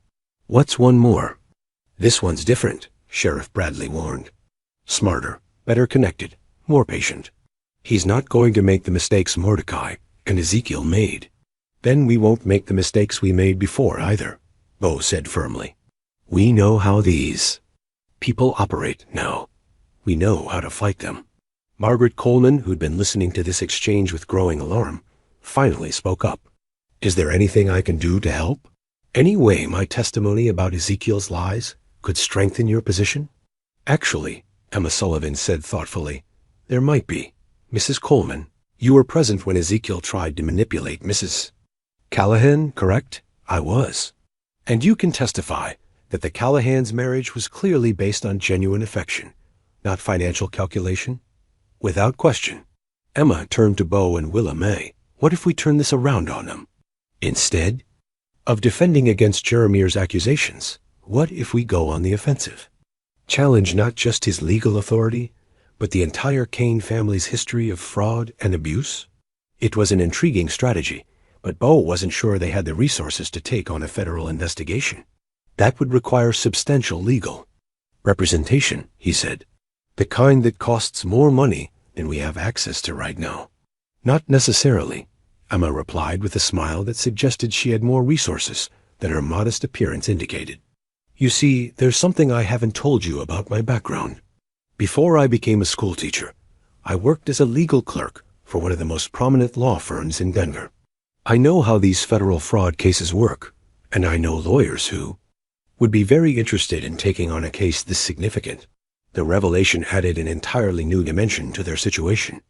What's one more? This one's different, Sheriff Bradley warned. Smarter, better connected, more patient. He's not going to make the mistakes Mordecai and Ezekiel made. Then we won't make the mistakes we made before either, Bo said firmly. We know how these people operate now. We know how to fight them. Margaret Coleman, who'd been listening to this exchange with growing alarm, finally spoke up. Is there anything I can do to help? Any way my testimony about Ezekiel's lies could strengthen your position? Actually, Emma Sullivan said thoughtfully, there might be. Mrs. Coleman, you were present when Ezekiel tried to manipulate Mrs. Callahan, correct? I was. And you can testify that the Callahan's marriage was clearly based on genuine affection, not financial calculation? Without question. Emma turned to Bo and Willa May. What if we turn this around on them? Instead of defending against Jeremiah's accusations, what if we go on the offensive? Challenge not just his legal authority, but the entire Kane family's history of fraud and abuse? It was an intriguing strategy, but Bo wasn't sure they had the resources to take on a federal investigation. That would require substantial legal representation, he said. The kind that costs more money than we have access to right now. Not necessarily, Emma replied with a smile that suggested she had more resources than her modest appearance indicated. You see, there's something I haven't told you about my background. Before I became a schoolteacher, I worked as a legal clerk for one of the most prominent law firms in Denver. I know how these federal fraud cases work, and I know lawyers who would be very interested in taking on a case this significant. The revelation added an entirely new dimension to their situation.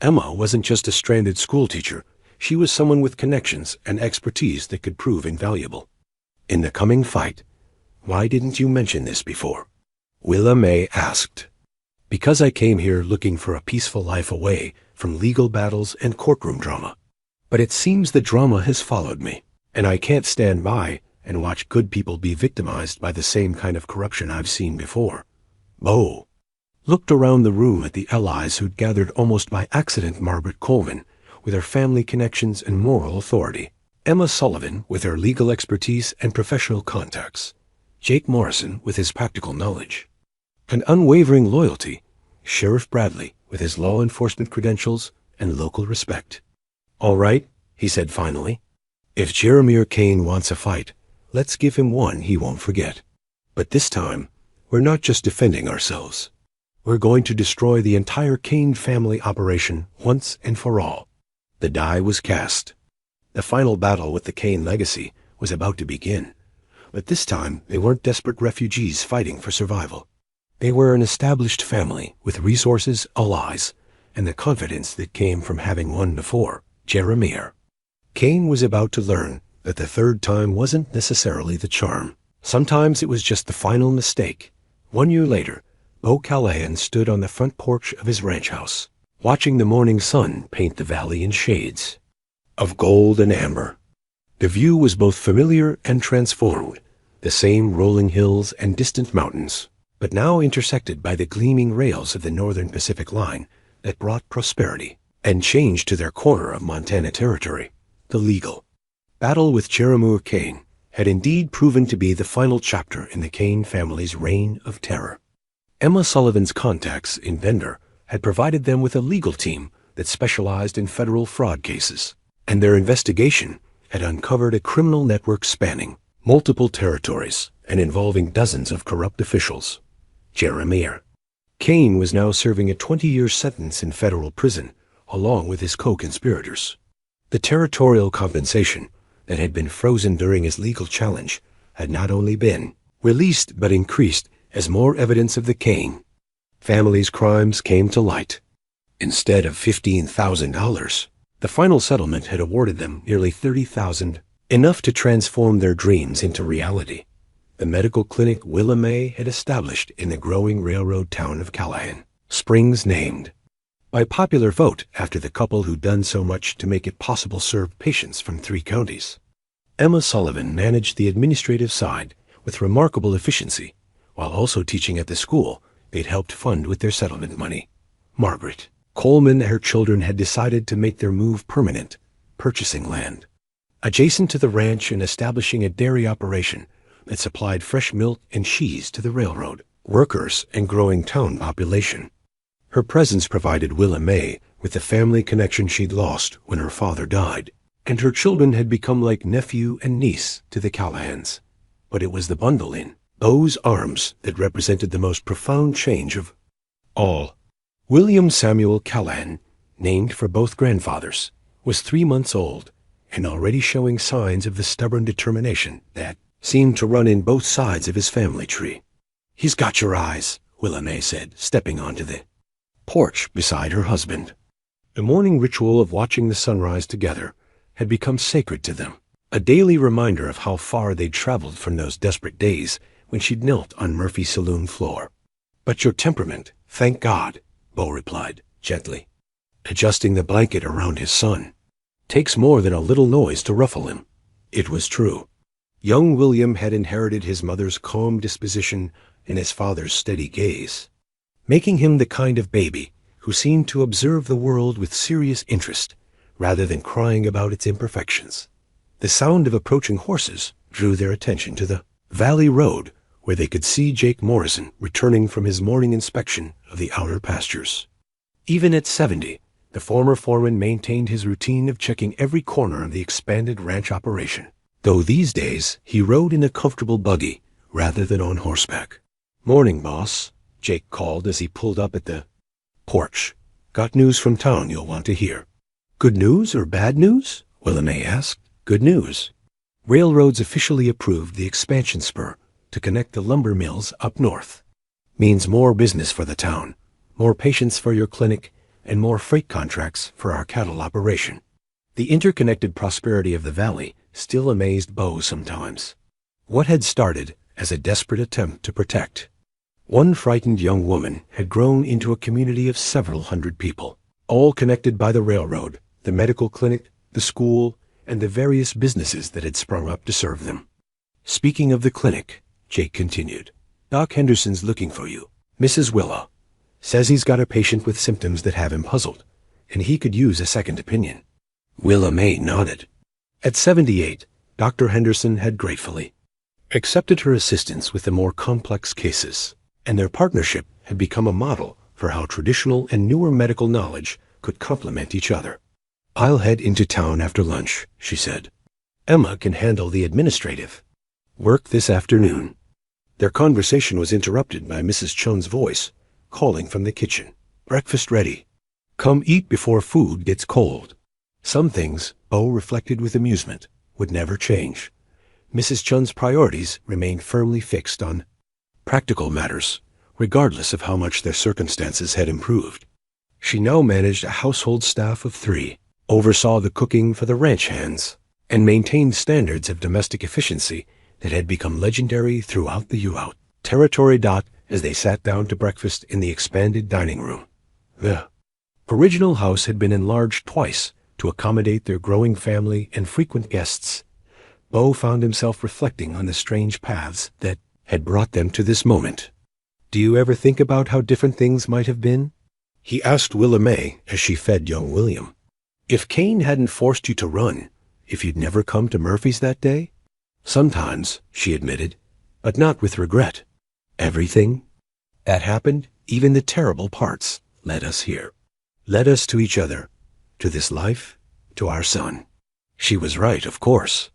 Emma wasn't just a stranded schoolteacher. She was someone with connections and expertise that could prove invaluable. In the coming fight, why didn't you mention this before? Willa May asked. Because I came here looking for a peaceful life away from legal battles and courtroom drama. But it seems the drama has followed me, and I can't stand by and watch good people be victimized by the same kind of corruption I've seen before. Bo looked around the room at the allies who'd gathered almost by accident. Margaret Coleman, with her family connections and moral authority, Emma Sullivan with her legal expertise and professional contacts, Jake Morrison with his practical knowledge, and unwavering loyalty, Sheriff Bradley with his law enforcement credentials and local respect. "All right," he said finally. "If Jeremiah Kane wants a fight, let's give him one he won't forget. But this time, we're not just defending ourselves. We're going to destroy the entire Kane family operation once and for all." The die was cast. The final battle with the Kane legacy was about to begin. But this time, they weren't desperate refugees fighting for survival. They were an established family with resources, allies, and the confidence that came from having won before, Jeremiah. Kane was about to learn that the third time wasn't necessarily the charm. Sometimes it was just the final mistake. 1 year later, Bo Callahan stood on the front porch of his ranch house, watching the morning sun paint the valley in shades of gold and amber. The view was both familiar and transformed, the same rolling hills and distant mountains, but now intersected by the gleaming rails of the Northern Pacific Line that brought prosperity and change to their corner of Montana territory. The legal battle with Jeremiah Kane had indeed proven to be the final chapter in the Kane family's reign of terror. Emma Sullivan's contacts in Bender had provided them with a legal team that specialized in federal fraud cases, and their investigation had uncovered a criminal network spanning multiple territories and involving dozens of corrupt officials. Jeremiah Kane was now serving a 20-year sentence in federal prison, along with his co-conspirators. The territorial compensation that had been frozen during his legal challenge had not only been released but increased as more evidence of the Kane family's crimes came to light. Instead of $15,000, the final settlement had awarded them nearly $30,000, enough to transform their dreams into reality. The medical clinic Willa May had established in the growing railroad town of Callahan, Springs named by popular vote after the couple who'd done so much to make it possible to serve patients from 3 counties. Emma Sullivan managed the administrative side with remarkable efficiency, while also teaching at the school they'd helped fund with their settlement money. Margaret Coleman and her children had decided to make their move permanent, purchasing land adjacent to the ranch and establishing a dairy operation that supplied fresh milk and cheese to the railroad workers and growing town population. Her presence provided Willa May with the family connection she'd lost when her father died, and her children had become like nephew and niece to the Callahans. But it was the bundle in Bo's arms that represented the most profound change of all. William Samuel Callahan, named for both grandfathers, was 3 months old and already showing signs of the stubborn determination that seemed to run in both sides of his family tree. "He's got your eyes," Willa May said, stepping onto the porch beside her husband. The morning ritual of watching the sunrise together had become sacred to them, a daily reminder of how far they'd traveled from those desperate days when she'd knelt on Murphy's saloon floor. "But your temperament, thank God," Bo replied, gently, adjusting the blanket around his son. "Takes more than a little noise to ruffle him." It was true. Young William had inherited his mother's calm disposition and his father's steady gaze, making him the kind of baby who seemed to observe the world with serious interest rather than crying about its imperfections. The sound of approaching horses drew their attention to the valley road, where they could see Jake Morrison returning from his morning inspection of the outer pastures. Even at 70, the former foreman maintained his routine of checking every corner of the expanded ranch operation, though these days he rode in a comfortable buggy rather than on horseback. "Morning, boss," Jake called as he pulled up at the porch. "Got news from town you'll want to hear." "Good news or bad news?" Willa May asked. "Good news. Railroads officially approved the expansion spur to connect the lumber mills up north. Means more business for the town, more patients for your clinic, and more freight contracts for our cattle operation." The interconnected prosperity of the valley still amazed Bo sometimes. What had started as a desperate attempt to protect one frightened young woman had grown into a community of several hundred people, all connected by the railroad, the medical clinic, the school, and the various businesses that had sprung up to serve them. "Speaking of the clinic," Jake continued, "Doc Henderson's looking for you. Mrs. Willa says he's got a patient with symptoms that have him puzzled, and he could use a second opinion." Willa May nodded. At 78, Dr. Henderson had gratefully accepted her assistance with the more complex cases, and their partnership had become a model for how traditional and newer medical knowledge could complement each other. "I'll head into town after lunch," she said. "Emma can handle the administrative work this afternoon." Their conversation was interrupted by Mrs. Chun's voice, calling from the kitchen. "Breakfast ready. Come eat before food gets cold." Some things, Bo reflected with amusement, would never change. Mrs. Chun's priorities remained firmly fixed on practical matters, regardless of how much their circumstances had improved. She now managed a household staff of 3, oversaw the cooking for the ranch hands, and maintained standards of domestic efficiency that had become legendary throughout the U-Out territory. As they sat down to breakfast in the expanded dining room, the original house had been enlarged twice to accommodate their growing family and frequent guests. Bo found himself reflecting on the strange paths that had brought them to this moment. "Do you ever think about how different things might have been?" he asked Willa May as she fed young William. "If Kane hadn't forced you to run, if you'd never come to Murphy's that day?" "Sometimes," she admitted, "but not with regret. Everything that happened, even the terrible parts, led us here. Led us to each other, to this life, to our son." She was right, of course.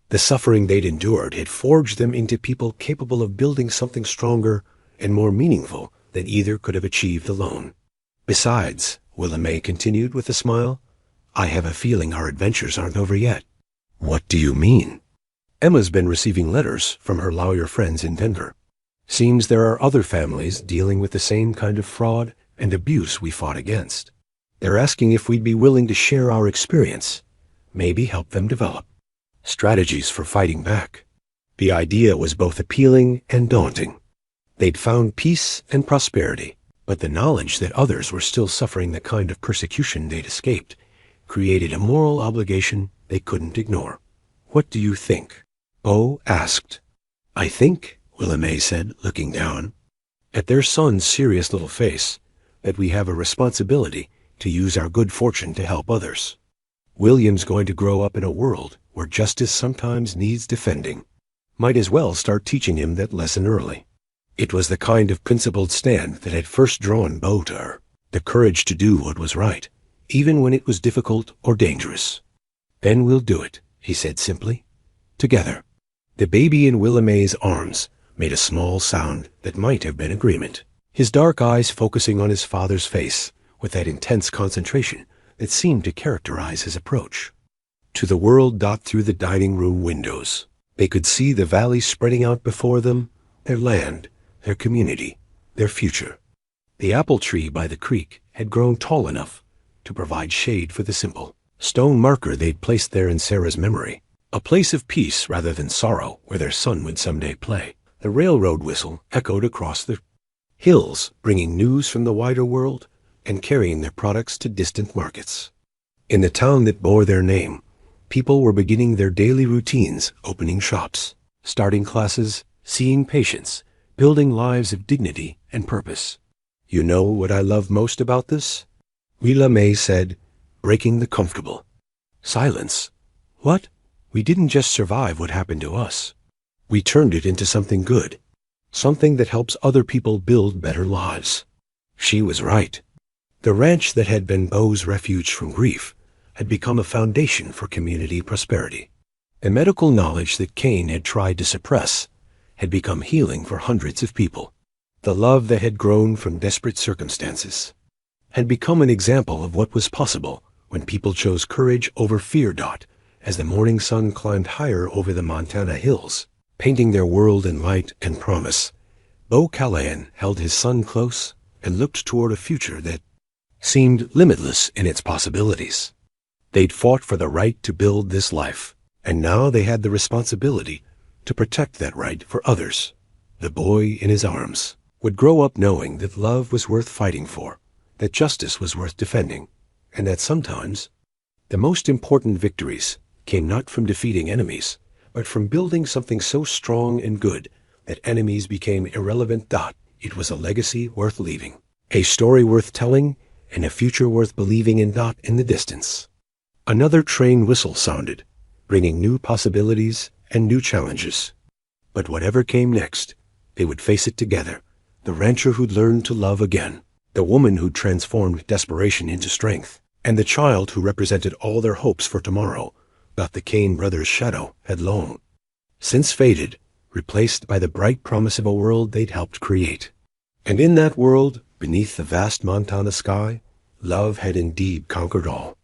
The suffering they'd endured had forged them into people capable of building something stronger and more meaningful than either could have achieved alone. "Besides," Willa May continued with a smile, "I have a feeling our adventures aren't over yet." "What do you mean?" "Emma's been receiving letters from her lawyer friends in Denver. Seems there are other families dealing with the same kind of fraud and abuse we fought against. They're asking if we'd be willing to share our experience, maybe help them develop strategies for fighting back." The idea was both appealing and daunting. They'd found peace and prosperity, but the knowledge that others were still suffering the kind of persecution they'd escaped created a moral obligation they couldn't ignore. "What do you think?" Bo asked. "I think," Willa May said, looking down at their son's serious little face, "that we have a responsibility to use our good fortune to help others. William's going to grow up in a world where justice sometimes needs defending. Might as well start teaching him that lesson early." It was the kind of principled stand that had first drawn Bo to her, the courage to do what was right, even when it was difficult or dangerous. "Then we'll do it," he said simply. "Together." The baby in Willa May's arms made a small sound that might have been agreement, his dark eyes focusing on his father's face with that intense concentration that seemed to characterize his approach. To the world through the dining room windows, they could see the valley spreading out before them, their land, their community, their future. The apple tree by the creek had grown tall enough to provide shade for the simple stone marker they'd placed there in Sarah's memory, a place of peace rather than sorrow where their son would someday play. The railroad whistle echoed across the hills, bringing news from the wider world and carrying their products to distant markets. In the town that bore their name, people were beginning their daily routines, opening shops, starting classes, seeing patients, building lives of dignity and purpose. "You know what I love most about this?" Willa May said, breaking the comfortable silence. "What? We didn't just survive what happened to us. We turned it into something good, something that helps other people build better lives." She was right. The ranch that had been Bo's refuge from grief had become a foundation for community prosperity. The medical knowledge that Kane had tried to suppress had become healing for hundreds of people. The love that had grown from desperate circumstances had become an example of what was possible when people chose courage over fear. As the morning sun climbed higher over the Montana hills, painting their world in light and promise, Bo Callahan held his son close and looked toward a future that seemed limitless in its possibilities. They'd fought for the right to build this life, and now they had the responsibility to protect that right for others. The boy in his arms would grow up knowing that love was worth fighting for, that justice was worth defending, and that sometimes the most important victories came not from defeating enemies, but from building something so strong and good that enemies became irrelevant. It was a legacy worth leaving, a story worth telling, and a future worth believing in. In the distance, another train whistle sounded, bringing new possibilities and new challenges. But whatever came next, they would face it together. The rancher who'd learned to love again, the woman who'd transformed desperation into strength, and the child who represented all their hopes for tomorrow, but the Kane brothers' shadow had long since faded, replaced by the bright promise of a world they'd helped create. And in that world, beneath the vast Montana sky, love had indeed conquered all.